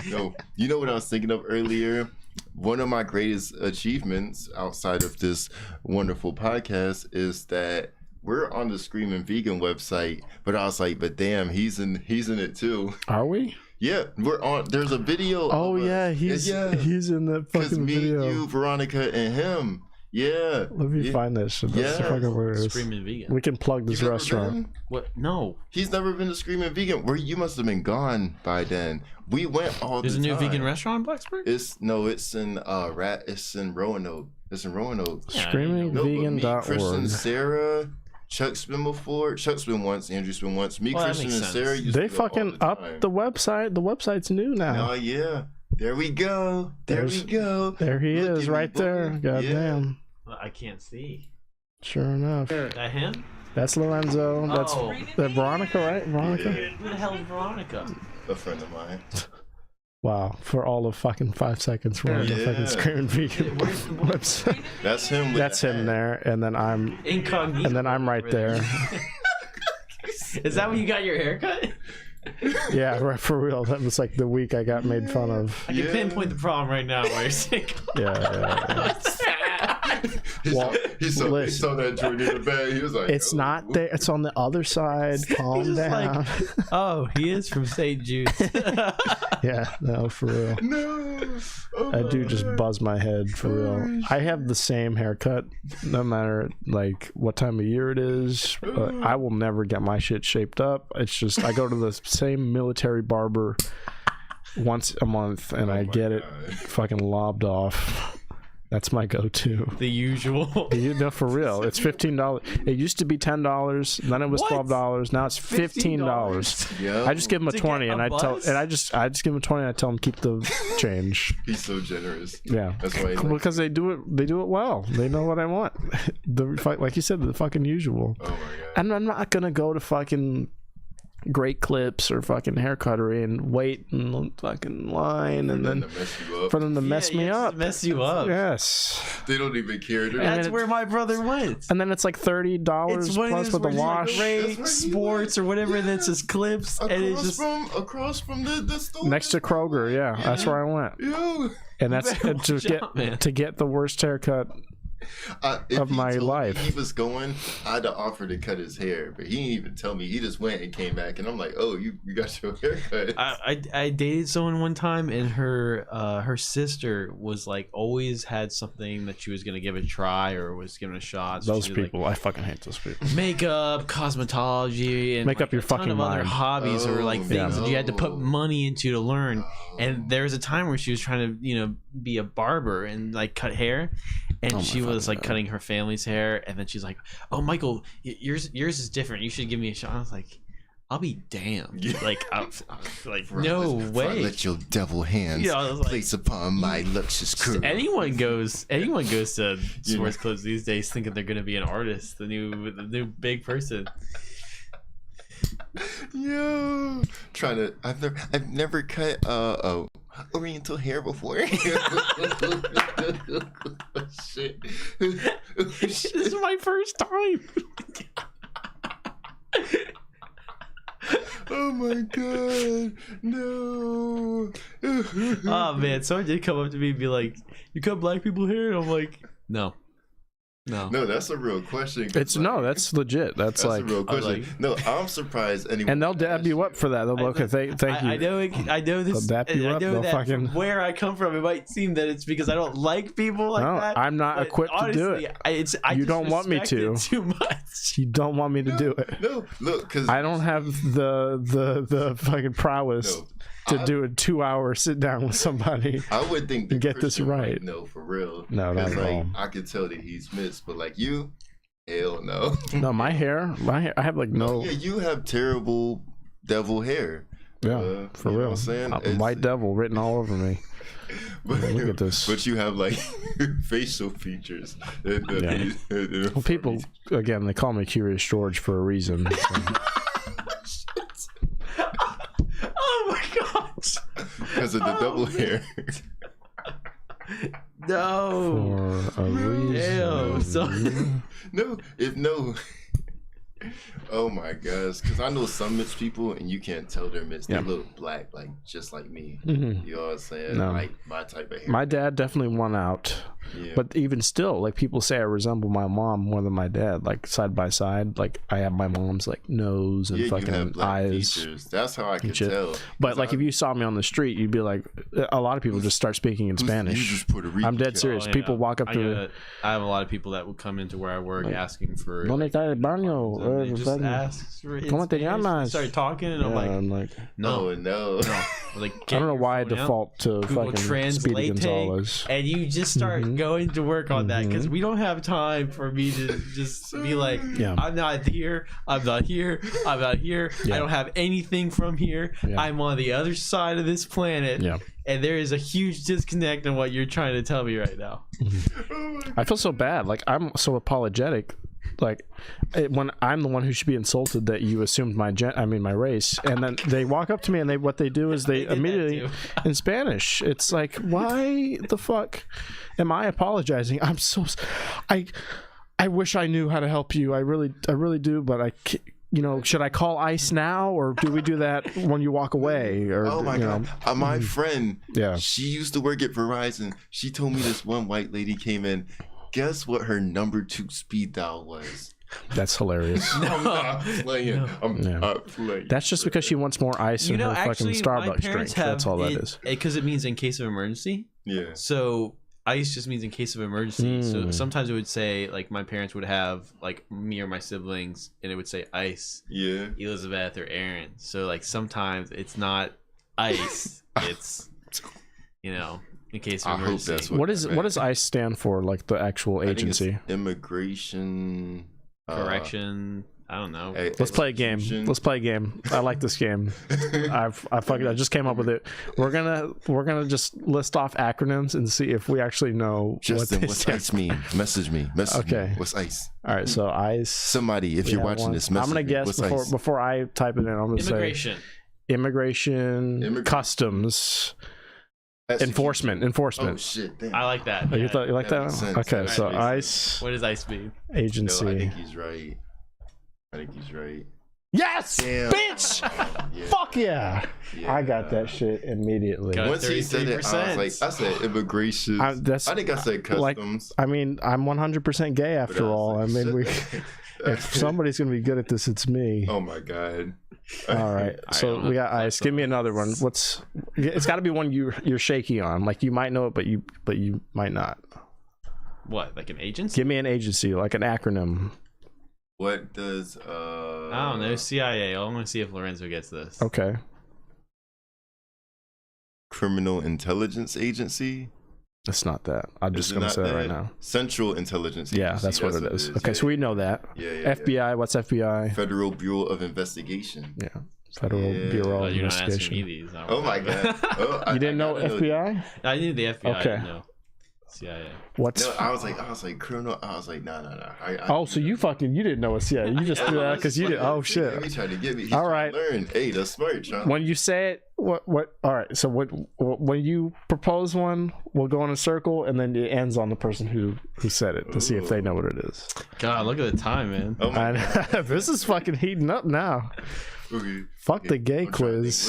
No, you know what I was thinking of earlier? One of my greatest achievements outside of this wonderful podcast is that we're on the Screaming Vegan website, but I was like, but damn, he's in it too. Are we? Yeah, we're on. There's a video. Oh yeah, he's in that fucking me, video. you, Veronica, and him. Yeah. Let me find that shit. That's fucking hilarious. Screaming Vegan. We can plug this restaurant. Been? What? No. He's never been to Screaming Vegan. Where you must have been gone by then. We went all There's the time. There's a new vegan restaurant in Blacksburg? It's in Roanoke. It's in Roanoke. Yeah, ScreamingVegan.org. Christian, Sarah, Chuck's been before. Chuck's been once. Andrew's been once. Me, Christian, and Sarah used They to go fucking all the up time. the website. The website's new now. Oh yeah. There we go. There we go. There he Look is, at me, right boy. there. Goddamn. I can't see. Sure enough. Is that him? That's Lorenzo. That's Veronica, right? Veronica? Who the hell is Veronica? A friend of mine. Wow. For all of fucking 5 seconds, we're on the fucking Screaming Vegan website. That's him. That's him there. And then I'm Incognito. And then I'm right there. Is that when you got your haircut? Yeah, right, for real. That was like the week I got made fun of. I can pinpoint the problem right now where you're sick. Yeah. He saw that joint in the bag. He was like, it's not there. It's on the other side. Calm down. Oh, he is from St. Jude's. Yeah, no, for real. No. Oh, I do just buzz my head for real. I have the same haircut no matter like what time of year it is. I will never get my shit shaped up. It's just I go to the same military barber once a month and I get it fucking lobbed off. That's my go-to. The usual. No, for real. It's $15. It used to be $10. Then it was $12. Now it's $15. Yo. I just give him a 20, and I just give him a 20, and I tell him keep the change. He's so generous. Yeah, that's why. Because they do it well. They know what I want. Like you said, the fucking usual. Oh my god. And I'm not gonna go to fucking Great Clips or fucking Haircuttery and wait in the fucking line and then for them to mess me up. Mess you up. Yes. They don't even care. That's where my brother went. And then it's like $30 plus with the wash. Great Sports or whatever that says Clips. And it's just across from the store. Next to Kroger, yeah. That's where I went. Yo. And that's to get the worst haircut of my life. He was going. I'd have offered to cut his hair, but he didn't even tell me. He just went and came back, and I'm like, "Oh, you got your hair cut." I dated someone one time, and her sister was like always had something that she was gonna give a try or was giving a shot. So Those people, I fucking hate those people. Makeup, cosmetology, and make up your a ton fucking of other mind. hobbies or like things that you had to put money into to learn. And there was a time where she was trying to be a barber and like cut hair, and she was like cutting her family's hair, and then she's like, "Oh, Michael, yours is different. You should give me a shot." I was like, "I'll be damned!" Like, I'm like, no way. Let your devil hands place upon my luscious curve. Anyone goes to sports clubs these days thinking they're gonna be an artist, the new big person. Yo, I've never cut oriental hair before. Shit. This is my first time. Oh my god, no. Oh man, someone did come up to me and be like, "You cut black people hair?" And I'm like, No, that's a real question. That's legit. That's like a real question. No, I'm surprised anyone. And they'll dab you up for that. They'll be okay. Thank you. I know this. They'll dap you up. They'll They'll fucking. From where I come from, it might seem that it's because I don't like people like that. I'm not equipped to do it. You don't want me to. Too much. You don't want me to do it. No, look, because I don't have the fucking prowess to do a 2-hour sit down with somebody. I would think and get this right. No, for real. No, not at all. I could tell that he's missed, but like you, hell no. No, my hair, I have like no. Yeah, you have terrible devil hair. Yeah, for real. I'm white devil written all over me. But, look at this. But you have like facial features. Well, people again, they call me Curious George for a reason. So. Oh my gosh! Because of the double hair. No. For a reason. No. Oh my gosh, because I know some mixed people and you can't tell they're mixed. They look black, like just like me. Mm-hmm. You know what I'm saying? No. Like my type of hair. My dad definitely won out. Yeah. But even still, like people say I resemble my mom more than my dad, like side by side. Like I have my mom's like nose and fucking eyes. Features. That's how I can tell. But like if you saw me on the street, you'd be like, a lot of people just start speaking in Spanish. I'm dead serious. People walk up to I have a lot of people that will come into where I work asking for. ¿Dónde está el baño? Just asks for ¿Cómo te llamas? Start talking and I'm like, no. Like, I don't know why I default to Google fucking Speedy Gonzalez. And you just start going to work on that because we don't have time for me to just be like, I'm not here. I don't have anything from here. I'm on the other side of this planet. And there is a huge disconnect in what you're trying to tell me right now. I feel so bad. Like I'm so apologetic. Like when I'm the one who should be insulted that you assumed my race, and then they walk up to me and what they do is they immediately in Spanish. It's like, why the fuck am I apologizing? I'm so I wish I knew how to help you. I really do, but I can't. Should I call ICE now, or do we do that when you walk away? Or, oh my god, my friend, yeah, she used to work at Verizon. She told me this one white lady came in. Guess what her number 2 speed dial was? That's hilarious. I'm not playing. I'm not playing. That's just because she wants more ice in her fucking Starbucks drink. That's all that is. Because it means in case of emergency. Yeah. So ice just means in case of emergency. So sometimes it would say, like, my parents would have, like, me or my siblings, and it would say ice. Yeah. Elizabeth or Aaron. So, like, sometimes it's not ice. It's, in case of emergency. I hope that's what does ICE stand for? Like the actual agency? Immigration correction. I don't know. Let's play a game. I like this game. I just came up with it. We're gonna just list off acronyms and see if we actually know what's ICE mean. Message me. Okay. What's ICE? All right. So ICE. Somebody, if you're watching this, message I'm gonna guess before I type it in. I'm gonna say immigration, customs. Enforcement. Oh shit! Damn. I like that. You like that? Sense. Okay, so ICE. What does ICE mean? Agency. No, I think he's right. Yes, Damn. bitch. Yeah. Fuck yeah. I got that shit immediately. Got Once he said it, I was like, I said immigration. I think I said customs. I mean, I'm 100% gay after all. I mean, if somebody's gonna be good at this, it's me. Oh my god. All right, so we got ice. Give me another one. It's got to be one you're shaky on. Like you might know it, but you might not. What, like an agency? Give me an agency, like an acronym. What does I don't know. CIA. I want to see if Lorenzo gets this. Okay. Criminal Intelligence Agency? It's not that. I'm just gonna say it right now. Central Intelligence Agency. Yeah, that's what it is. Okay, so we know that. Yeah. FBI. What's FBI? Federal Bureau of Investigation. Yeah. Federal Bureau of You're not asking Investigation. me these. Oh my god. Oh, You didn't know FBI? I knew the FBI. Okay. No. CIA. What's? No, I was like criminal. I was like, no. Oh, so you didn't know it's CIA. You just threw that because you did. Oh shit. He tried to get me. All right. Learn. Hey, that's smart, John. When you say it, what? All right. So when you propose one, we'll go in a circle, and then it ends on the person who said it to see if they know what it is. God, look at the time, man. Oh my god. This is fucking heating up now. Okay. Fuck the gay quiz.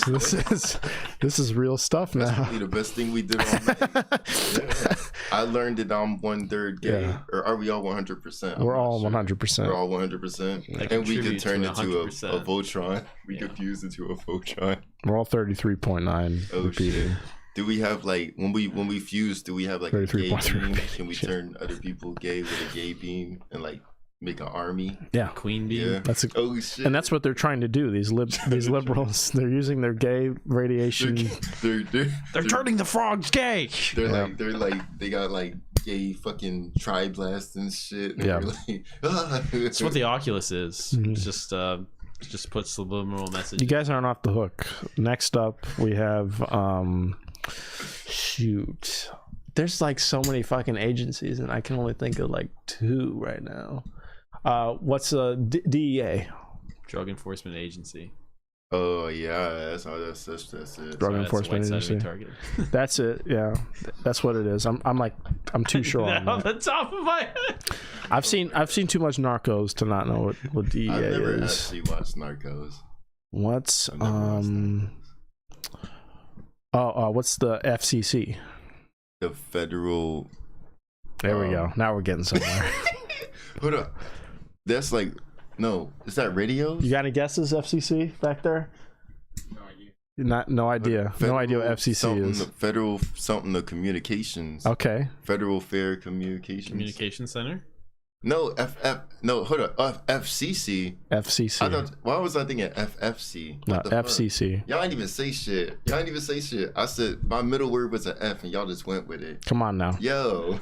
This is real stuff now. That's probably the best thing we did all night. Yeah. I learned that I'm 1/3 gay. Yeah. Or are we all 100%? We're all 100%. We're all 100%. And we could turn into a Voltron. We could fuse into a Voltron. We're all 33.9 Oh repeating. shit. Do we have like when we fuse? Do we have like a gay 33.3 beam? Can we turn other people gay with a gay beam and like make an army? Yeah, Queen bee. Yeah. oh shit. and that's what they're trying to do. These liberals, they're using their gay radiation. They're turning the frogs gay. They got like gay fucking tri-blast and shit. And Yeah. That's what the Oculus is. Mhm. It's just puts subliminal messages. You guys aren't off the hook. Next up, we have shoot. There's like so many fucking agencies, and I can only think of like 2 right now. What's DEA? Drug Enforcement Agency. Oh yeah, that's it. Drug Enforcement Agency. That's it. Yeah, that's what it is. I'm too sure on On that. the top of my head. I've seen too much Narcos to not know what DEA I've never is. actually watched Narcos. What's I've never watched that. what's the FCC? The federal. There we go. Now we're getting somewhere. Hold up. That's like no. Is that radios? You got any guesses, FCC back there? No idea. No idea. No idea what FCC is. Federal something of communications. Okay. Federal Fair Communications. Communication Center. No, no, hold up. FCC. FCC. Why was I thinking FFC? No, What the fuck? FCC. Y'all ain't even say shit. I said my middle word was an F, and y'all just went with it. Come on now. Yo.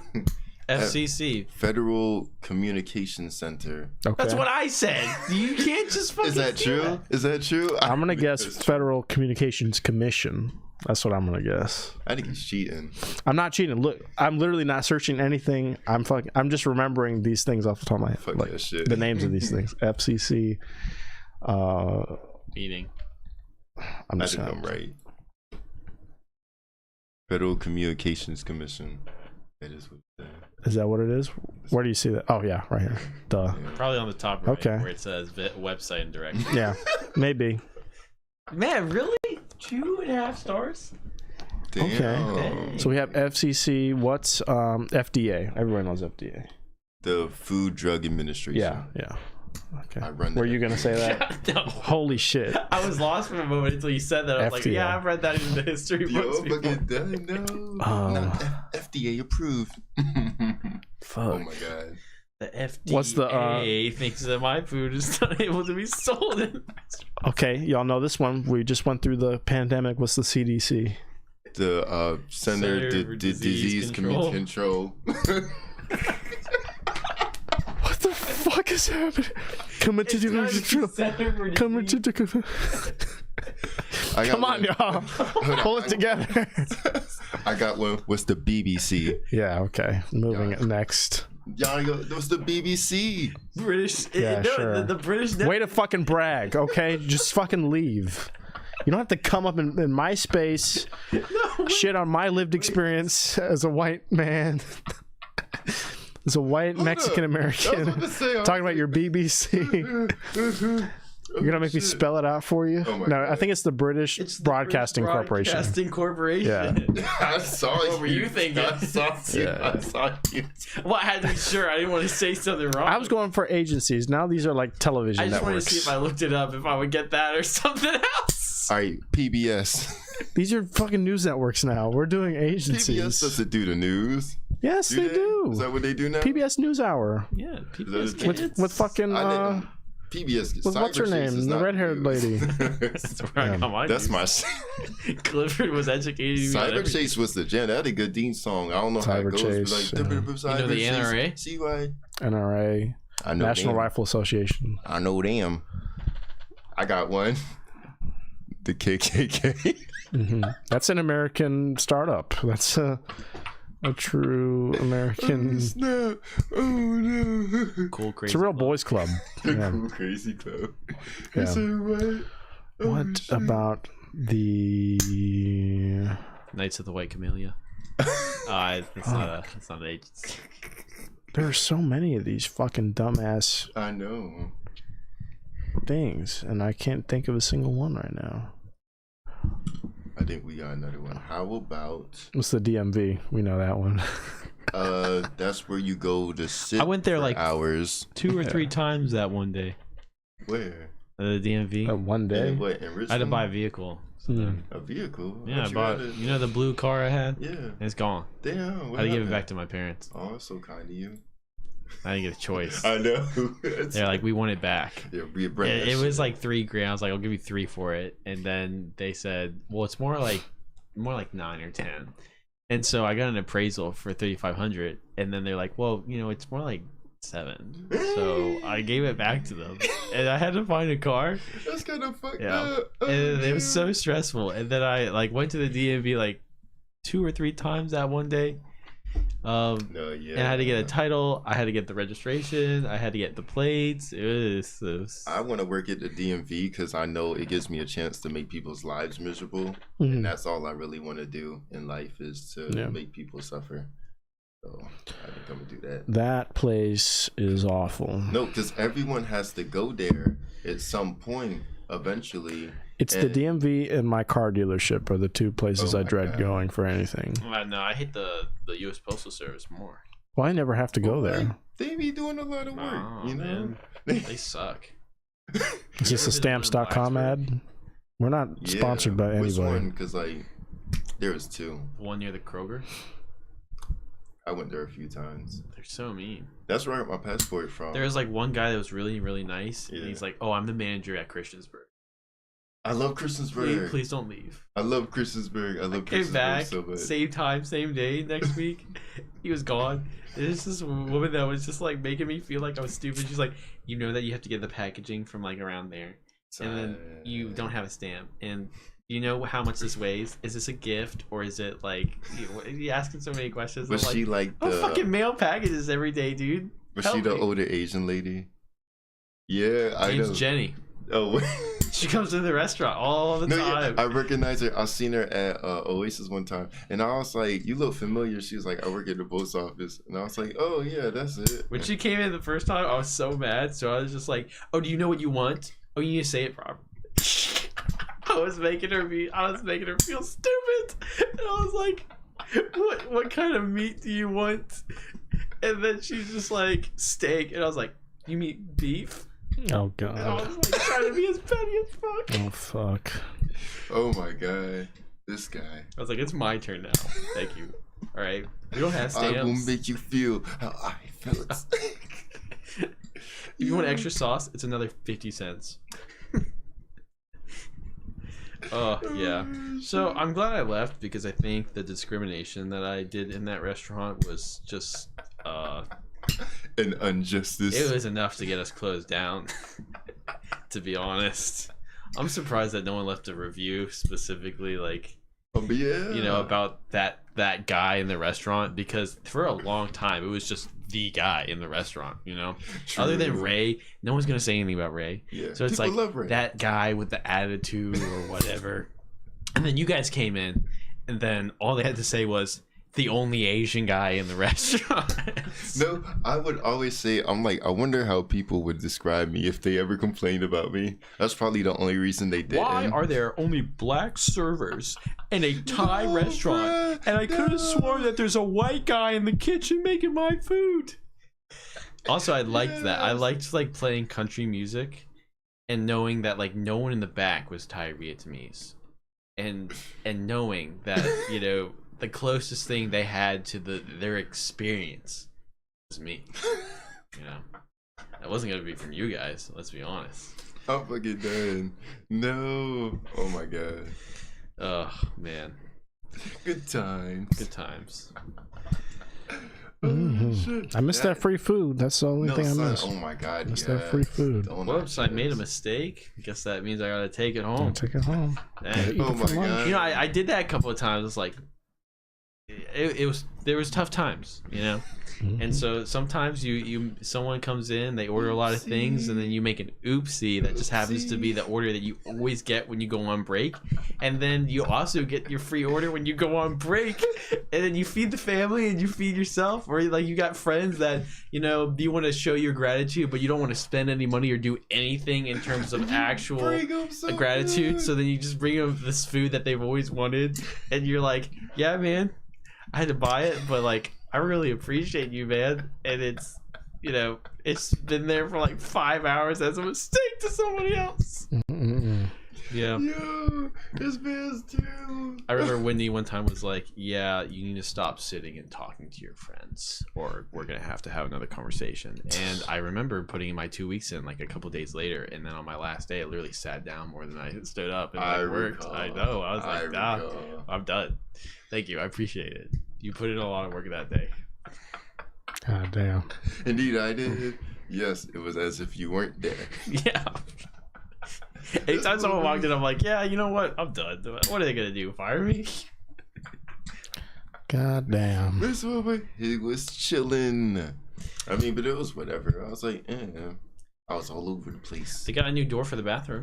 FCC. Federal Communication Center. Okay. That's what I said. You can't just fucking. Is that true? Is that true? I'm gonna guess Federal Communications Commission. That's what I'm gonna guess. I think he's cheating. I'm not cheating. Look, I'm literally not searching anything. I'm just remembering these things off the top of my head. Fuck Like that shit. the names of these things. FCC. Meeting. I'm I just think gonna, I'm right. Federal Communications Commission. That is what it said. Is that what it is? Where do you see that? Oh yeah, right here. Duh. Probably on the top right, Okay. where it says website and directory. Yeah, maybe. Man, really? 2.5 stars? Damn. Okay. So we have FCC. What's FDA? Everyone knows FDA. The Food Drug Administration. Yeah. Okay. I run Were that. you gonna say that? No. Holy shit. I was lost for a moment until you said that. I was like, FDA. yeah, I've read that in the history books Yo, before. fucking done, no. Not FDA approved. Fuck. Oh my god. The FDA What's the, thinks that my food is not able to be sold in. Okay, y'all know this one. We just went through the pandemic. What's the CDC? The Center for Disease Control. What the fuck is happening? Coming to the coming to the. Come on, y'all. Pull it together. I got one. What's the BBC? Yeah. Okay. Moving next. Y'all go. What's the BBC? British. Yeah, no, sure. the British. Way to fucking brag. Okay, just fucking leave. You don't have to come up in my space, shit on my lived experience as a white man, as a white Mexican American, talking about your BBC. You're gonna make me spell it out for you? Oh my No, God. I think it's the British Broadcasting Corporation. Broadcasting Corporation. Yeah. I saw you. What were you thinking? I saw you. Yeah. I saw you. Well, I had to be sure. I didn't want to say something wrong. I was going for agencies. Now these are like television I just wanted networks. to see if I looked it up, if I would get that or something else. All right, PBS. These are fucking news networks now. We're doing agencies. PBS doesn't do the news. Yes, they do. Is that what they do now? PBS NewsHour Yeah, PBS That is- Kids. with fucking I didn't. PBS. with what's her Cyber Chase name? is The not red-haired news. lady. That's where I got my That's news. my. Clifford was educating me on Cyber everything. Chase was the jam. That had a good Dean song. I don't know how Cyber it goes. Chase, But like, yeah. Cyber You know the NRA? Chase, CY. NRA, I know National them. Rifle Association. I know them. I got one. The KKK. That's an American startup. That's a true American. Snap. Oh no. Cool, crazy. It's a real club. boys club. The Yeah. Cool Crazy Club. Yeah. Is it right? Oh, What shit. about the? Knights of the White Camellia. It's not an agency. There are so many of these fucking dumbass I know. things, and I can't think of a single one right now. I think we got another one. How about What's the DMV? We know that one. that's where you go to sit I went there for like hours. 2 or 3 times that one day. Where? The DMV. One day. In what, in Richmond? I had to buy a vehicle. So then- A vehicle? yeah, I How'd bought. you had it? You know the blue car I had? Yeah. It's gone. Damn. I What had to give it happened? back to my parents. Oh, that's so kind of you. I didn't get a choice. I know. They're like, we want it back. Yeah, It was like $3,000. I was like, I'll give you 3 for it. And then they said, well, it's more like 9 or 10. And so I got an appraisal for $3,500. And then they're like, well, it's more like 7. So I gave it back to them, and I had to find a car. That's kind of fucked Yeah. up. Oh, And it was dude. so stressful. And then I went to the DMV like 2 or 3 times that one day. No, yeah. And I had to get a title. I had to get the registration. I had to get the plates. It was I want to work at the DMV because I know it gives me a chance to make people's lives miserable. Mhm. And that's all I really want to do in life is to Yeah. make people suffer. So I think I'm going to do that. That place is awful. No, because everyone has to go there at some point eventually. It's the And- DMV and my car dealership are the 2 places Oh I my dread God. going for anything. no, I hate the U.S. Postal Service more. Well, I never have to go Like, there. they be doing a lot of work, Oh, you know? man. They suck. Is this a stamps.com ad? We're not sponsored by Which anybody. one? Because, like, there was 2. The one near the Kroger. I went there a few times. They're so mean. That's where I got my passport from. There was like one guy that was really, really nice. Yeah. And he's like, oh, I'm the manager at Christiansburg. I love Christiansburg. Please don't leave. I love Christiansburg. I love Came Christiansburg back, so much. same time, same day, next week. He was gone. There's this woman that was just like making me feel like I was stupid. She's like, you know that you have to get the packaging from like around there. And then you don't have a stamp. And you know how much this weighs? Is this a gift or is it like you asking so many questions? Was I'm she like, like I the? fucking mail packages every day, dude. Was help she the me. older Asian lady? Yeah, I Name's know. Jenny. Oh, wait. She comes to the restaurant all the No, time. yeah, I recognize her. I seen her at Oasis one time, and I was like, "You look familiar." She was like, "I work at the post office," and I was like, "Oh yeah, that's it." When she came in the first time, I was so mad. So I was just like, "Oh, do you know what you want? Oh, you need to say it properly." I was making her feel stupid, and I was like, "What kind of meat do you want?" And then she's just like, "Steak," and I was like, "You mean beef?" Oh, And I God. was like trying to be as petty as fuck. Oh, fuck. Oh my god, this guy. I was like, "It's my turn now. Thank you. All right, we don't have I will stamps. make you feel how I felt. If you want extra sauce, it's another 50 cents." Oh, yeah. So I'm glad I left because I think the discrimination that I did in that restaurant was just, An injustice. it was enough to get us closed down, to be honest. I'm surprised that no one left a review specifically, like, Yeah. about that guy in the restaurant, because for a long time it was just the guy in the restaurant, other than True. Ray. No one's gonna say anything about Ray. Yeah. So it's People like love Ray. that guy with the attitude or whatever. And then you guys came in, and then all they had to say was, the only Asian guy in the restaurant. No, I would always say, I'm like, I wonder how people would describe me if they ever complained about me. That's probably the only reason they didn't. Why are there only black servers in a Thai restaurant? And I could have sworn that there's a white guy in the kitchen making my food. Also, I liked that. I liked like playing country music and knowing that like no one in the back was Thai Vietnamese. And knowing that, you know, the closest thing they had to their experience was me. You know, that wasn't gonna be from you guys. Let's be honest. I'm fucking done. No. Oh my god. Oh man. Good times. Good times. Mm-hmm. I missed that free food. That's the only thing I missed. Oh my god. Missed that free food. Whoops! I made a mistake. Guess that means I gotta take it home. Take it home. Oh my god. You know, I did that a couple of times. It's like there was tough times, you know. And so sometimes someone comes in, they order a lot of things, and then you make an oopsie that just happens to be the order that you always get when you go on break, and then you also get your free order when you go on break, and then you feed the family and you feed yourself, or like you got friends that, you know, you want to show your gratitude, but you don't want to spend any money or do anything in terms of actual gratitude. So then you just bring them this food that they've always wanted, and you're like, yeah, man, I had to buy it, but like, I really appreciate you, man. And it's, you know, it's been there for like 5 hours as a mistake to somebody else. Yeah. Yo, this man's too. I remember Wendy one time was like, yeah, you need to stop sitting and talking to your friends, or we're going to have another conversation. And I remember putting in my 2 weeks in like a couple days later. And then on my last day, I literally sat down more than I stood up and like, worked. I know. I was like, nah, I'm done. Thank you. I appreciate it. You put in a lot of work that day. God damn. Indeed, I did. Yes, it was as if you weren't there. Yeah. Anytime someone walked in, I'm like, yeah, you know what? I'm done. What are they going to do? Fire me? God damn. This woman, he was chilling. I mean, but it was whatever. I was like, I was all over the place. They got a new door for the bathroom.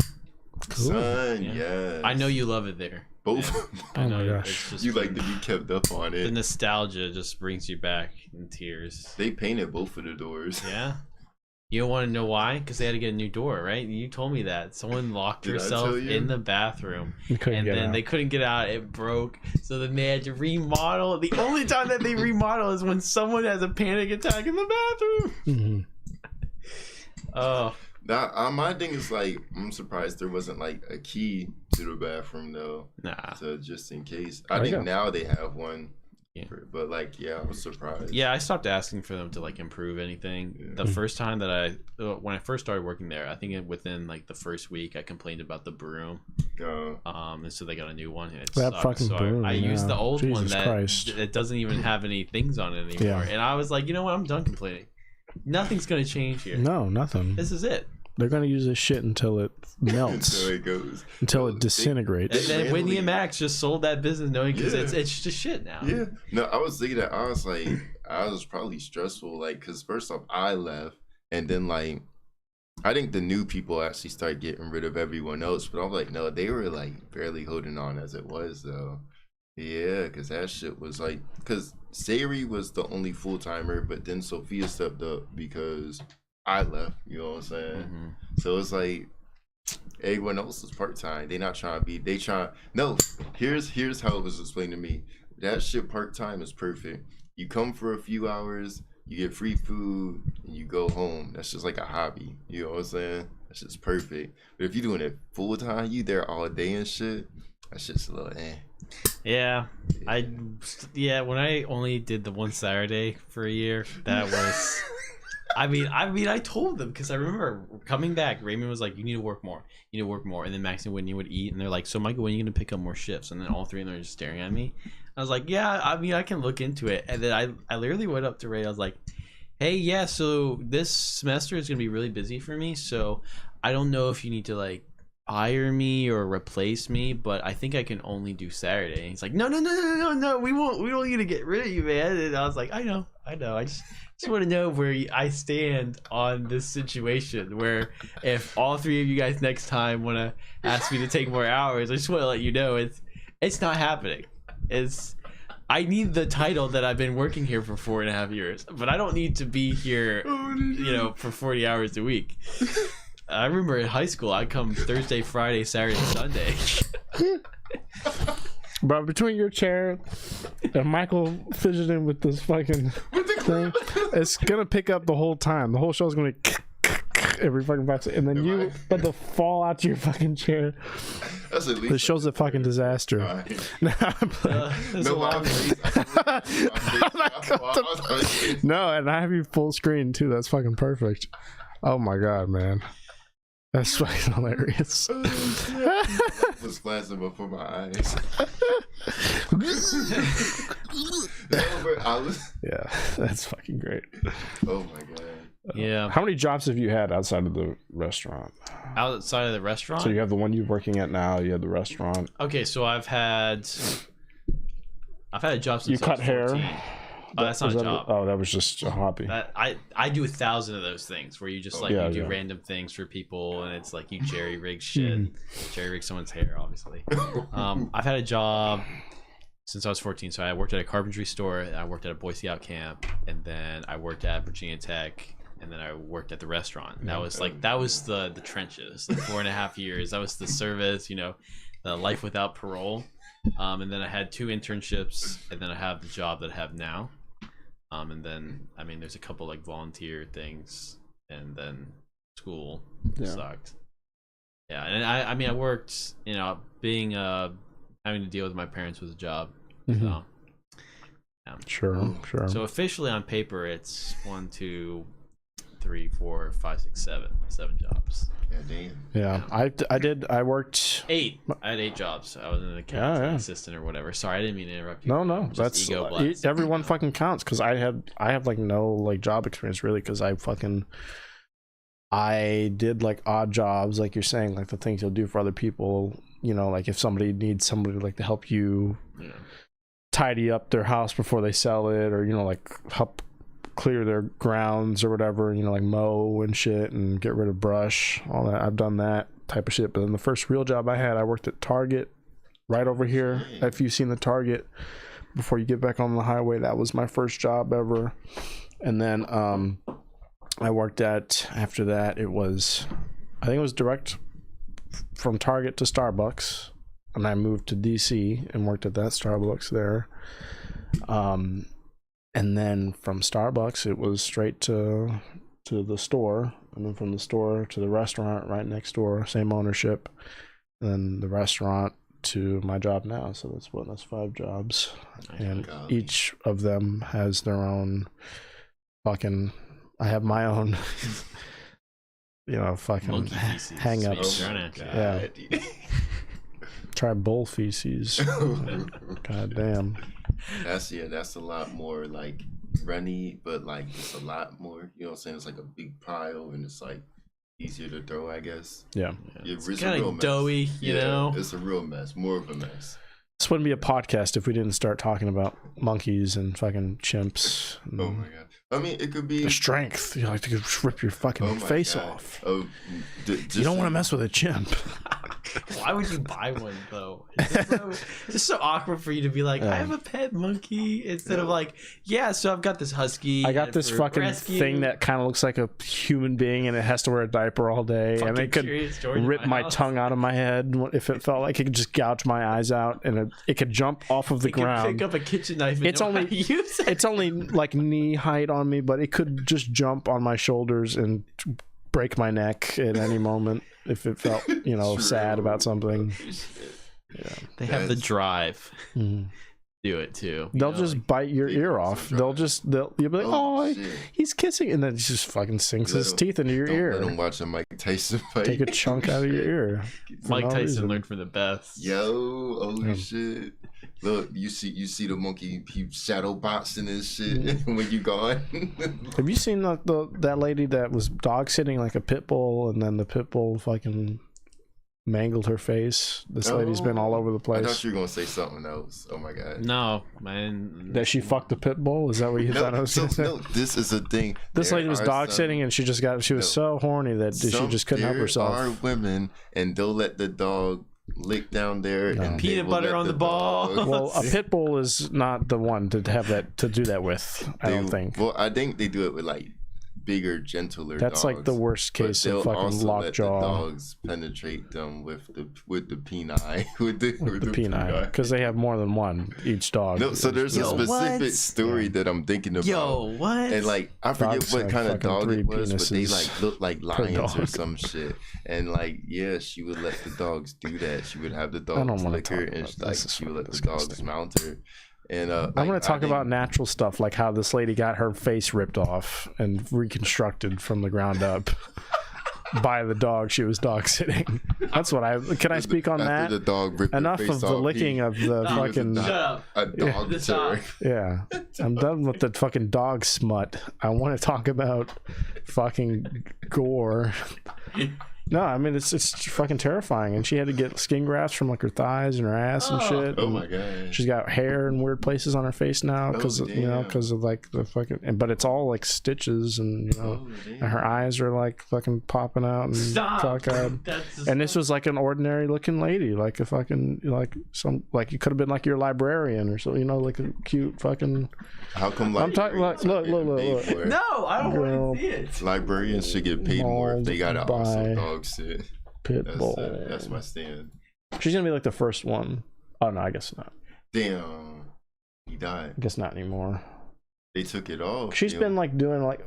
Cool. Son, Yeah. yes. I know you love it there. Both. Yeah. Oh my gosh. It's just You like to be kept up on the it. nostalgia just brings you back in tears. They painted both of the doors. Yeah. You don't want to know why? Because they had to get a new door, right? You told me that. Someone locked Did I herself tell you? in the bathroom. You couldn't And get then out. they couldn't get out. It broke. So then they had to remodel. The only time that they remodel is when someone has a panic attack in the bathroom. Mm-hmm. Oh. Now, my thing is like, I'm surprised there wasn't like a key to the bathroom though. Nah. So just in case. I There you think go. now they have one. Yeah. But like, yeah, I was surprised. Yeah, I stopped asking for them to like improve anything. Yeah. The first time that when I first started working there, I think within like the first week, I complained about the broom. And so they got a new one. And it That sucked. fucking So broom, I used the yeah. old one Jesus that Christ. it doesn't even have any things on it anymore. Yeah. And I was like, you know what? I'm done complaining. Nothing's gonna change here. No, nothing. This is it. They're gonna use this shit until it melts, So it goes. until it disintegrates. And then randomly- Whitney and Max just sold that business knowing because Yeah. it's just shit now. Yeah. No, I was thinking that. I was like, I was probably stressful. Like, because first off, I left. And then, like, I think the new people actually started getting rid of everyone else. But I was like, no, they were, like, barely holding on as it was, though. Yeah, because that shit was like, because Sayri was the only full timer. But then Sophia stepped up because I left. You know what I'm saying? Mm-hmm. So it's like everyone else is part time. They not trying to be. They trying. No, here's how it was explained to me. That shit part time is perfect. You come for a few hours, you get free food, and you go home. That's just like a hobby. You know what I'm saying? That's just perfect. But if you're doing it full time, you there all day and shit. That's just a little Yeah, when I only did the one Saturday for a year, that was. I mean, I told them because I remember coming back. Raymond was like, "You need to work more. You need to work more." And then Max and Whitney would eat, and they're like, "So, Michael, when are you gonna pick up more shifts?" And then all three of them are just staring at me. I was like, "Yeah, I mean, I can look into it." And then I literally went up to Ray. I was like, "Hey, yeah, so this semester is gonna be really busy for me. So I don't know if you need to like hire me or replace me, but I think I can only do Saturday." And he's like, No, we won't need to get rid of you, man. And I was like, I know. I just want to know where I stand on this situation, where if all three of you guys next time want to ask me to take more hours, I just want to let you know it's not happening. I need the title that I've been working here for 4.5 years, but I don't need to be here, for 40 hours a week. I remember in high school, I'd come Thursday, Friday, Saturday, Sunday. But between your chair and Michael fidgeting with this fucking thing, it's gonna pick up the whole time. The whole show's gonna be every fucking 5 seconds, and then you but the fall out to your fucking chair. That's at least the show's a fucking disaster. No, and I have you full screen too. That's fucking perfect. Oh my god, man. That's fucking hilarious. Was flashing before my eyes. Yeah, that's fucking great. Oh my god. Yeah. How many jobs have you had outside of the restaurant? Outside of the restaurant? So you have the one you're working at now. You have the restaurant. Okay, so I've had a job since you cut hair. Oh, that's not a job. That was just a hobby. I do 1,000 of those things where you just you do random things for people, and it's like you jerry rig shit, jerry rig someone's hair, obviously. I've had a job since I was 14. So I worked at a carpentry store, and I worked at a Boy Scout camp, and then I worked at Virginia Tech, and then I worked at the restaurant. And that was the trenches, like 4.5 years. That was the service, the life without parole. And then I had 2 internships, and then I have the job that I have now. And then there's a couple like volunteer things, and then school sucked. Yeah, and I worked, being having to deal with my parents was a job. So yeah. Sure. So officially on paper it's 1, 2, 3, 4, 5, 6, 7 jobs. Yeah, damn. Yeah, I worked 8. I had 8 jobs. I was an accountant assistant or whatever. Sorry, I didn't mean to interrupt you. No, that's ego blast. Everyone fucking counts, because I have like no like job experience really, because I did like odd jobs, like you're saying, like the things you'll do for other people. Like if somebody needs somebody like to help you tidy up their house before they sell it, or like help clear their grounds or whatever, like mow and shit and get rid of brush, all that. I've done that type of shit. But then the first real job I had, I worked at Target right over here. If you've seen the Target before you get back on the highway, that was my first job ever. And then I worked after that, I think it was direct from Target to Starbucks, and I moved to DC and worked at that Starbucks there. And then from Starbucks, it was straight to the store, and then from the store to the restaurant right next door, same ownership, and then the restaurant to my job now. So that's 5 jobs, and each of them has their own fucking. I have my own, fucking hang-ups. Yeah. Try bull feces. God damn. That's a lot more like runny, but like it's a lot more, you know what I'm saying? It's like a big pile, and it's like easier to throw, I guess. Yeah. It's kind of doughy, you know? It's a real mess, more of a mess. This wouldn't be a podcast if we didn't start talking about monkeys and fucking chimps. And oh my god. I mean, it could be the strength. You like to rip your fucking face off. Oh, you don't want to mess with a chimp. Why would you buy one though? It's just so awkward for you to be like, I have a pet monkey, instead of like, so I've got this husky. I got this fucking thing that kind of looks like a human being, and it has to wear a diaper all day, and it could rip my tongue out of my head if it felt like it could just gouge my eyes out, and it could jump off of the ground. Pick up a kitchen knife. And it's only like knee height on me, but it could just jump on my shoulders and break my neck at any moment if it felt, sad about something. Yeah. They have the drive. Do it too. They'll just bite your ear off. You'll be like, he's kissing, and then he just fucking sinks his teeth into your ear. Let him watch a Mike Tyson fight. Take a chunk out of your ear. Mike Tyson learned from the best. Shit. Look, you see the monkey, he shadow boxing and shit when you gone. Have you seen that lady that was dog sitting like a pit bull, and then the pit bull fucking mangled her face? This lady's been all over the place. I thought you were gonna say something else. Oh my god. No, man. That she fucked the pit bull? Is that what you thought I was gonna say? No, this is a thing. This lady was dog sitting, and she was so horny that she just couldn't help herself. There are women, and they'll let the dog lick down there and peanut butter on the ball. Well, a pit bull is not the one to have that to do that with. I don't think. Well, I think they do it with like bigger, gentler That's dogs. like the worst case of fucking lockjaw. Dogs penetrate them with the penile, with the penile, because they have more than one each dog. No, so there's a specific story that I'm thinking about. Yo, what? And like I forget Dogs what have kind of dog it was, but they penises like looked like lions or dog. some shit. And like she would let the dogs do that. She would have the don't dogs wanna lick her, talk and about like this. she would let the Disgusting. dogs mount her. And I'm going to talk about natural stuff, like how this lady got her face ripped off and reconstructed from the ground up by the dog she was dog sitting. That's what can I speak on that? The dog ripped Enough her face of the off, licking of the fucking. Shut up. a dog Stop. Yeah, I'm done with the fucking dog smut. I want to talk about fucking gore. No, I mean it's fucking terrifying, and she had to get skin grafts from like her thighs and her ass and shit. Oh and my god. she's got hair in weird places on her face now because because of like the fucking. But it's all like stitches, and and her eyes are like fucking popping out and Stop. cockeyed. And this was like an ordinary looking lady, like a fucking like you could have been like your librarian or so, like a cute fucking. How come I'm talking like look. No, I don't Girl. want to see it. Librarians should get paid more if they gotta Mauled also by dog sit. Pit bull. That's my stand. She's gonna be like the first one. Oh no, I guess not. Damn, he died. I guess not anymore. They took it off. She's been like doing like.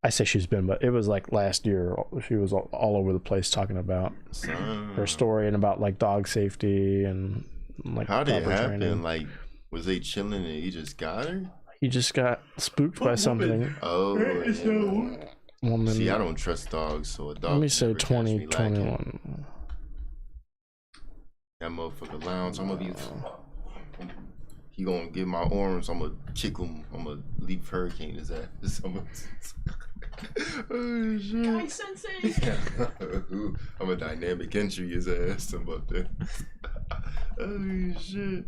I say she's been, but it was like last year. She was all over the place talking about her story and about like dog safety and like. How did it proper happen? training. Like, was they chilling and he just got her? He just got spooked by something. Oh, yeah. Woman. See, I don't trust dogs, so a dog. Let me can say never catch me lacking. 2021. That motherfucker lounge. I'm gonna be. He gonna get my arms. I'm gonna kick him. I'm gonna leave hurricane his ass. Oh shit. Guy sensei. I'm a dynamic entry his ass. I'm about to. Oh shit.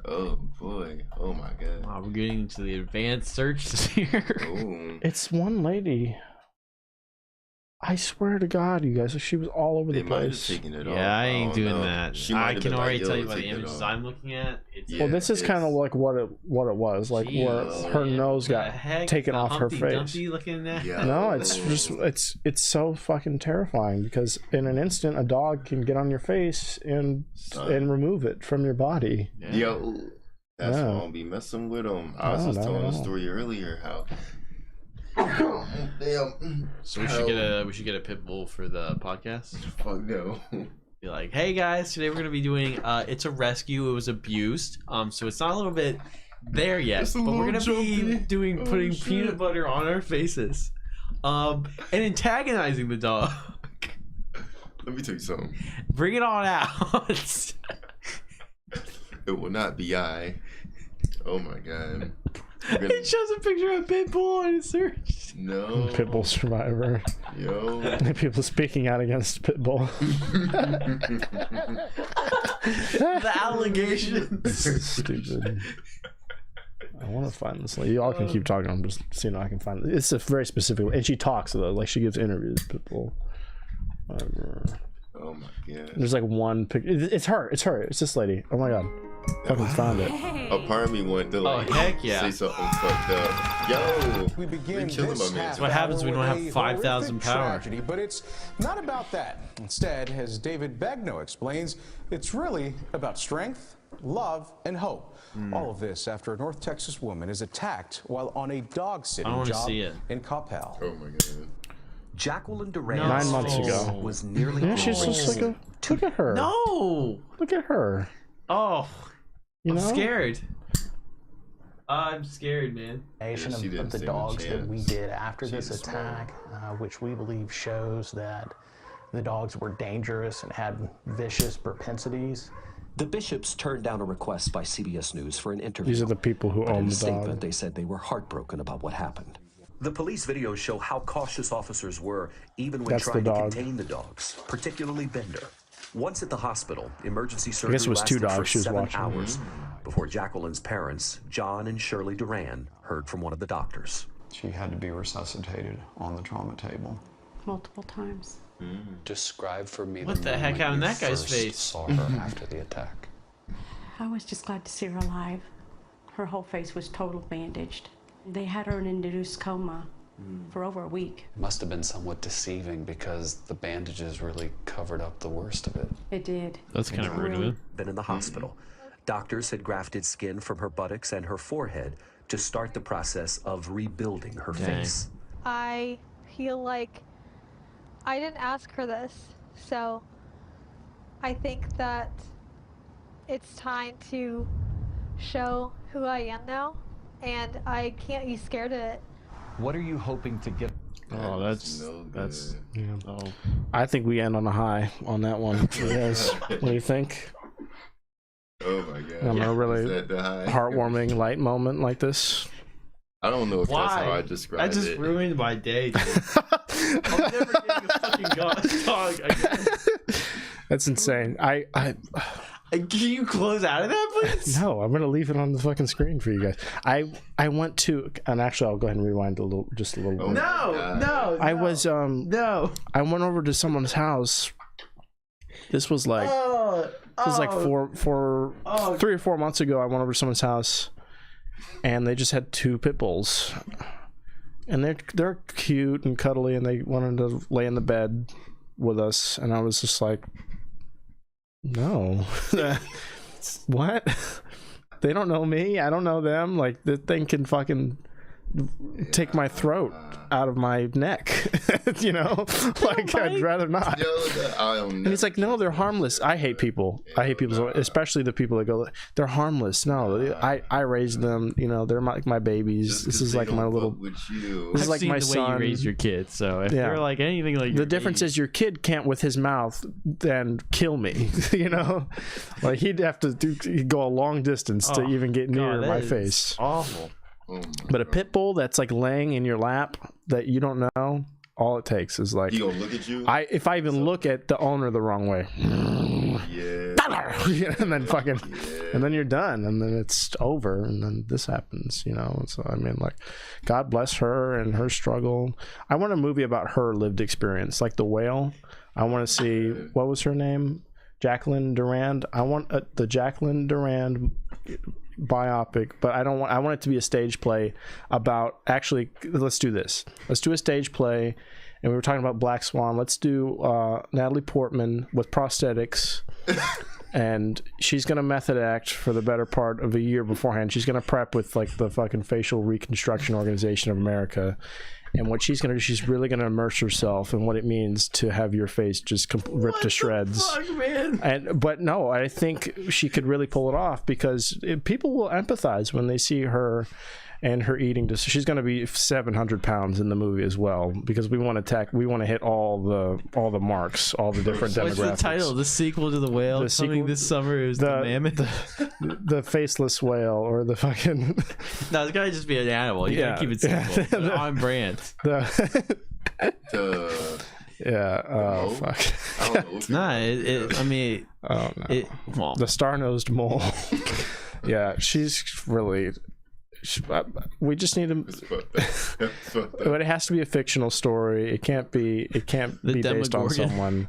Oh boy. Oh my god. Wow, we're getting into the advanced searches here. Oh. It's one lady. I swear to God, you guys, she was all over They the might have place. taken it off. Yeah, I ain't don't doing know. that. She might I have can been already like, tell "Yo, you by the take it images off." I'm looking at. It's Yeah. Well, this is kind of like what it was, like where Jeez, her man. nose What got the heck? taken The off her Humpty face. Dumpty looking at. Yeah. No, it's just it's so fucking terrifying because in an instant a dog can get on your face and remove it from your body. Yeah. Yo, that's Yeah. why I don't be messing with them. I was just telling a story earlier how. Damn. So we should get a pit bull for the podcast. Fuck no. Be like, hey guys, today we're gonna be doing it's a rescue. It was abused. So it's not a little bit there yet, It's a but we're gonna little be jumpy. putting shit. peanut butter on our faces, and antagonizing the dog. Let me tell you something. Bring it on out. It will not be I. Oh my god. It shows a picture of a pit bull on his search. No. Pitbull survivor. Yo. People speaking out against pitbull. The allegations. Stupid. I want to find this lady. Y'all can keep talking. I'm just seeing if I can find it. It's a very specific, and she talks though, like she gives interviews. Pitbull. Whatever. Oh my god. There's like one picture. It's her. It's her. It's this lady. Oh my god. Fucking found it. A part of me wanted to like heck yeah. say something fucked up. Yo. We begin They killing this my man. half What happens when we don't hour have with a 5,000 horrific power? tragedy, but it's not about that. Instead, as David Begnaud explains, it's really about strength, love, and hope. All of this after a North Texas woman is attacked while on a dog I sitting wanna job see it. in Coppell. Oh my god. Jacqueline Duran's 9 months face ago. was nearly Yeah, she's just like a. Look at her. No. Look at her. Oh, You I'm know. scared. I'm scared, man. Yeah, she Of didn't the stand a dogs that we chance. did after She this is small. attack, which we believe shows that the dogs were dangerous and had vicious propensities. The Bishops turned down a request by CBS News for an interview. These are the people who But in own a the statement, dog. they said they were heartbroken about what happened. The police videos show how cautious officers were, even when That's the trying to dog. contain the dogs, particularly Bender. Once at the hospital, emergency guess surgery it was two lasted for dogs she was 7 watching. hours before Jacqueline's parents, John and Shirley Duran, heard from one of the doctors. She had to be resuscitated on the trauma table. Multiple times. Describe for me what the heck happened in that guy's face. Saw her after the attack. I was just glad to see her alive. Her whole face was totally bandaged. They had her in an induced coma for over a week. It must have been somewhat deceiving because the bandages really covered up the worst of it. It did. That's kind of rude of him. Been in the hospital. Doctors had grafted skin from her buttocks and her forehead to start the process of rebuilding her face. I feel like I didn't ask her this, so I think that it's time to show who I am now, and I can't be scared of it. What are you hoping to get? Oh, that's yeah. Oh. I think we end on a high on that one. Yes. What do you think? Oh my god! I'm a really heartwarming light moment like this. I don't know if that's how I describe it. That just ruined my day. I'm never getting a fucking dog again. That's insane. Can you close out of that, please? No, I'm gonna leave it on the fucking screen for you guys. I went to, and actually I'll go ahead and rewind just a little bit. No. I was no. I went over to someone's house. This was like 3 or 4 months ago. I went over to someone's house, and they just had 2 pit bulls, and they're cute and cuddly, and they wanted to lay in the bed with us, and I was just like, no. What? They don't know me, I don't know them. Like, the thing can fucking take my throat out of my neck. You know, like, I'd rather not. And he's like, no, they're harmless. I hate people, especially the people that go, they're harmless. No, I raised them, you know, they're my babies. This is like my little, this is like my son. The way you raise your kids, so if they're like anything like the difference is your kid can't with his mouth then kill me. You know, like he'd have to go a long distance to even get near my face. Awful. But a pit bull that's like laying in your lap that you don't know, all it takes is like, he gonna look at you. If I even look at the owner the wrong way, and then fucking, and then you're done, and then it's over, and then this happens, you know. So I mean, like, God bless her and her struggle. I want a movie about her lived experience, like The Whale. I want to see, what was her name, Jacqueline Durand. I want the Jacqueline Durand biopic, but I want it to be a stage play about, actually, let's do this. Let's do a stage play, and we were talking about Black Swan. Let's do Natalie Portman with prosthetics, and she's gonna method act for the better part of a year beforehand. She's gonna prep with like the fucking Facial Reconstruction Organization of America. And what she's gonna do, she's really gonna immerse herself in what it means to have your face just ripped to shreds. Fuck, man? But no, I think she could really pull it off, because people will empathize when they see her and her eating. She's gonna be 700 pounds in the movie as well, because we want to hit all the marks, all the different demographics. What's the title? The sequel to The Whale coming this summer is the Mammoth. The faceless whale, or the fucking. No, it's gotta just be an animal. You gotta keep it simple. On brand. Yeah. Oh fuck. I mean. Oh no. Well, the star-nosed mole. Yeah, she's really. We just need to. But it has to be a fictional story. It can't be based on someone.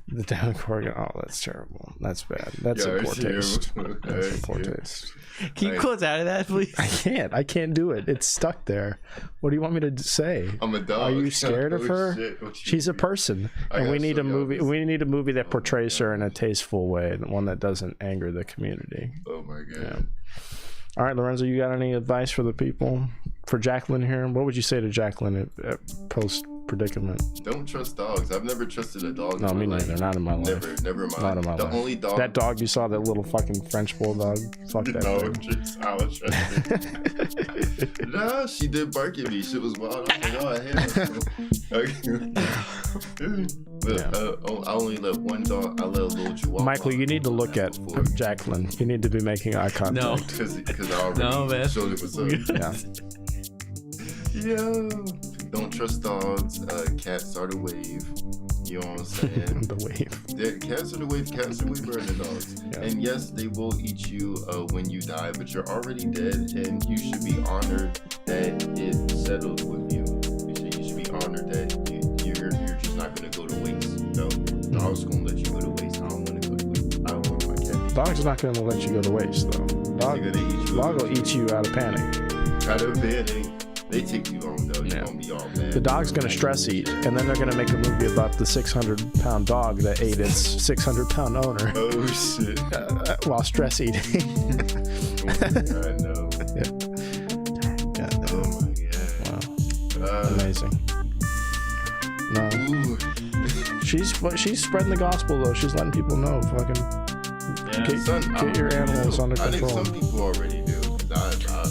The Demogorgon. Oh, that's terrible. That's bad. That's a poor taste. That's a poor taste. Can you close out of that, please? I can't do it. It's stuck there. What do you want me to say? I'm a dog. Are you scared of her? She's a person, and we need a movie. We need a movie that portrays her in a tasteful way, one that doesn't anger the community. Oh my god. Yeah. All right, Lorenzo, you got any advice for the people? For Jacqueline here, what would you say to Jacqueline at post predicament? Don't trust dogs. I've never trusted a dog. No, me neither. Not in my life. Never in my life. Not in my life. Only dog. That dog you saw, that little fucking French bulldog. Fuck that thing. No, she did bark at me. Shit was wild. I was like, oh, I hate her. But I only let one dog. I let a little chihuahua. Michael, you need to look at Jacqueline. You need to be making eye contact. No, because I already showed it was up. Yeah. Don't trust dogs. Cats are the wave. You know what I'm saying? The wave. Cats are the wave. Cats are way better than dogs. Yeah. And yes, they will eat you when you die, but you're already dead, and you should be honored that it settled with you. You should be honored that you're just not gonna go to waste. No, dog's gonna let you go to waste. I don't want to go to waste. I don't want my cat. Dog's not going to let you go to waste, though. Dog will eat you out of panic. Out of panic. They take too long, though. You're going to be all mad. The dog's going to stress eat, and then they're going to make a movie about the 600-pound dog that ate its 600-pound owner. Oh, shit. While stress eating. I know. Yeah. God, oh, my God. Wow. Amazing. No. She's spreading the gospel, though. She's letting people know. Fucking get your animals under control. I think some people already do.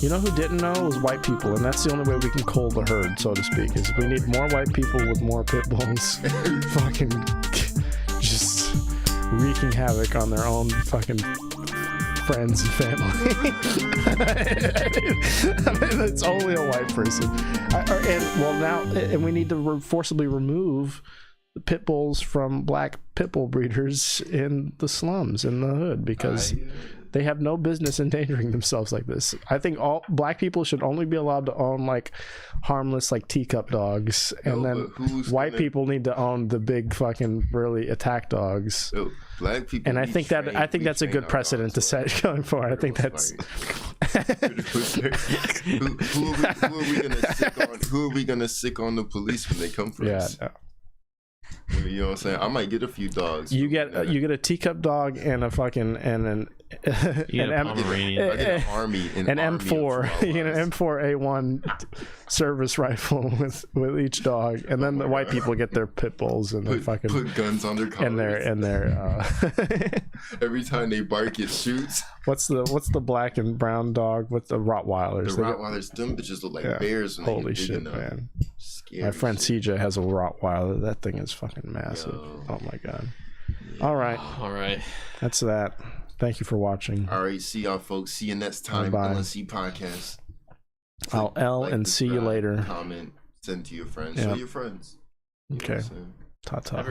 You know who didn't know was white people, and that's the only way we can cull the herd, so to speak. Is we need more white people with more pit bulls, fucking just wreaking havoc on their own fucking friends and family. I mean, it's only a white person, and we need to forcibly remove the pit bulls from black pit bull breeders in the slums in the hood because they have no business endangering themselves like this. I think all black people should only be allowed to own like harmless like teacup dogs, and then white people need to own the big fucking burly attack dogs. Black people, and I think that's a good precedent to set going forward. I think that's who are we gonna sick on the police when they come for us? No. You know what I'm saying? I might get a few dogs. You get a teacup dog and a fucking an Pomeranian. an army, an M4, an M4A1 service rifle with each dog, and then the white people get their pit bulls and put guns on their collars. and their every time they bark, it shoots. What's the black and brown dog with the Rottweilers? The Rottweilers, them bitches look like bears. When Holy they get big shit, enough. man! Scary My friend shit. CJ has a Rottweiler. That thing is fucking massive. Oh my god! Yeah. All right. That's that. Thank you for watching. All right, see y'all, folks. See you next time. Bye. L&C Podcast. I'll and see you later. Comment, send to your friends. Yeah. Show your friends. You know okay. Ta-ta.